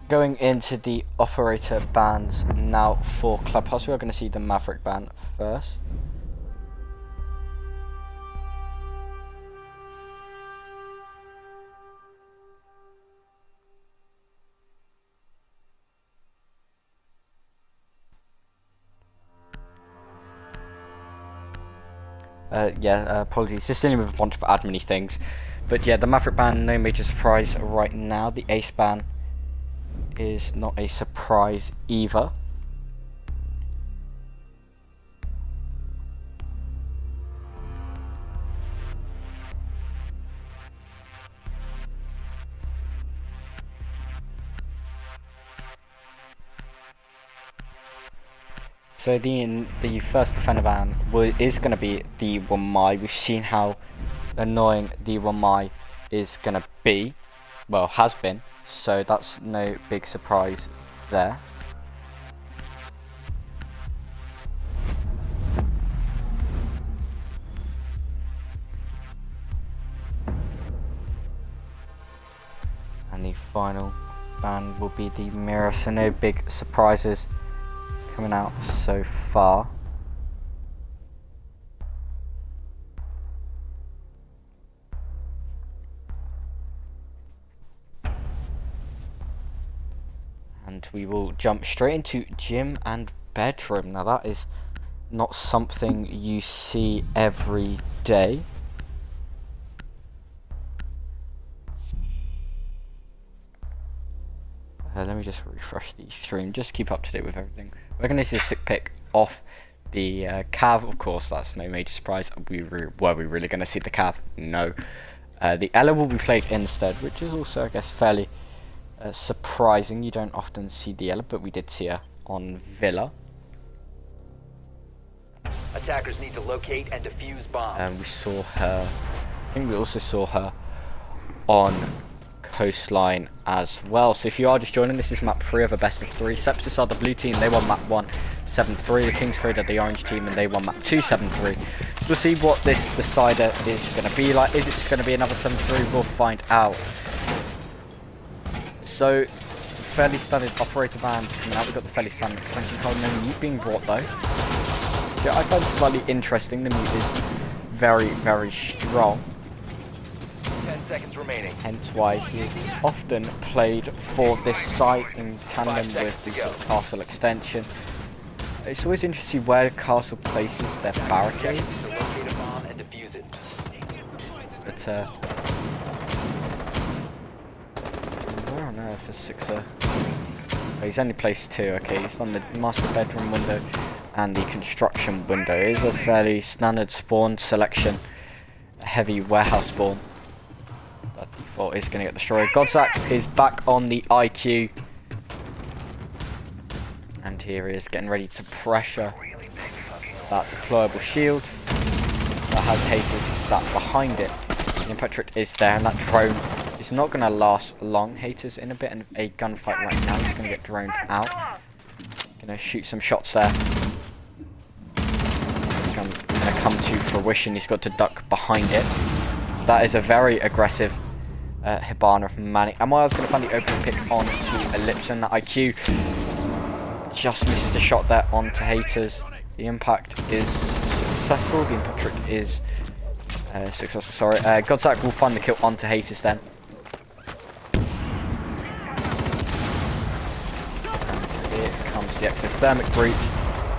going into the operator bans now for Clubhouse, we are going to see the Maverick ban first. Apologies, just dealing with a bunch of admin things. But yeah, the Maverick ban, no major surprise right now. The Ace ban is not a surprise either. So the first defender ban is going to be the Wamai. We've seen how annoying the Wamai is going to be, well, has been, so that's no big surprise there. And the final ban will be the Mirror, so no big surprises coming out so far. And we will jump straight into gym and bedroom. Now that is not something you see every day. me just refresh the stream, just keep up to date with everything. We're going to see a sick pick off the Cav, of course, that's no major surprise. Were we really going to see the Cav? No. The Ella will be played instead, which is also, I guess, fairly surprising. You don't often see the Ella, but we did see her on Villa. Attackers need to locate and defuse bombs. And we saw her, I think we also saw her on Coastline as well. So if you are just joining, this is map 3 of a best of 3. Sepsis are the blue team, they won map 1 7-3. The Kings Creed are the orange team and they won map 2 7-3. We'll see what this decider is going to be like. Is it just going to be another 7-3? We'll find out. So fairly standard operator bands coming out. We've got the fairly standard extension code, no mute being brought though. Yeah, I find it slightly interesting. The mute is very, very strong. 10 seconds remaining. Hence why he is often played for this site in tandem with the sort of castle extension. It's always interesting where Castle places their barricades. To locate a bomb and defuse it. But where on earth is Sixer? Oh, he's only placed 2. Okay, he's done the master bedroom window and the construction window. It is a fairly standard spawn selection, a heavy warehouse spawn. That default is going to get destroyed. Godzak is back on the IQ. And here he is getting ready to pressure that deployable shield that has haters sat behind it. The Impetric is there and that drone is not going to last long. Haters in a bit of a gunfight right now. He's going to get droned out. Going to shoot some shots there. Going to come to fruition. He's got to duck behind it. So that is a very aggressive Hibana from Manny. And while I was going to find the opening pick onto Ellipson, that IQ just misses the shot there onto haters. The impact is successful. The Impetric is successful, sorry. Godzak will find the kill onto haters then. And here comes the exothermic breach.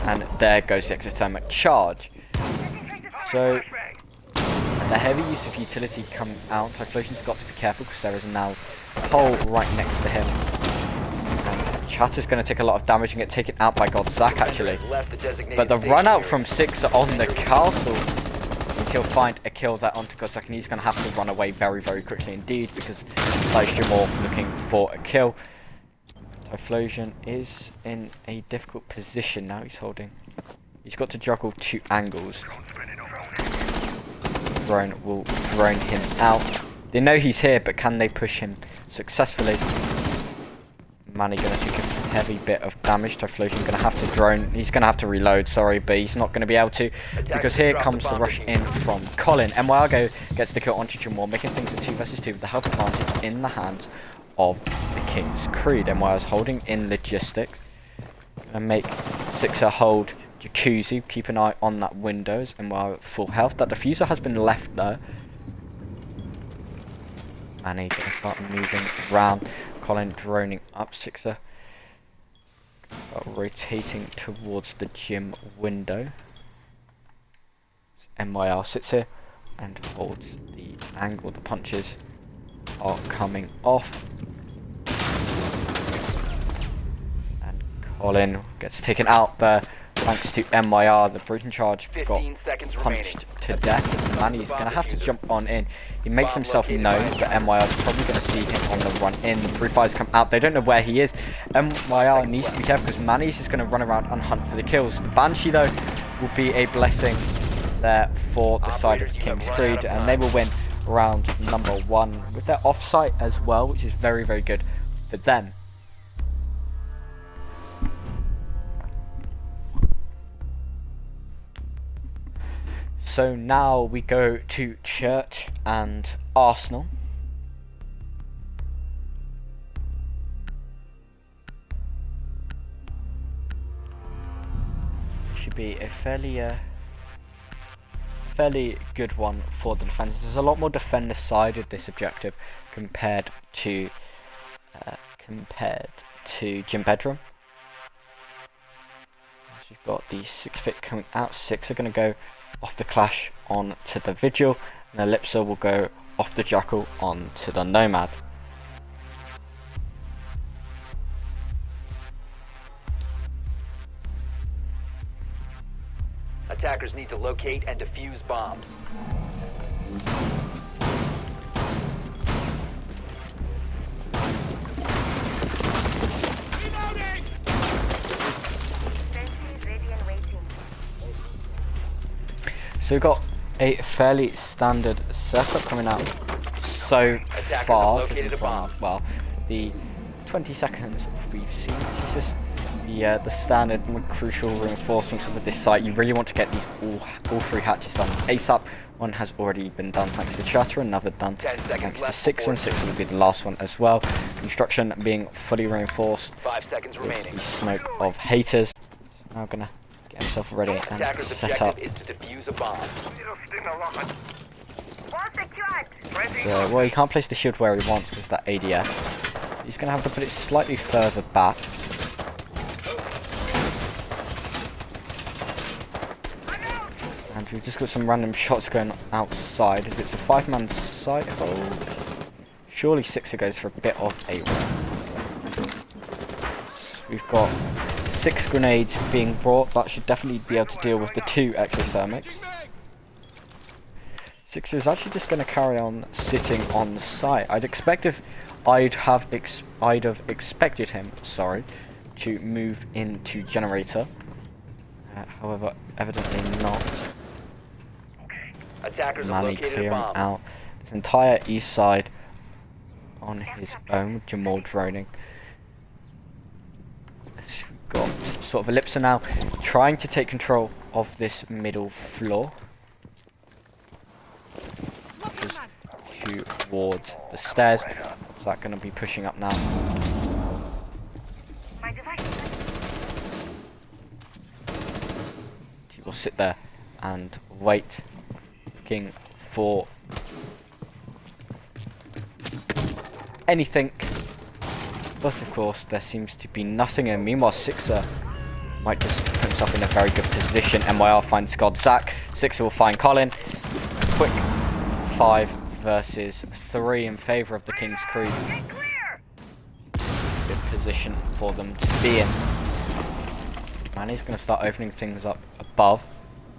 And there goes the exothermic charge. So the heavy use of utility coming out. Typhlosion's got to be careful because there is now a hole right next to him. And Chatter's going to take a lot of damage and get taken out by Godzak actually. But the run out from Sixer on the castle means he'll find a kill there onto Godzak, and he's going to have to run away very, very quickly indeed because Jamal looking for a kill. Typhlosion is in a difficult position now. He's got to juggle 2 angles. Drone will drone him out. They know he's here, but can they push him successfully? Manny gonna take a heavy bit of damage. Typhlosion gonna have to drone. He's gonna have to reload, sorry, but he's not gonna be able to because here comes the rush in from Colin. MYargo gets the kill onto Jamal, making things a 2 versus 2 with the health advantage in the hands of the King's Creed. MY is holding in logistics. Gonna make Sixer hold Jacuzzi. Keep an eye on that windows. MY at full health. That diffuser has been left there. Manny gonna start moving around. Colin droning up. Sixer start rotating towards the gym window. MYR sits here and holds the angle. The punches are coming off. And Colin gets taken out there thanks to MYR. The Bruton charge got punched to death. Manny's going to have to jump on in. He makes himself known, but MYR's probably going to see him on the run in. The pre-fires come out. They don't know where he is. MYR needs to be careful because Manny's just going to run around and hunt for the kills. The Banshee, though, will be a blessing there for the side of King's Creed, and they will win round number 1 with their offsite as well, which is very, very good for them. So now we go to Church and Arsenal. Should be a fairly good one for the defenders. There's a lot more defender side with this objective compared to Gym Bedroom. So we've got the 6-pick coming out. 6 are going to go off the Clash on to the Vigil, and Ellipsa will go off the Jackal on to the Nomad. Attackers need to locate and defuse bombs. So we've got a fairly standard setup coming out so far, just in front. Well, the 20 seconds we've seen, it's just the standard and crucial reinforcements of this site. You really want to get these all three hatches done ASAP. One has already been done thanks to Chatter, another done thanks to Six, and Six will be the last one as well. Construction being fully reinforced. 5 seconds remaining. The smoke of haters. He's now gonna get himself ready and Attacker's set up. objective is to defuse a bomb. So, well, he can't place the shield where he wants because of that ADS. He's going to have to put it slightly further back. And we've just got some random shots going outside as it's a 5-man site. Oh, surely Sixer goes for a bit of a run. We've got 6 grenades being brought. That should definitely be able to deal with the 2 exothermics. Sixer is actually just going to carry on sitting on site. I'd have expected him, to move into generator. However, evidently not. Attackers have Manny located a clearing bomb. out this entire east side on his own. Jamal droning. We've got sort of Ellipsa now trying to take control of this middle floor. Towards the stairs. Is that going to be pushing up now? He will sit there and wait, looking for anything. But of course, there seems to be nothing. And meanwhile, Sixer might just put himself in a very good position. MYR finds God Zach. Sixer will find Colin. Quick 5 versus 3 in favour of the King's Crew. Good position for them to be in. Manny's going to start opening things up above.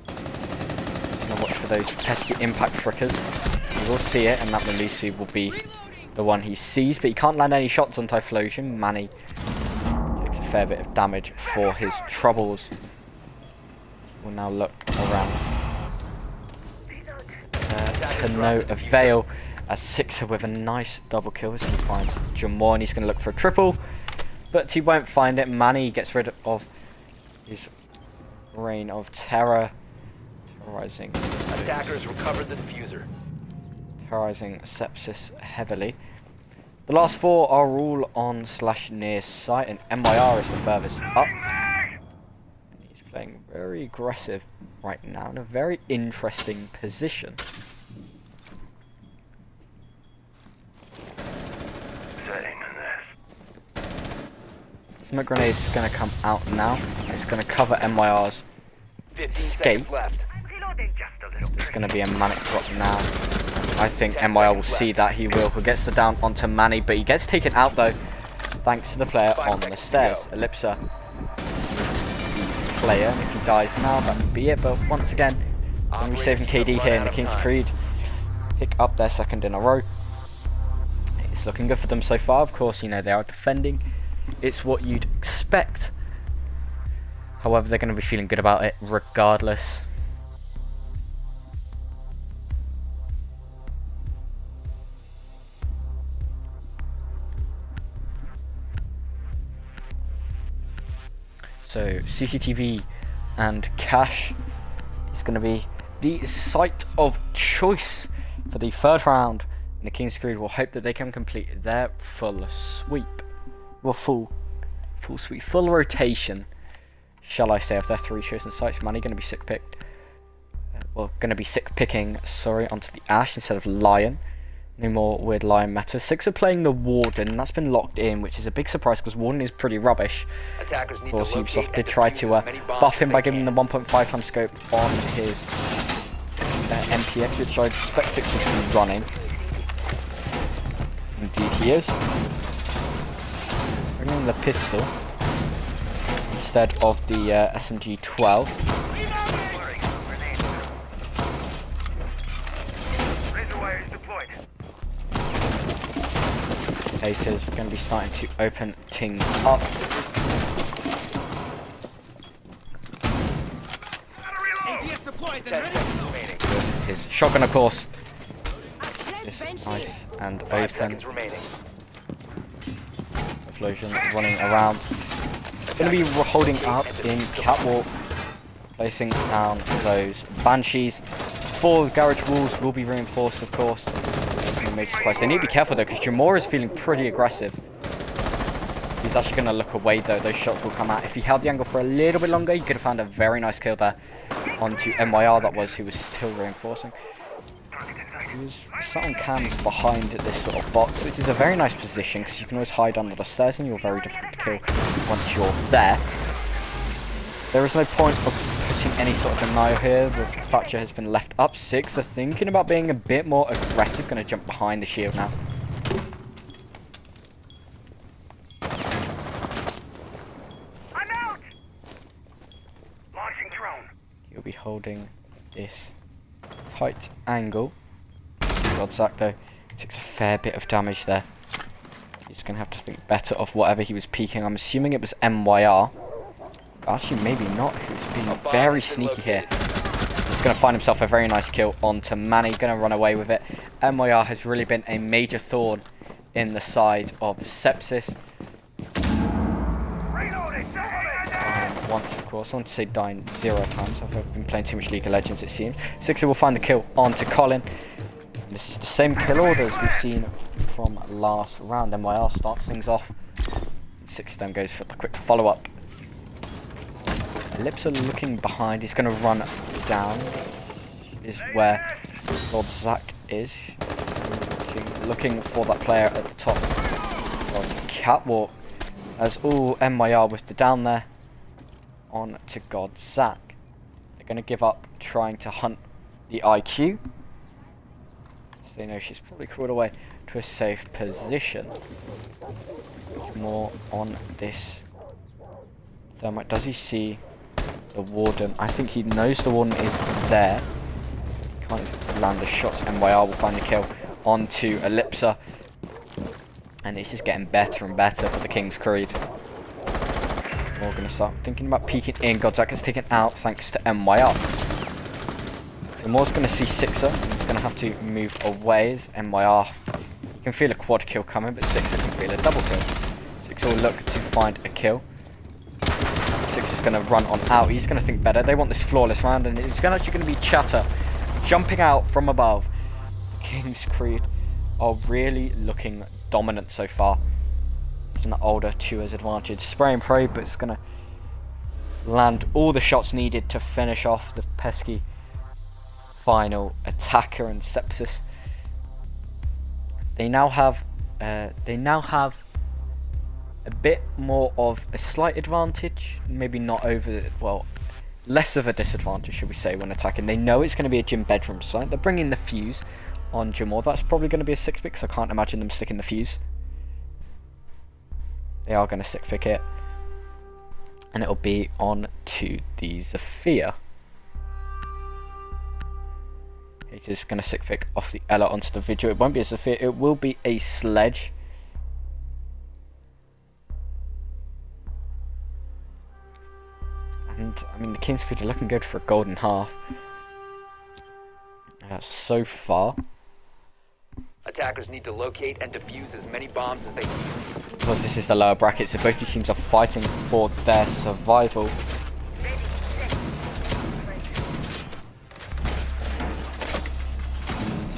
He's going to watch for those pesky impact triggers. He will see it, and that Melusi will be the one he sees, but he can't land any shots on Typhlosion. Manny takes a fair bit of damage for his troubles. We'll now look around. To no avail, as Sixer with a nice double kill as he finds Jamal, and he's going to look for a triple, but he won't find it. Manny gets rid of his reign of terror, terrorizing Attackers recovered the diffuser. terrorizing Sepsis heavily. The last 4 are all on / near site, and MYR is the furthest up. He's playing very aggressive right now in a very interesting position. Smoke grenade's going to come out now. It's going to cover MYR's 15 escape. seconds left. It's going to be a manic drop now. I think MYR will see that. He will. He gets the down onto Manny, but he gets taken out though, thanks to the player on the stairs. Ellipsa is the player, and if he dies now, that would be it. But once again, when we saving KD here in the King's Creed, pick up their 2nd in a row. It's looking good for them so far. Of course, you know they are defending. It's what you'd expect. However, they're going to be feeling good about it regardless. So CCTV and cash is going to be the site of choice for the 3rd round. And the King's Creed will hope that they can complete their full sweep. Well, full sweep, full rotation, shall I say, of their 3 chosen sites. Manny going to be sick picking, onto the Ash instead of Lion. No more weird Lion meta. 6 are playing the Warden, and that's been locked in, which is a big surprise because Warden is pretty rubbish. Of course, Ubisoft did try to buff him by giving him the 1.5 times scope on his MPX, which I expect 6 to be running. Indeed he is. Bringing the pistol instead of the SMG 12. Haters are going to be starting to open things up. His shotgun, of course, is nice and 5 open. seconds remaining. Explosion running around. Going to be holding up in catwalk, placing down those banshees. 4 garage walls will be reinforced, of course. That's a major surprise. They need to be careful though, because Jamor is feeling pretty aggressive. He's actually going to look away though. Those shots will come out. If he held the angle for a little bit longer, he could have found a very nice kill there onto MYR. That was, who was still reinforcing. He was sat on cams behind this sort of box, which is a very nice position because you can always hide under the stairs and you're very difficult to kill once you're there. There is no point of putting any sort of denial here. The Thatcher has been left up 6. They're thinking about being a bit more aggressive. Going to jump behind the shield now. I'm out. Launching drone. He'll be holding this tight angle. Godzak though takes a fair bit of damage there. He's going to have to think better of whatever he was peeking. I'm assuming it was MYR. Actually, maybe not. He was being very sneaky here. He's going to find himself a very nice kill onto Manny. Going to run away with it. MYR has really been a major thorn in the side of Sepsis. Dying once, of course. I want to say dying 0 times. I've been playing too much League of Legends, it seems. Sixer will find the kill onto Colin. This is the same kill order as we've seen from last round. MYR starts things off. Sixer then goes for the quick follow-up. Lips are looking behind. He's going to run down. Is where Godzak is. Looking for that player at the top. Catwalk. As all MYR with the down there. On to Godzak. They're going to give up trying to hunt the IQ. So they know she's probably crawled away to a safe position. More on this thermite. Does he see the warden? I think he knows the warden is there. He can't land the shots. MYR will find the kill onto Ellipsa. And it's just getting better and better for the King's Creed. We're going to start thinking about peeking in. Godzak is taken out thanks to MYR. Moore's going to see Sixer. He's going to have to move away as MYR. You can feel a quad kill coming, but Sixer can feel a double kill. Sixer will look to find a kill. Sixer's going to run on out. He's going to think better. They want this flawless round, and it's actually going to be Chatter jumping out from above. King's Creed are really looking dominant so far. It's an older Tua's advantage. Spray and pray, but it's going to land all the shots needed to finish off the pesky final attacker and Sepsis. They now have a bit more of a slight advantage, maybe not over, well, less of a disadvantage, should we say, when attacking. They know it's going to be a gym bedroom site. They're bringing the fuse on Jamor. That's probably going to be a 6-pick, so I can't imagine them sticking the fuse. They are going to 6-pick it, and it'll be on to the Zephyr. It is going to 6-pick off the Ella onto the Vigil. It won't be a Zephyr, it will be a Sledge. And, I mean, the King's Creed are looking good for a golden half. So far. Attackers need to locate and defuse as many bombs as they can. Because this is the lower bracket, so both teams are fighting for their survival.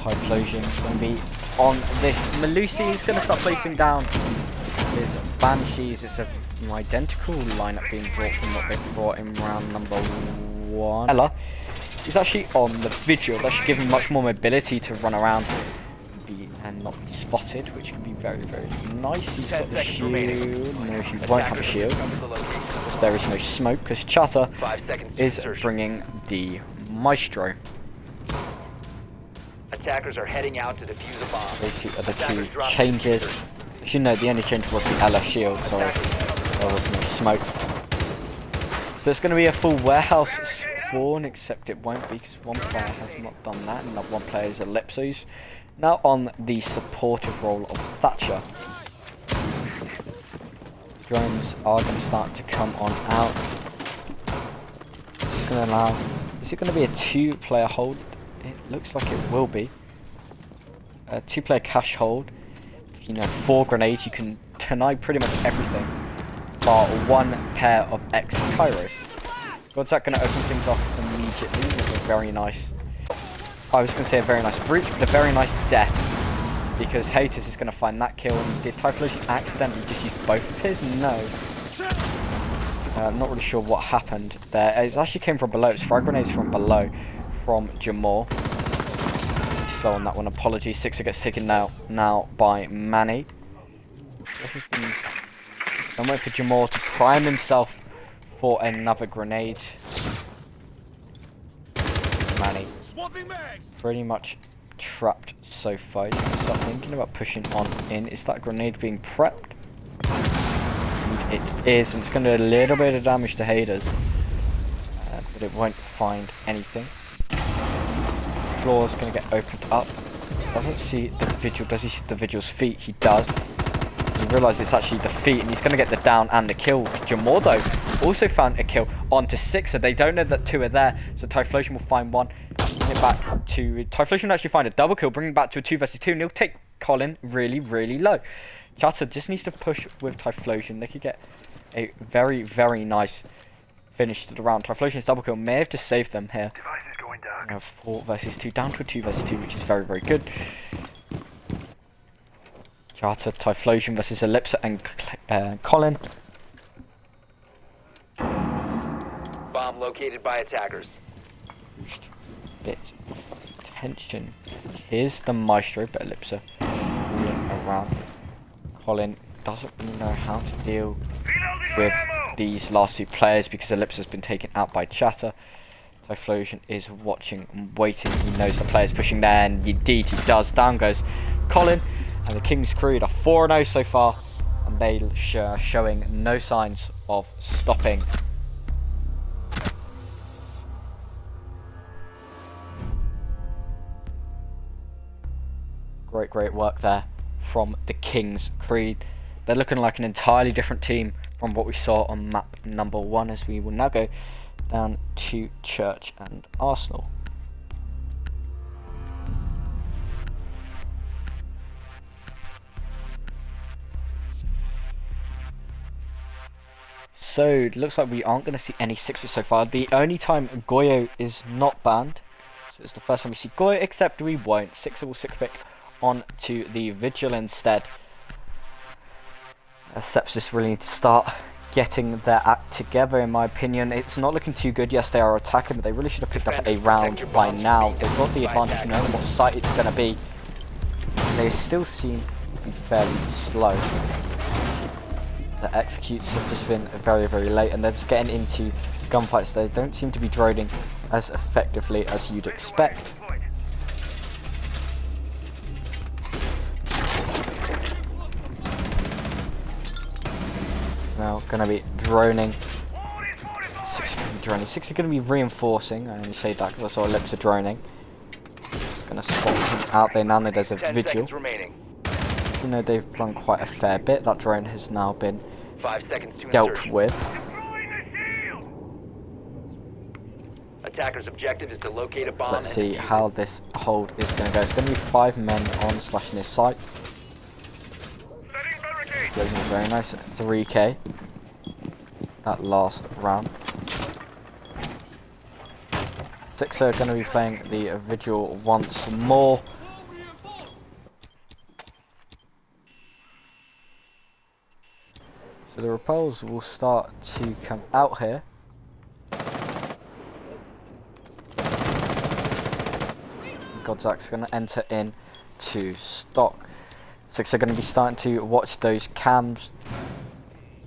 High Explosion is going to be on this. Malusi is going to start placing down his Banshees. It's an identical lineup being brought from what they brought in round number 1. Ella is actually on the Vigil. That should give him much more mobility to run around and not be spotted, which can be very, very nice. He's got the shield. No, he won't have a shield. So there is no smoke because Chatter is bringing the Maestro. Attackers are heading out to defuse a bomb. Those two are the 2 changes. As you know, the only change was the Ella shield, so there was no smoke. So it's going to be a full warehouse spawn, except it won't be because one player has not done that, and that one player is Ellipsa, who's now on the supportive role of Thatcher. Drones are going to start to come on out. This is going to allow... Is it going to be a 2-player hold? It looks like it will be. A 2-player cash hold. You know, 4 grenades. You can deny pretty much everything. Bar 1 pair of X-Kairos. God's that going to open things off immediately with a very nice... I was going to say a very nice breach, but a very nice death. Because Haters is going to find that kill. And did Typhlosion accidentally just use both of his? No. I'm not really sure what happened there. It actually came from below. It's frag grenades from below from Jamor. Slow on that one. Apologies. Sixer gets taken now by Manny. So I'm waiting for Jamor to prime himself for another grenade. Manny pretty much trapped so far. You can start thinking about pushing on in. Is that grenade being prepped? It is, and it's going to do a little bit of damage to Haders, but it won't find anything. Floor's going to get opened up. Doesn't see the Vigil. Does he see the Vigil's feet? He does. You realise it's actually the feet, and he's going to get the down and the kill. Jamor, though, also found a kill onto Sixer. They don't know that 2 are there, so Typhlosion will find 1. Bring it back to... Typhlosion will actually find a double kill, bring it back to a 2 versus 2, and he'll take Colin really, really low. Chatter just needs to push with Typhlosion. They could get a very, very nice finish to the round. Typhlosion's double kill may have just saved them here. Device is going dark. 4 versus 2, down to a 2 versus 2, which is very, very good. Charter, Typhlosion versus Ellipsa and Colin. Bomb located by attackers. Bit of tension. Here's the Maestro, but Ellipsa rolling around. Colin doesn't really know how to deal with these last 2 players because Ellipsa's been taken out by Chatter. Typhlosion is watching and waiting. He knows the player's pushing there, and indeed he does. Down goes Colin. And the King's Creed are 4-0 so far, and they are showing no signs of stopping. Great work there from the King's Creed. They're looking like an entirely different team from what we saw on map number 1, as we will now go down to Church and Arsenal. So, it looks like we aren't going to see any Sixers so far. The only time Goyo is not banned. So it's the first time we see Goyo, except we won't. Sixer will 6-pick on to the Vigil instead. Sepsis really need to start getting their act together, in my opinion. It's not looking too good. Yes, they are attacking, but they really should have picked up a round by now. They've got the advantage of knowing what site it's going to be. They still seem to be fairly slow. The executes have just been very, very late, and they're just getting into gunfights. They don't seem to be droning as effectively as you'd expect. Now going to be droning. 6 are going to be droning. 6 are going to be reinforcing. I only say that because I saw Ellipsa droning. Just going to spot him out there now that there's a Vigil. You know, they've run quite a fair bit. That drone has now been 5 seconds to dealt insertion. with. Attacker's objective is to locate a bomb. Let's see how this hold is going to go. It's going to be 5 men on slash near site. Very nice at 3k. That last round. 6 are going to be playing the Vigil once more. So the repels will start to come out here. Godzak's going to enter in to stock. 6 are going to be starting to watch those cams.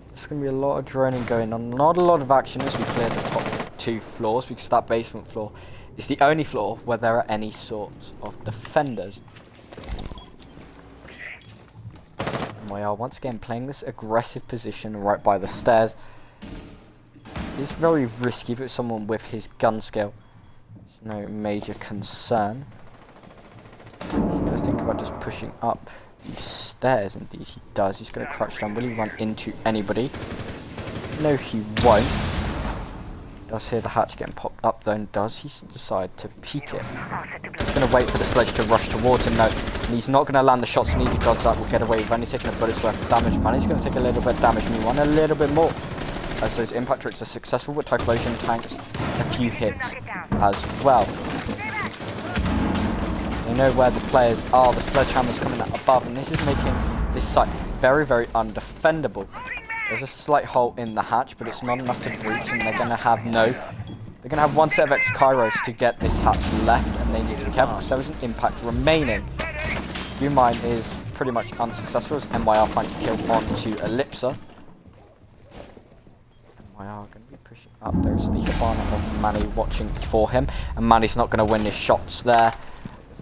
There's going to be a lot of droning going on. Not a lot of action as we clear the top 2 floors, because that basement floor is the only floor where there are any sorts of defenders. And we are once again playing this aggressive position right by the stairs. It's very risky, but someone with his gun skill, there's no major concern. I'm going to think about just pushing up He stares, indeed he does. He's going to crouch down. Will he run into anybody? No, he won't. Does hear the hatch getting popped up though, and does he decide to peek it? He's going to wait for the sledge to rush towards him. No, and he's not going to land the shots needed. Godzak will get away with only taking a bullet's worth of damage. Manny's going to take a little bit of damage, and he won a little bit more. As those impact tricks are successful with Typhlosion tanks, a few hits as well. They know where the players are. The sledgehammer's coming out above, and this is making this site very, very undefendable. There's a slight hole in the hatch, but it's not enough to breach, and they're going to have they're going to have one set of X-Kairos to get this hatch left, and they need to be careful because there is an impact remaining. U-Mine is pretty much unsuccessful as MYR finds a kill onto Ellipsa. MYR going to be pushing up. There's the Hibana of Manny watching for him, and Manny's not going to win his shots there.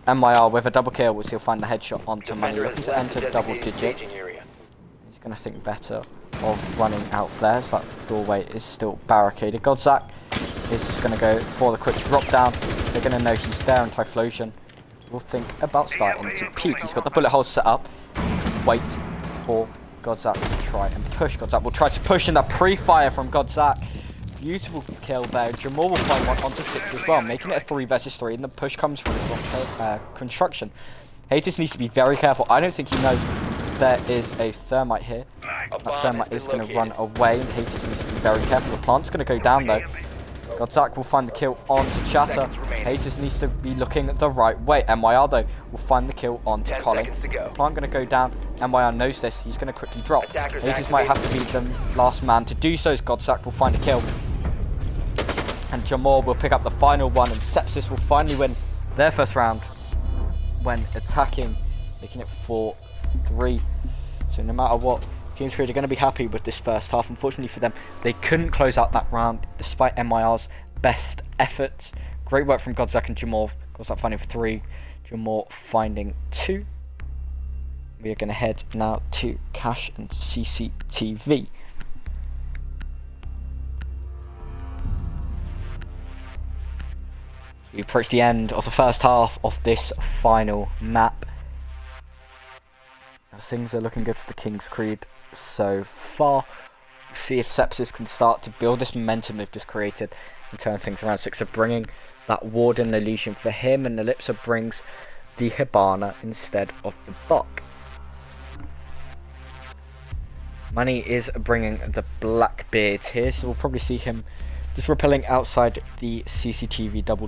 MYR with a double kill, which he'll find the headshot onto Manny, looking to enter double digit. He's going to think better of running out there, so that doorway is still barricaded. Godzak is just going to go for the quick drop down. They're going to know he's there, and Typhlosion will think about starting to peek. He's got the bullet holes set up. Wait for Godzak to try and push. Godzak will try to push in that pre-fire from Godzak. Beautiful kill there. Jamal will find one onto 6 as well, making it a 3 versus 3, and the push comes from construction. Haters needs to be very careful. I don't think he knows there is a thermite here. That thermite is going to run away, and Haters needs to be very careful. The plant's going to go down though. Godzak will find the kill onto Chatter. Haters needs to be looking the right way. MYR though will find the kill onto Colin. The plant going to go down. MYR knows this. He's going to quickly drop. Haters might have to be the last man to do so, as Godzak will find a kill. And Jamal will pick up the final one, and Sepsis will finally win their first round when attacking, making it 4-3. So no matter what, Kings Creed are going to be happy with this first half. Unfortunately for them, they couldn't close out that round despite MYR's best efforts. Great work from Godzak and Jamal. Godzak finding 3, Jamal finding 2. We are going to head now to Cash and CCTV. We approach the end of the first half of this final map. Now, things are looking good for the King's Creed so far. See if Sepsis can start to build this momentum they've just created and turn things around. Sixer bringing that Warden Illusion for him, and Ellipsa brings the Hibana instead of the Buck. Money is bringing the Blackbeard here, so we'll probably see him just rappelling outside the CCTV double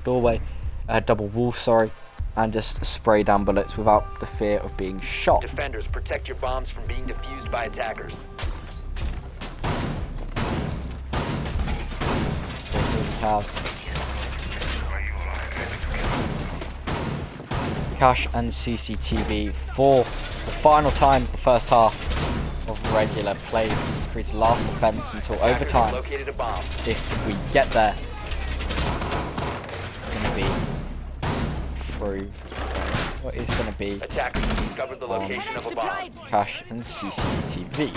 wall, sorry, and just spray down bullets without the fear of being shot. Defenders, protect your bombs from being defused by attackers. So here we have Cash and CCTV for the final time of the first half of regular play. This creates last defense until overtime. Located a bomb. If we get there, it's going to be through. What is going to be Attackers discovered the location of a bomb. Cash and CCTV.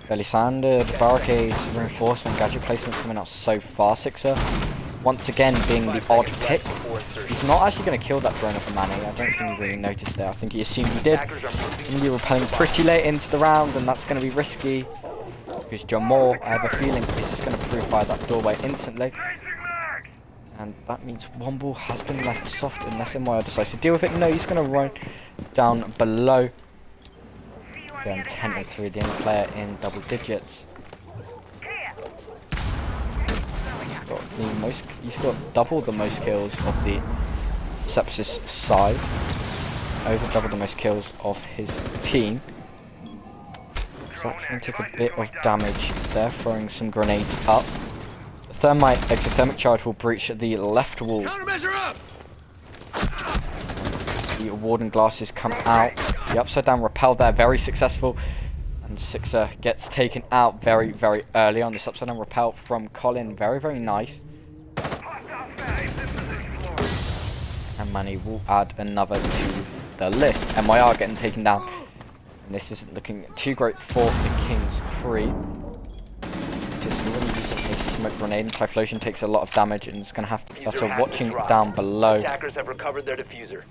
Belisandre, the barricades, reinforcement, gadget placement coming out so far. Sixer, once again being the odd pick. He's not actually going to kill that drone of a Manny. I don't think he really noticed there. I think he assumed he did. He's going to be repelling pretty late into the round, and that's going to be risky. Because Jamal, I have a feeling, is just going to prove by that doorway instantly. And that means one ball has been left soft unless MYR decides to deal with it. No, he's going to run down below. Then 10-3, the only player in double digits. He's got double the most kills of the Sepsis side, over double the most kills of his team. So that's going to take a bit of damage there, throwing some grenades up. Thermite exothermic charge will breach the left wall. The Warden glasses come out. The upside down rappel there, very successful. And Sixer gets taken out very, very early on this upside down rappel from Colin. Very, very nice. And Manny will add another to the list. MYR getting taken down. And this isn't looking too great for the King's Creed. Just really using a smoke grenade, and Typhlosion takes a lot of damage and is going to have to Chatter watching down below. Attackers have recovered their diffuser.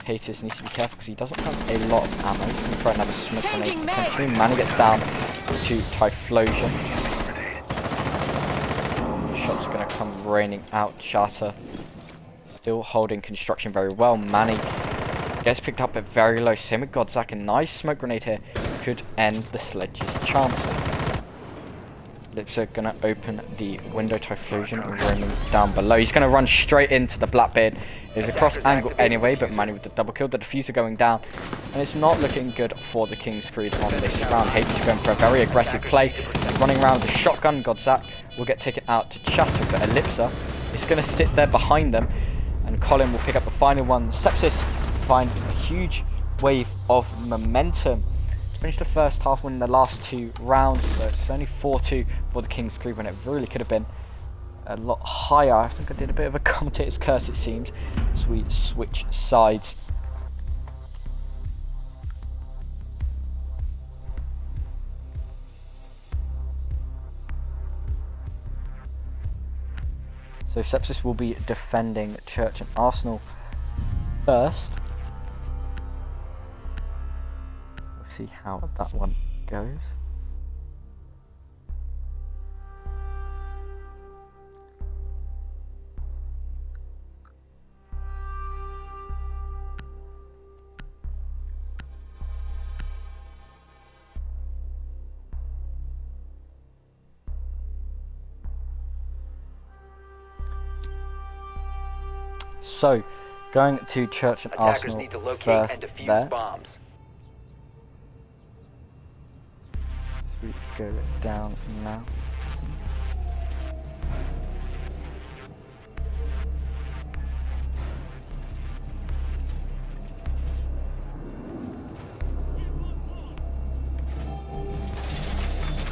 Haters needs to be careful because he doesn't have a lot of ammo. He's going to try another smoke grenade potentially. Manny gets down to Typhlosion. Shots are going to come raining out. Charter still holding construction very well. Manny gets picked up at very low. Same with Godzak. A nice smoke grenade here could end the Sledge's chances. Lips are going to open the window. Typhlosion roaming down below. He's going to run straight into the Blackbeard. There's a cross angle anyway, but Manny with the double kill. The diffuser going down. And it's not looking good for the King's Creed on this round. Hades going for a very aggressive play. Running around with the shotgun. Godzak will get taken out to Chatter, but Ellipsa is going to sit there behind them. And Colin will pick up the final one. Sepsis find a huge wave of momentum. Finished the first half, winning the last 2 rounds, so it's only 4-2 for the King's Creed when it really could have been a lot higher. I think I did a bit of a commentator's curse, it seems, as we switch sides. So Sepsis will be defending Church and Arsenal first. We'll see how that one goes. So, going to Church and Attackers Arsenal need to locate first and defuse there. bombs. So we go down now.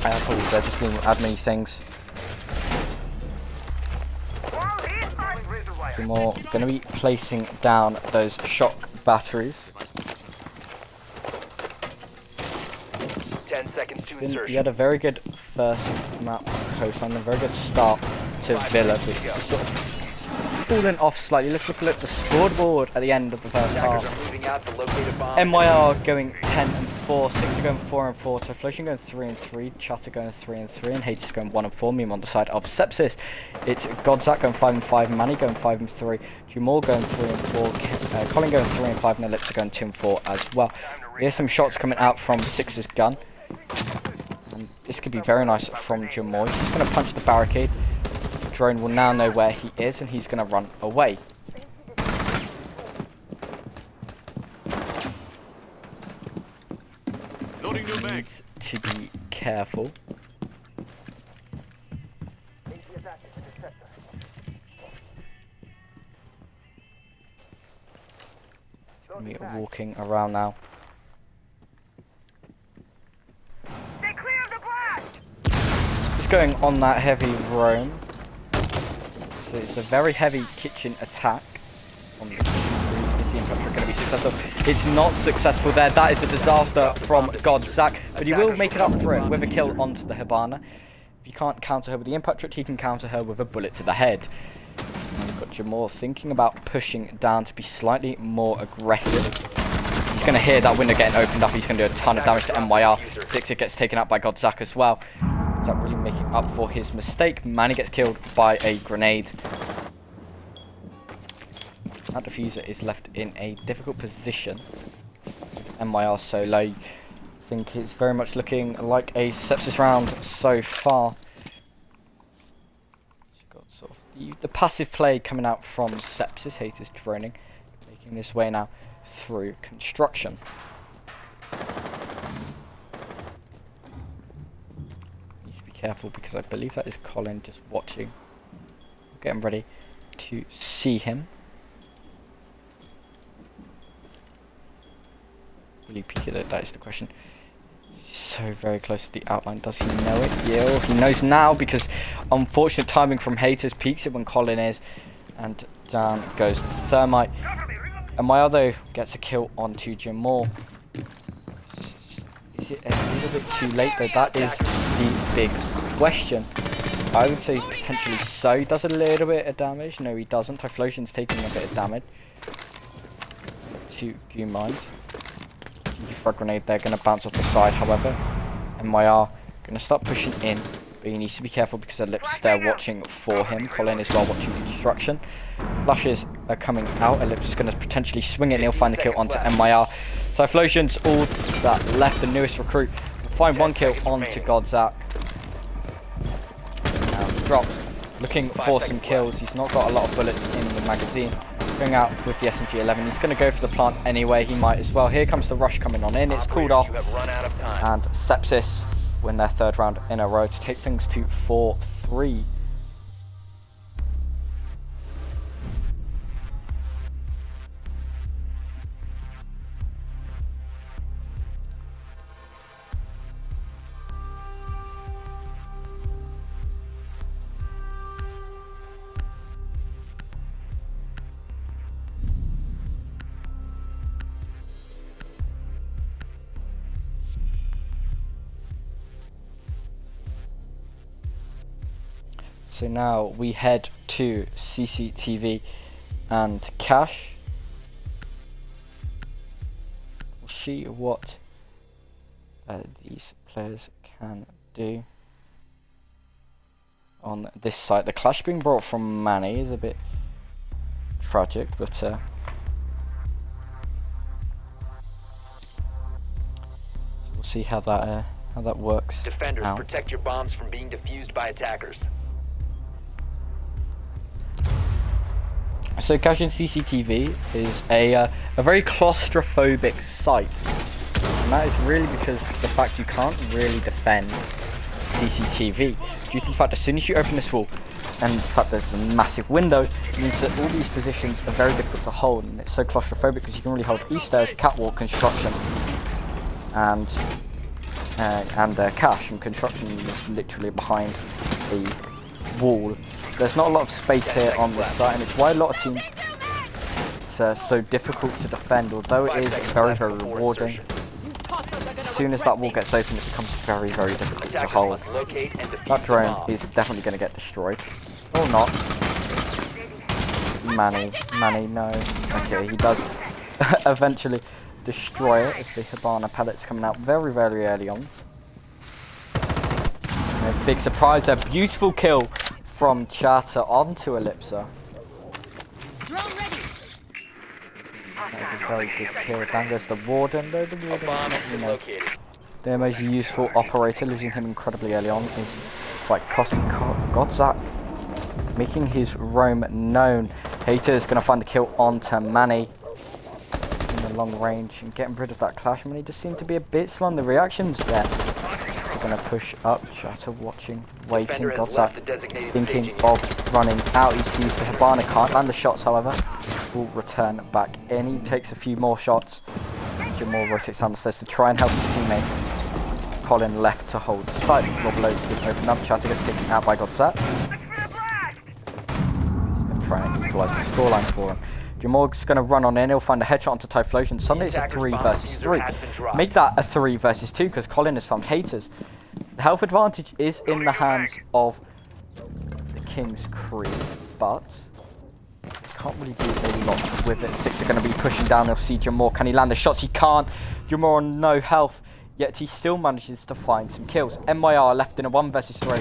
I apologize, I just didn't add many things. More going to be placing down those shock batteries. 10 seconds to He insertion. had a very good first map coastline, a very good start to Villa, but he's sort of fallen off slightly. Let's look at the scoreboard at the end of the first Attackers half. are moving out to locate a bomb. MYR going 10-4, 6 are going 4-4, Typhlosion going 3-3, Chatter going 3-3, and Hades going 1-4. Meme on the side of Sepsis. It's Godzak going 5-5, Manny going 5-3, Jamal going 3-4, Colin going 3-5, and Ellipsa going 2-4 as well. Here's some shots coming out from Six's gun. And this could be very nice from Jamal. He's just going to punch the barricade. Drone will now know where he is, and he's going to run away. Needs to be careful. Me walking around now. Stay clear of the blast! Just going on that heavy roam. So it's a very heavy kitchen attack. On the is the infantry going to be successful? It's not successful there. That is a disaster from Godzak, but he will make it up for it with a kill onto the Hibana. If he can't counter her with the impact trick, he can counter her with a bullet to the head. And we've got Jamal thinking about pushing down to be slightly more aggressive. He's going to hear that window getting opened up. He's going to do a ton of damage to MYR. Sixer gets taken out by Godzak as well. Is that really making up for his mistake? Manny gets killed by a grenade. That diffuser is left in a difficult position. MYR so low. I think it's very much looking like a Sepsis round so far. Got sort of the passive play coming out from Sepsis. Haters droning, making this way now through construction. Needs to be careful because I believe that is Colin just watching, getting ready to see him. Really peeky though, that is the question. So very close to the outline. Does he know it? Yeah, he knows now because unfortunate timing from Haters. Peeks it when Colin is, and down goes Thermite. And my other gets a kill onto Jamal. Is it a little bit too late though? That is the big question. I would say potentially so. He does a little bit of damage. No, he doesn't. Typhlosion's taking a bit of damage. to do you mind? Frag grenade, they're going to bounce off the side, however. MYR going to start pushing in, but he needs to be careful because Ellipsis is there watching for him. Colin as well watching construction. Flashes are coming out. Ellipsis is going to potentially swing it and he'll find the kill onto MYR. Typhlosion's all that left, the newest recruit. Will find one kill onto Godzak. Now he drops, looking for some kills. He's not got a lot of bullets in the magazine. Going out with the SMG-11. He's going to go for the plant anyway. He might as well. Here comes the rush coming on in. It's called off. And Sepsis win their 3rd round in a row to take things to 4-3. So now we head to CCTV and Cash. We'll see what these players can do on this site. The clash being brought from Manny is a bit tragic, but we'll see how that works. Defenders, out. protect your bombs from being defused by attackers. So Cash and CCTV is a very claustrophobic site, and that is really because the fact you can't really defend CCTV due to the fact as soon as you open this wall and the fact there's a massive window, it means that all these positions are very difficult to hold, and it's so claustrophobic because you can really hold east stairs, catwalk, construction, and Cash, and construction is literally behind a wall. There's not a lot of space here on this site, and it's why a lot of teams it's so difficult to defend, although it is very, very rewarding. As soon as that wall gets open, it becomes very, very difficult to hold. That drone is definitely going to get destroyed. Or not. Manny, no. Okay, he does eventually destroy it as the Hibana pellets coming out very, very early on. And a big surprise, a beautiful kill from Chatter onto Ellipsa. That's a very good kill. Down goes the Warden, though the Warden is not, you know, their most useful operator. Losing him incredibly early on is quite costly. Godzak making his roam known. Hater is going to find the kill onto Manny in the long range and getting rid of that clash. Manny just seemed to be a bit slow on the reactions there. Going to push up, Chatter watching, waiting. Godzak thinking of running out. He sees the Hibana, can't land the shots, however. Will return back in. He takes a few more shots. Jamal rotates down the stairs to try and help his teammate. Colin left to hold site. Floor below is going to open up. Chatter gets taken out by Godzak. He's going to try and equalise the scoreline for him. Jamal's going to run on in, he'll find a headshot onto Typhlosion. Suddenly it's a 3 versus 3. Make that a 3 versus 2 because Colin has found haters. The health advantage is in the hands of the King's Creed, but can't really do a lot with it. 6 are going to be pushing down, they'll see Jamal. Can he land the shots? He can't. Jamal on no health, yet he still manages to find some kills. MYR left in a 1 versus 3.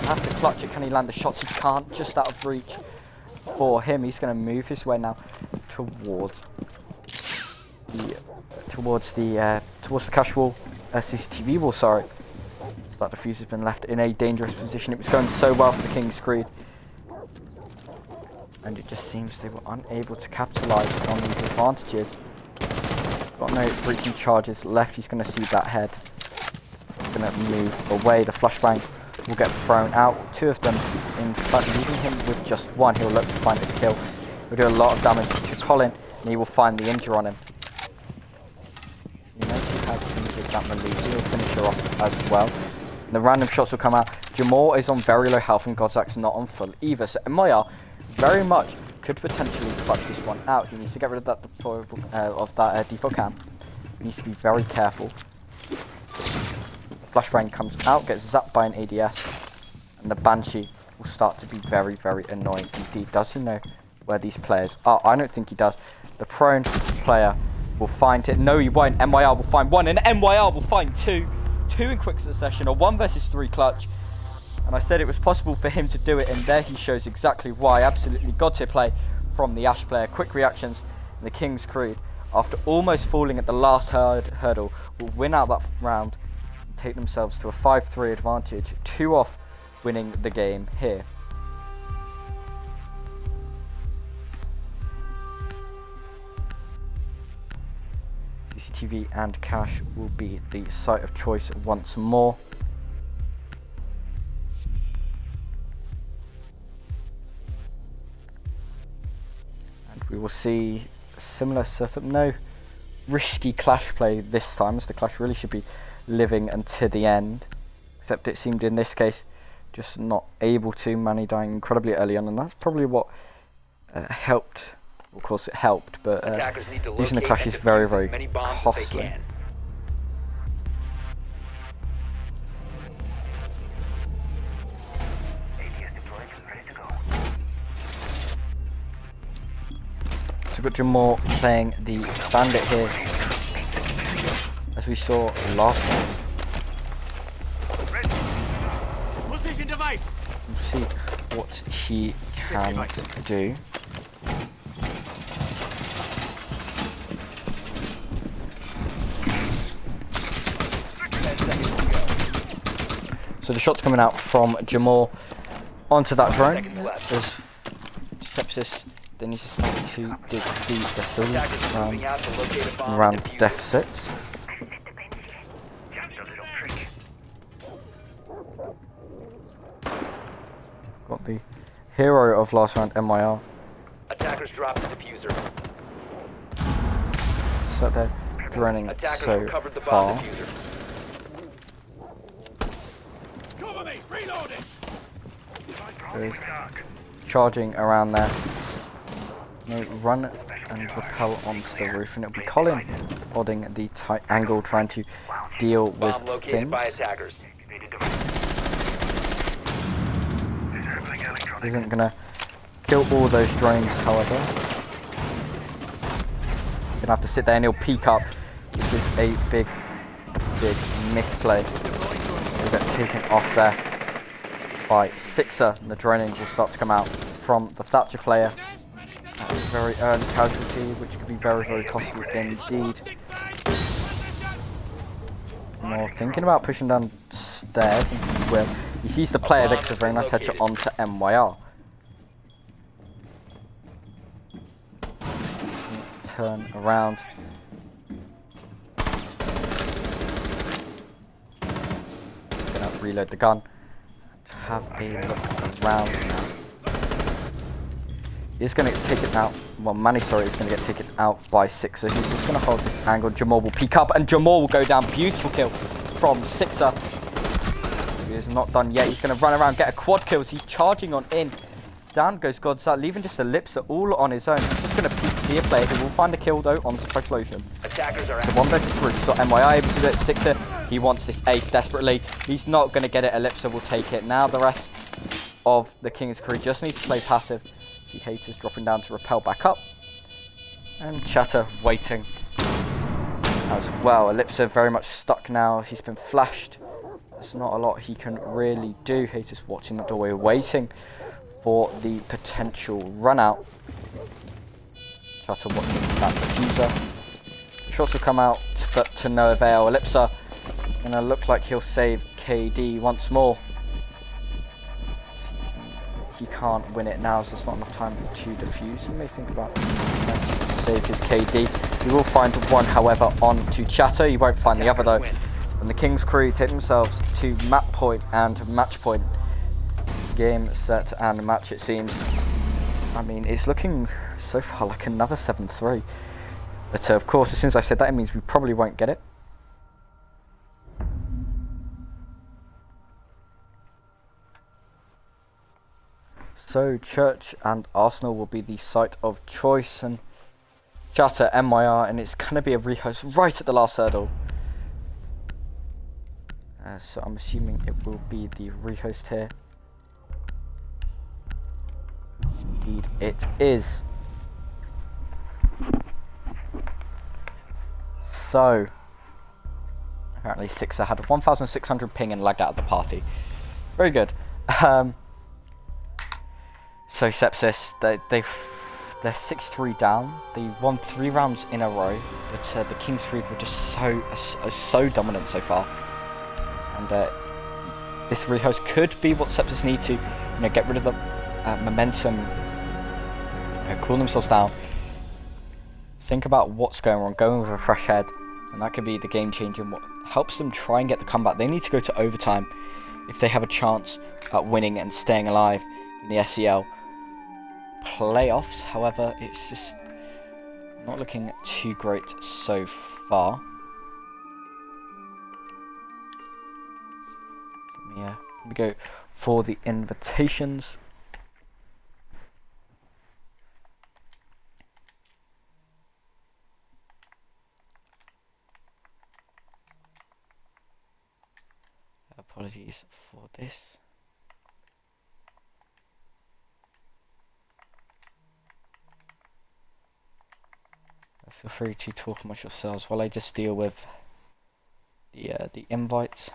Have to clutch it, can he land the shots? He can't, just out of reach. For him, he's going to move his way now towards the cash wall, CCTV wall. Sorry, that defuse has been left in a dangerous position. It was going so well for the King's Creed, and it just seems they were unable to capitalise on these advantages. Got no breaching charges left. He's going to see that head. He's going to move away. The flashbang will get thrown out. 2 of them, in fact, leaving him with just 1. He'll look to find a kill. He'll do a lot of damage to Colin, and he will find the injure on him. You know, he has injured that Melusi. He'll finish her off as well. And the random shots will come out. Jamal is on very low health, and Godzak's not on full either. So Moya very much could potentially clutch this one out. He needs to get rid of that default cam. He needs to be very careful. Flashbang comes out, gets zapped by an ADS, and the Banshee will start to be very, very annoying indeed. Does he know where these players are? I don't think he does. The prone player will find it. No, he won't. MYR will find one, and MYR will find two. Two in quick succession, a 1 versus 3 clutch. And I said it was possible for him to do it, and there he shows exactly why. Absolutely god-tier play from the Ash player. Quick reactions, and the King's Creed, after almost falling at the last hurdle, will win out that round and take themselves to a 5-3 advantage. 2 off winning the game here. CCTV and cash will be the site of choice once more. And we will see a similar setup. No risky clash play this time, as the clash really should be living until the end. Except it seemed in this case just not able to. Manny dying incredibly early on, and that's probably what helped. Of course it helped, but using the clash is very, very costly. So we've got Jamal playing the bandit here, as we saw last time. Position device. We'll see what he can do. So the shot's coming out from Jamal onto that drone. There's Sepsis. They need to start to dig the field around deficits. Got the hero of last round, MYR. Attackers dropped the diffuser. So they're droning Attackers so recovered the far. bomb diffuser. Cover me. Reloading. There's charging around there. No, run and rappel onto the roof, and it'll be Colin holding the tight angle, trying to deal with Bomb located things. by attackers. Isn't gonna kill all those drones, however. Gonna have to sit there and he'll peek up, which is a big misplay. He'll get taken off there by Sixer, and the droning will start to come out from the Thatcher player. That's a very early casualty, which could be very, very costly indeed. More thinking about pushing down stairs, and he will. He sees the player, makes a very nice headshot onto MYR. Turn around. Gonna reload the gun. Have a look around now. He's going to take it out. Well, Manny, sorry, is going to get taken out by Sixer. He's just going to hold this angle. Jamal will peek up, and Jamal will go down. Beautiful kill from Sixer. He is not done yet. He's going to run around, get a quad kills. He's charging on in. Down goes Godsat, leaving just Ellipsa all on his own. He's just going to peek, see a player who will find a kill, though, onto Typhlosion. Attackers are So 1 versus 3. So MYI able to do it. Sixer, he wants this ace desperately. He's not going to get it. Ellipsa will take it. Now the rest of the King's Crew just needs to play passive. See Haters dropping down to rappel back up. And Chatter waiting as well. Ellipsa very much stuck now. He's been flashed. There's not a lot he can really do. Haters watching the doorway, waiting for the potential run out. Chatter watching that diffuser. Shots will come out, but to no avail. Ellipsa gonna look like he'll save KD once more. He can't win it now, so there's not enough time to defuse. He may think about save his KD. He will find one, however, on to Chatter. He won't find the other though. And the King's Crew take themselves to map point and match point. Game, set, and match, it seems. I mean, it's looking so far like another 7-3. But of course, as soon as I said that, it means we probably won't get it. So Church and Arsenal will be the site of choice, and Chatter, MYR, and it's going to be a rehost right at the last hurdle. So I'm assuming it will be the rehost here. Indeed it is. So apparently Sixer had 1,600 ping and lagged out of the party. Very good. So Sepsis, they're 6-3 down. They won 3 rounds in a row, but the King's Freed were just so dominant so far. And this rehost could be what Sepsis need to, get rid of the momentum, cool themselves down, think about what's going on, go in with a fresh head, and that could be the game changer and what helps them try and get the comeback. They need to go to overtime if they have a chance at winning and staying alive in the SEL playoffs. However, it's just not looking too great so far. Let me go for the invitations. Apologies for this. Feel free to talk amongst yourselves while I just deal with the invites.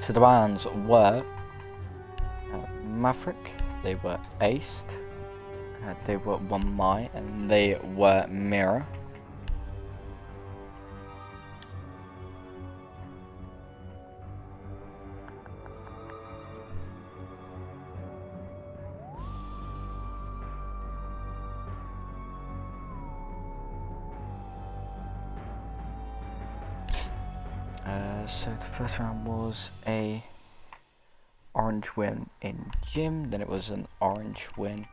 So the bans were Maverick, they were Aced, they were One Mai, and they were Mirror. So the first round was a orange win in Gym, then it was an orange win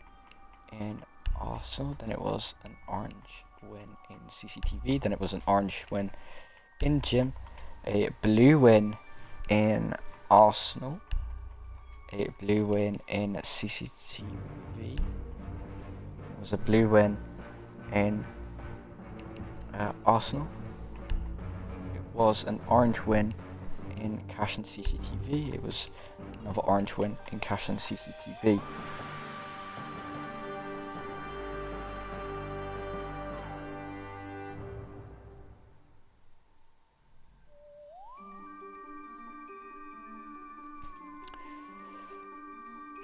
in Arsenal, then it was an orange win in CCTV, then it was an orange win in Gym, a blue win in Arsenal, a blue win in CCTV, it was a blue win in Arsenal, it was an orange win in Cash and CCTV, it was another orange win in Cash and CCTV.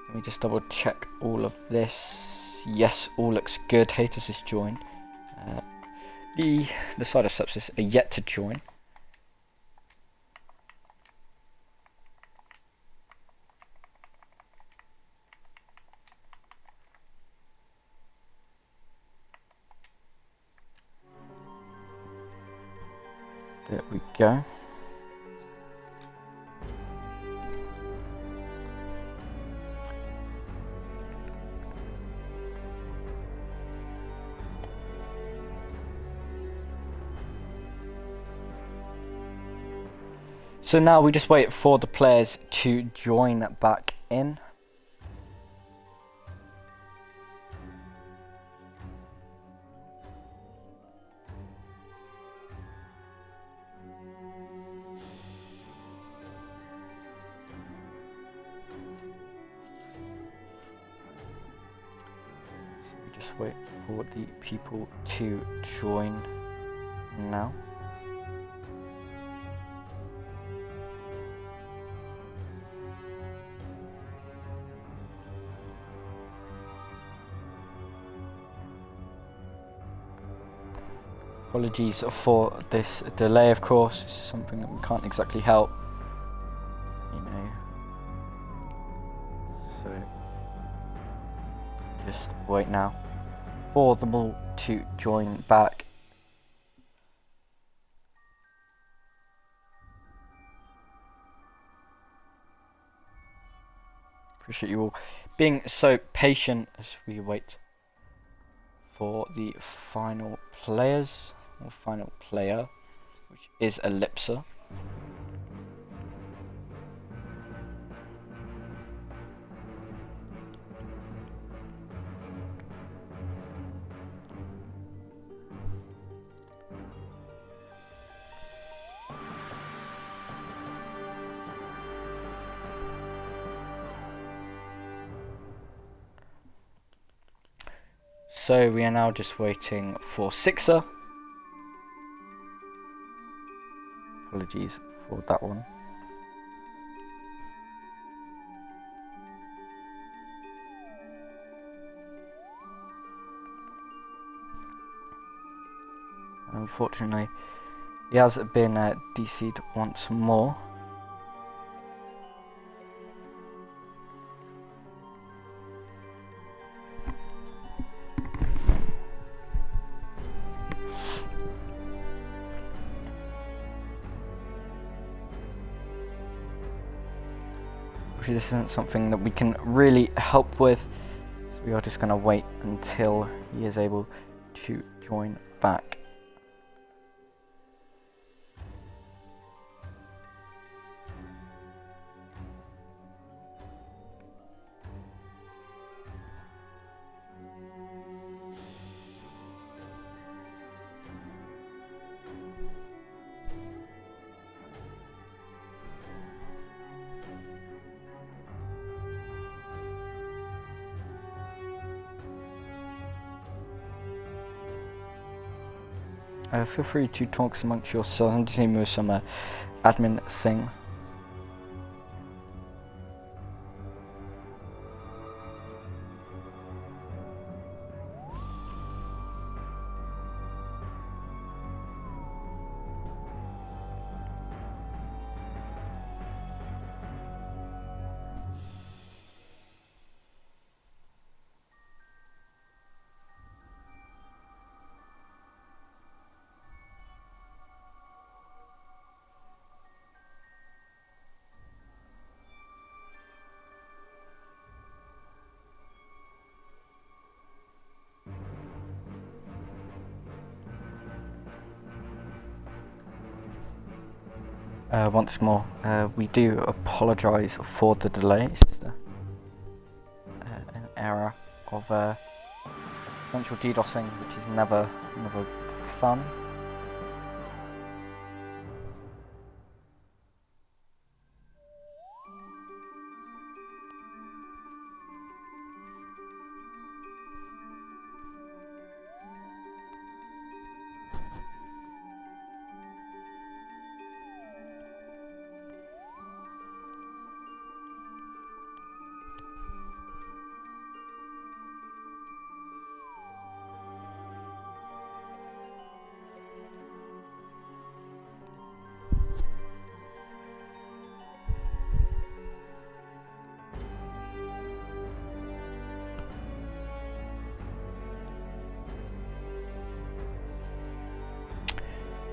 Let me just double check all of this. Yes, all looks good. Haters has joined. The side of Sepsis are yet to join. There we go. So now we just wait for the players to join back in. Just wait for the people to join now. Apologies for this delay, of course. It's something that we can't exactly help, So just wait now for them all to join back. Appreciate you all being so patient as we wait for the final players, or final player, which is Ellipsa. So we are now just waiting for Sixer. Apologies for that one. Unfortunately, he has been DC'd once more. This isn't something that we can really help with, so we are just going to wait until he is able to join back. Feel free to talk amongst yourselves. I'm just dealing with some admin things. Once more, we do apologise for the delay. It's just an error of eventual DDoSing, which is never fun.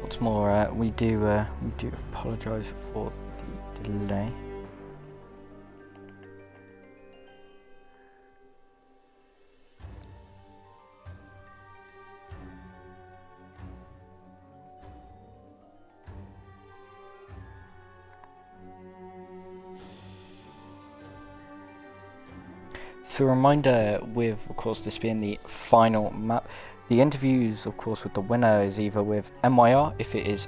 What's more, we do apologise for the delay. So a reminder, with of course this being the final map, the interviews of course with the winner is either with MYR if it is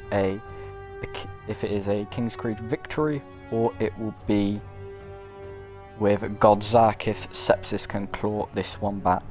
a King's Creed victory, or it will be with Godzak if Sepsis can claw this one back.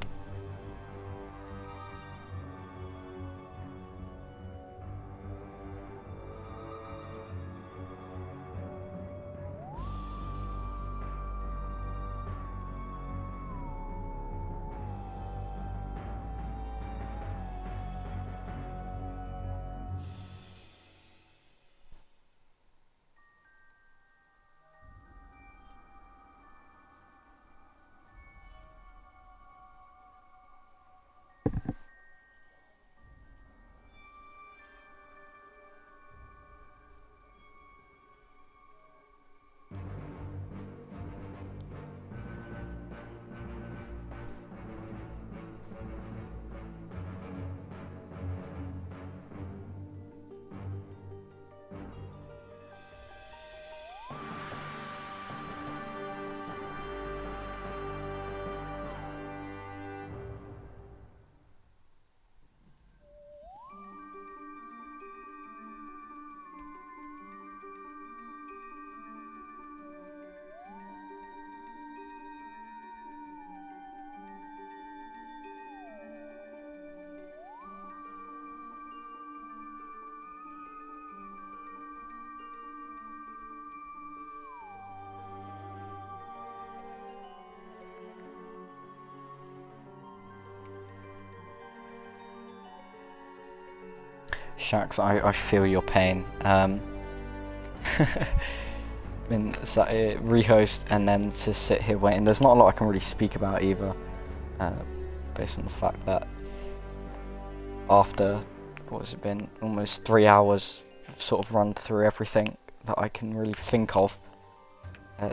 Shax, I feel your pain. Been sat here, rehost, and then to sit here waiting. There's not a lot I can really speak about either, based on the fact that after, what has it been, almost 3 hours, I've sort of run through everything that I can really think of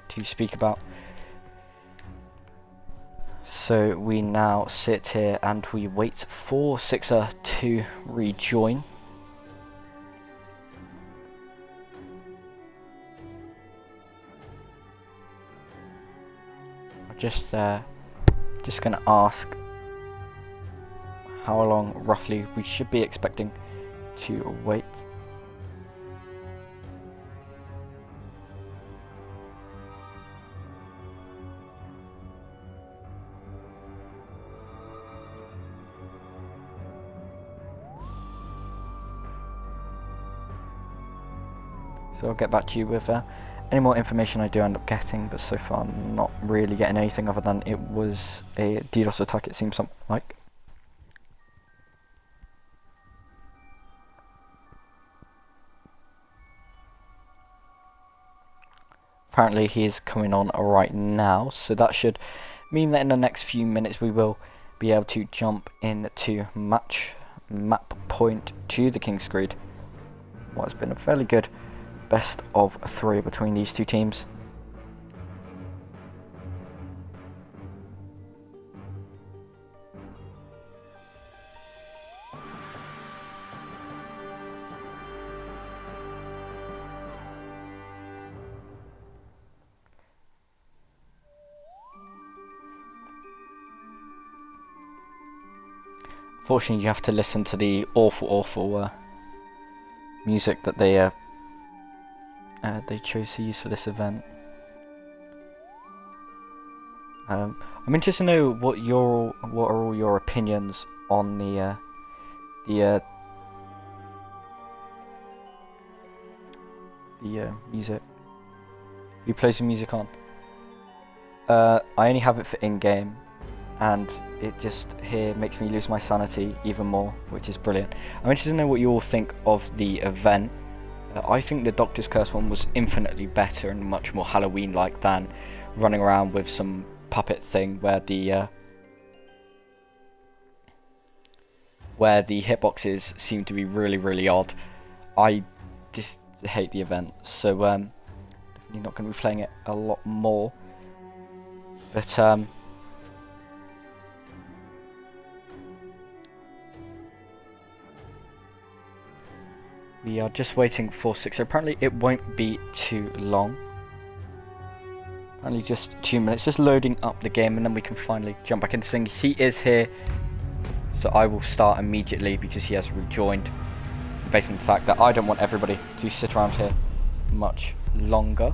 to speak about. So we now sit here and we wait for Sixer to rejoin. Just gonna ask how long roughly we should be expecting to wait. So I'll get back to you with any more information I do end up getting, but so far I'm not really getting anything other than it was a DDoS attack, it seems something like. Apparently he is coming on right now, so that should mean that in the next few minutes we will be able to jump into map point to the King's Creed. What has been a fairly good best of 3 between these two teams. Fortunately, you have to listen to the awful music that they chose to use for this event. I'm interested to know what are all your opinions on the music. Who plays the music on? I only have it for in-game, and it just here makes me lose my sanity even more, which is brilliant. I'm interested to know what you all think of the event. I think the Doctor's Curse one was infinitely better and much more Halloween-like than running around with some puppet thing where the hitboxes seem to be really odd. I just hate the event, so definitely not going to be playing it a lot more. But we are just waiting for 6. So apparently it won't be too long. Only just 2 minutes. Just loading up the game, and then we can finally jump back into things. He is here, so I will start immediately because he has rejoined. Based on the fact that I don't want everybody to sit around here much longer.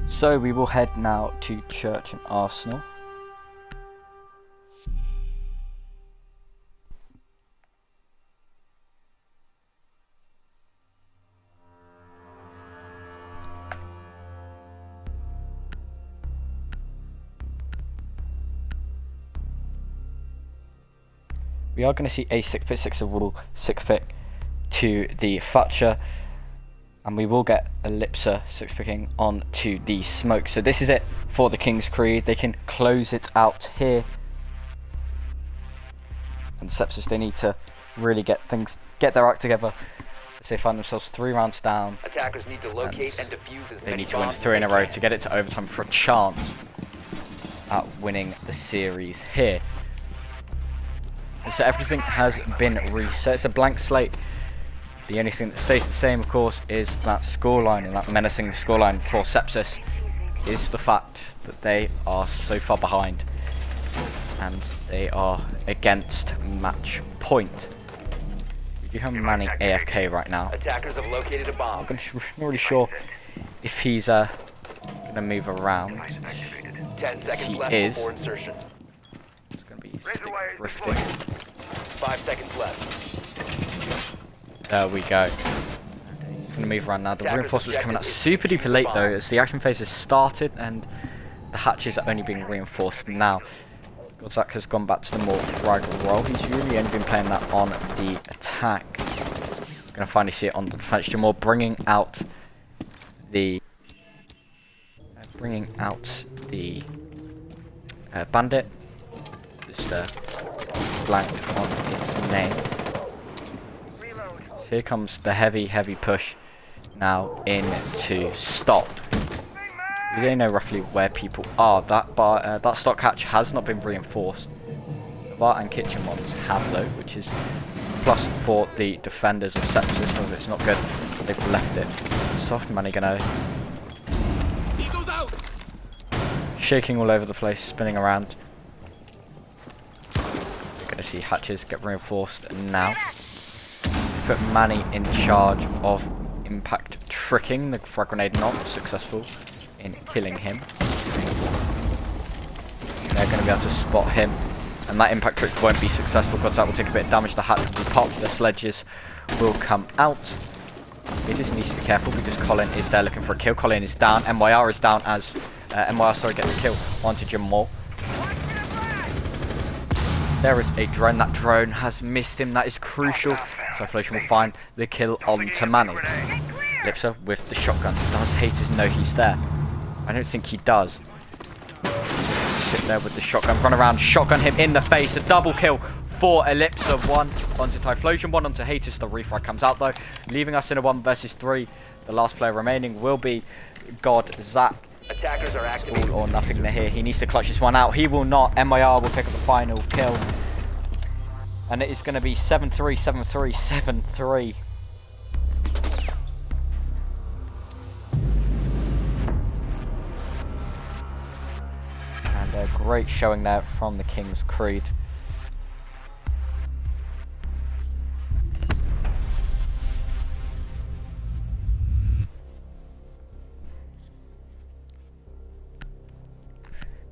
So we will head now to Church and Arsenal. We are going to see a 6-pick, 6 rule, 6-pick to the Thatcher. And we will get Ellipsa 6-picking on to the Smoke. So this is it for the King's Creed. They can close it out here. And Sepsis, they need to really get their act together. As they find themselves 3 rounds down. Attackers need to locate and defuse as they many need to win bombs 3 in a as they row can. to get it to overtime for a chance at winning the series here. And so everything has been reset. It's a blank slate. The only thing that stays the same, of course, is that scoreline, and that menacing scoreline for Sepsis is the fact that they are so far behind, and they are against match point. We do have Manning AFK right now. Attackers have located a bomb. I'm not really sure if he's gonna move around. 10 Yes, seconds he left is. before insertion. It's gonna be Razor stick wire drifting. 5 seconds left. There we go. He's gonna move around now. The Attackers reinforcements coming out objective is super defuse duper the late bomb. though, as the action phase has started and the hatches are only being reinforced now. Godzak has gone back to the more frag role. He's really only been playing that on the attack. Gonna finally see it on the defense. Jamal bringing out the bandit. Just blank on its name. Reload. So here comes the heavy push now into stop. We don't know roughly where people are. That stock hatch has not been reinforced. The bar and kitchen ones have though, which is plus for the defenders of Sepsis. However, it's not good. They've left it. Soft money gonna shaking all over the place, spinning around. We're gonna see hatches get reinforced now. Put Manny in charge of impact tricking. The frag grenade not successful in killing him. They're going to be able to spot him, and that impact trick won't be successful because that will take a bit of damage. The hatch will pop, the sledges will come out. It just needs to be careful because Colin is there looking for a kill. Colin is down, MYR is down as MYR gets a kill onto Jamal. There is a drone. That drone has missed him. That is crucial. So Flotion will find the kill onto Manny. Lipsa with the shotgun. Does Haters know he's there? I don't think he does. Sit there with the shotgun. Run around. Shotgun him in the face. A double kill for Ellipsa. One onto Typhlosion. One onto Haters. The refrag comes out though. Leaving us in a 1 versus 3. The last player remaining will be Godzak. Attackers are It's activating. all or nothing here. He needs to clutch this one out. He will not. MYR will pick up the final kill. And it is going to be 7-3, 7-3, 7-3. And a great showing there from the King's Creed.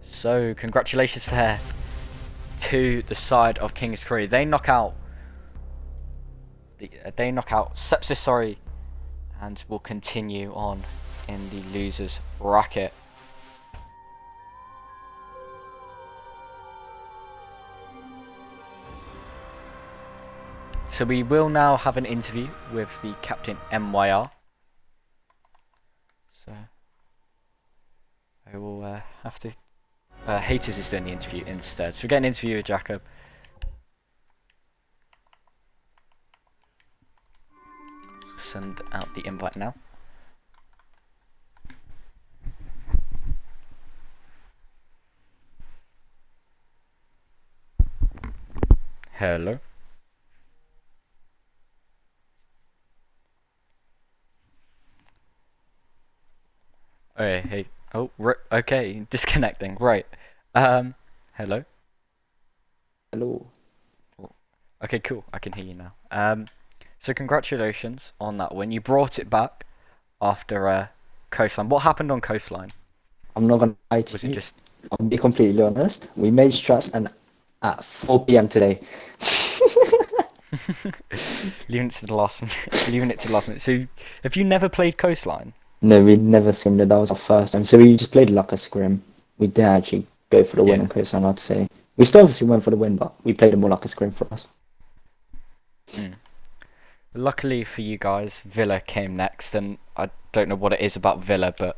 So, congratulations there to the side of King's Creed. They knock out Sepsis, sorry, and will continue on in the losers bracket. So we will now have an interview with the captain MYR. So I will have to. Haters is doing the interview instead. So we get an interview with Jacob. Send out the invite now. Hello. Oh, hey. Oh, okay. Disconnecting. Right. Hello. Hello. Okay, cool. I can hear you now. So congratulations on that win. You brought it back after Coastline. What happened on Coastline? I'm not gonna lie Was to it you. just I'll be completely honest. We made strats and at 4 p.m. today. leaving it to the last minute? So have you never played Coastline? No, we never skimmed it. That was our first time. So we just played like a scrim. We didn't actually go for the win on Coastline, I'd say. We still obviously went for the win, but we played it more like a scrim for us. Luckily for you guys, Villa came next, and I don't know what it is about Villa, but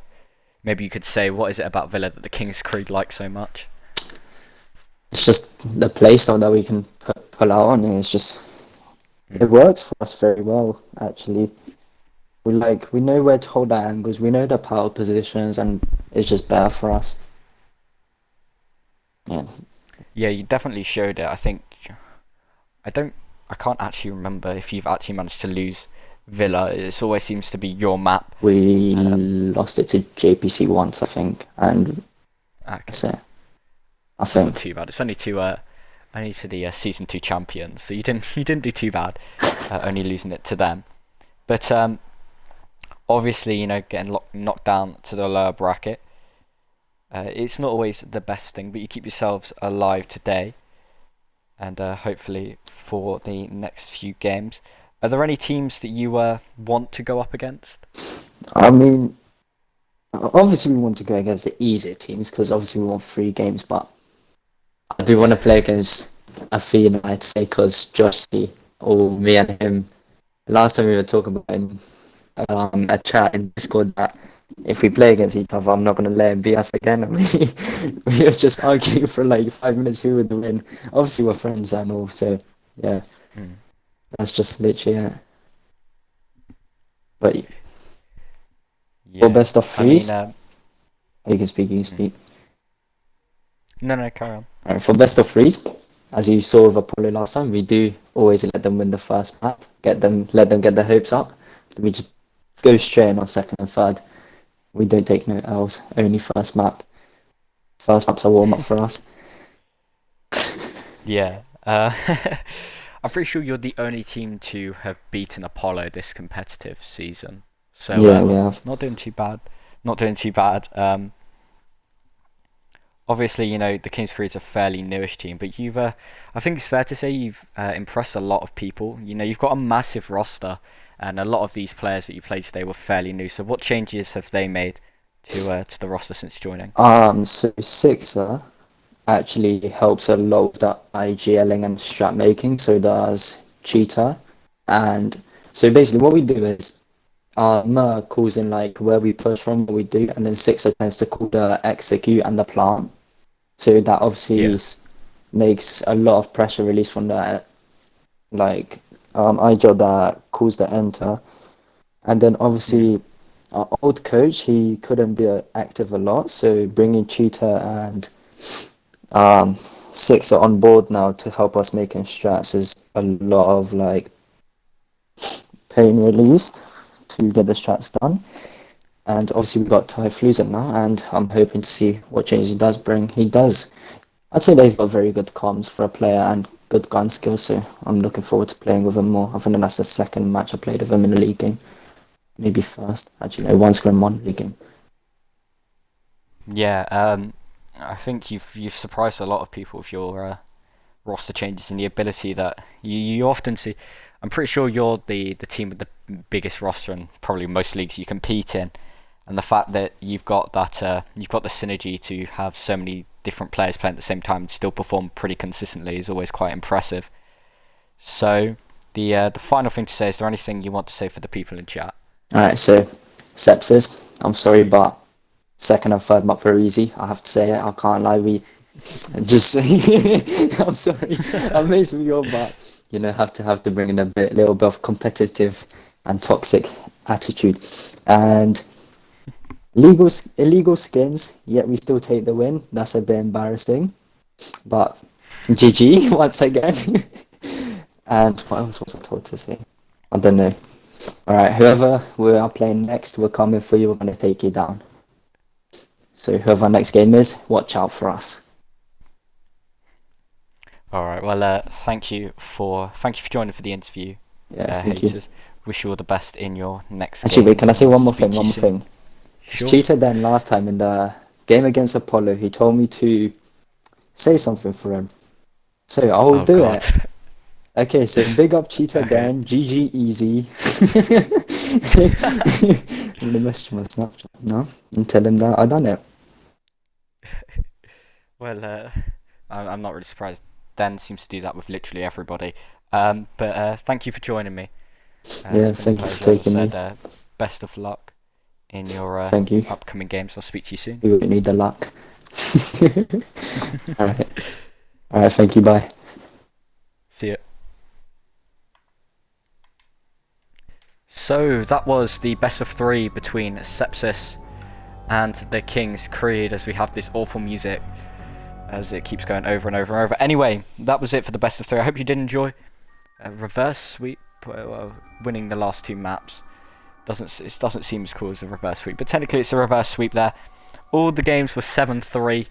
maybe you could say, what is it about Villa that the King's Creed like so much? It's just the playstyle that we can pull out on, and it's just it works for us very well. Actually, we know where to hold our angles, we know the power positions, and it's just better for us. Yeah, you definitely showed it. I think I can't actually remember if you've actually managed to lose Villa. It always seems to be your map. We lost it to JPC once, I think, and that's it. It's not too bad. It's only to the season 2 champions, so you didn't do too bad, only losing it to them. But Obviously, getting knocked down to the lower bracket. It's not always the best thing, but you keep yourselves alive today, and hopefully for the next few games. Are there any teams that you want to go up against? I mean, obviously we want to go against the easier teams because obviously we want 3 games, but I do want to play against Athena, I'd say, because Joshy, or me and him, last time we were talking about in a chat in Discord that if we play against each other, I'm not going to let him beat us again. And we were just arguing for like 5 minutes who would win. Obviously, we're friends and all, so yeah, that's just literally it. But for Yeah, best of I mean, threes, you can speak, you can speak. no, carry on. For best of threes, as you saw with Apollo last time, we do always let them win the first map, let them get their hopes up. We just go straight in on second and third. We don't take no L's, only first map. First map's a warm up for us. Yeah, I'm pretty sure you're the only team to have beaten Apollo this competitive season. So Yeah, we have. not doing too bad. Not doing too bad. Obviously, the Kings Creed's a fairly newish team, but I think it's fair to say you've impressed a lot of people. You've got a massive roster, and a lot of these players that you played today were fairly new. So what changes have they made to the roster since joining? So Sixer actually helps a lot with that IGLing and strat making, so does Cheetah. And so basically what we do is Mer calls in like where we push from, what we do, and then Sixer tends to call the execute and the plant. So that obviously makes a lot of pressure release from the like IGL that calls the enter. And then obviously our old coach, he couldn't be active a lot, so bringing Cheetah and Sixer on board now to help us making strats is a lot of like pain released to get the strats done. And obviously we've got Typhlosion now, and I'm hoping to see what changes he does bring. I'd say that he's got very good comms for a player and good gun skills, so I'm looking forward to playing with him more. I think that's the second match I played with him in the league game. Maybe first. Actually, no, one scrim, one league game. Yeah, I think you've surprised a lot of people with your roster changes and the ability that you often see. I'm pretty sure you're the team with the biggest roster in probably most leagues you compete in, and the fact that you've got the synergy to have so many different players playing at the same time and still perform pretty consistently is always quite impressive. So the final thing to say, is there anything you want to say for the people in chat? Alright, so Sepsis, I'm sorry, but second and third map were easy. I have to say it. I can't lie. We just I'm sorry. I amazed with you, but have to bring in little bit of competitive and toxic attitude. And illegal skins, yet we still take the win. That's a bit embarrassing. But GG once again. And what else was I told to say? I don't know. Alright, whoever we are playing next, we're coming for you. We're going to take you down. So whoever our next game is, watch out for us. Alright, well, thank you for joining for the interview. Yeah, thank you. Wish you all the best in your next game. Actually, wait, can I say one more thing? Sure. Cheetah then last time in the game against Apollo, he told me to say something for him. So I'll do it. Okay, so big up Cheetah then, GG easy. I'm gonna message my Snapchat now and tell him that I done it. Well, I'm not really surprised. Dan seems to do that with literally everybody. But thank you for joining me. Yeah, thank you for taking me. Best of luck in your thank you. upcoming games. I'll speak to you soon. We won't need the luck. Alright, thank you, bye. See ya. So that was the best of 3 between Sepsis and the King's Creed, as we have this awful music as it keeps going over and over and over. Anyway, that was it for the best of 3. I hope you did enjoy. Reverse sweep, winning the last 2 maps. It doesn't seem as cool as a reverse sweep, but technically it's a reverse sweep there. All the games were 7-3,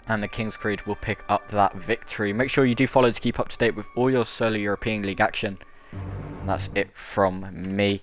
and the King's Creed will pick up that victory. Make sure you do follow to keep up to date with all your solo European League action. And that's it from me.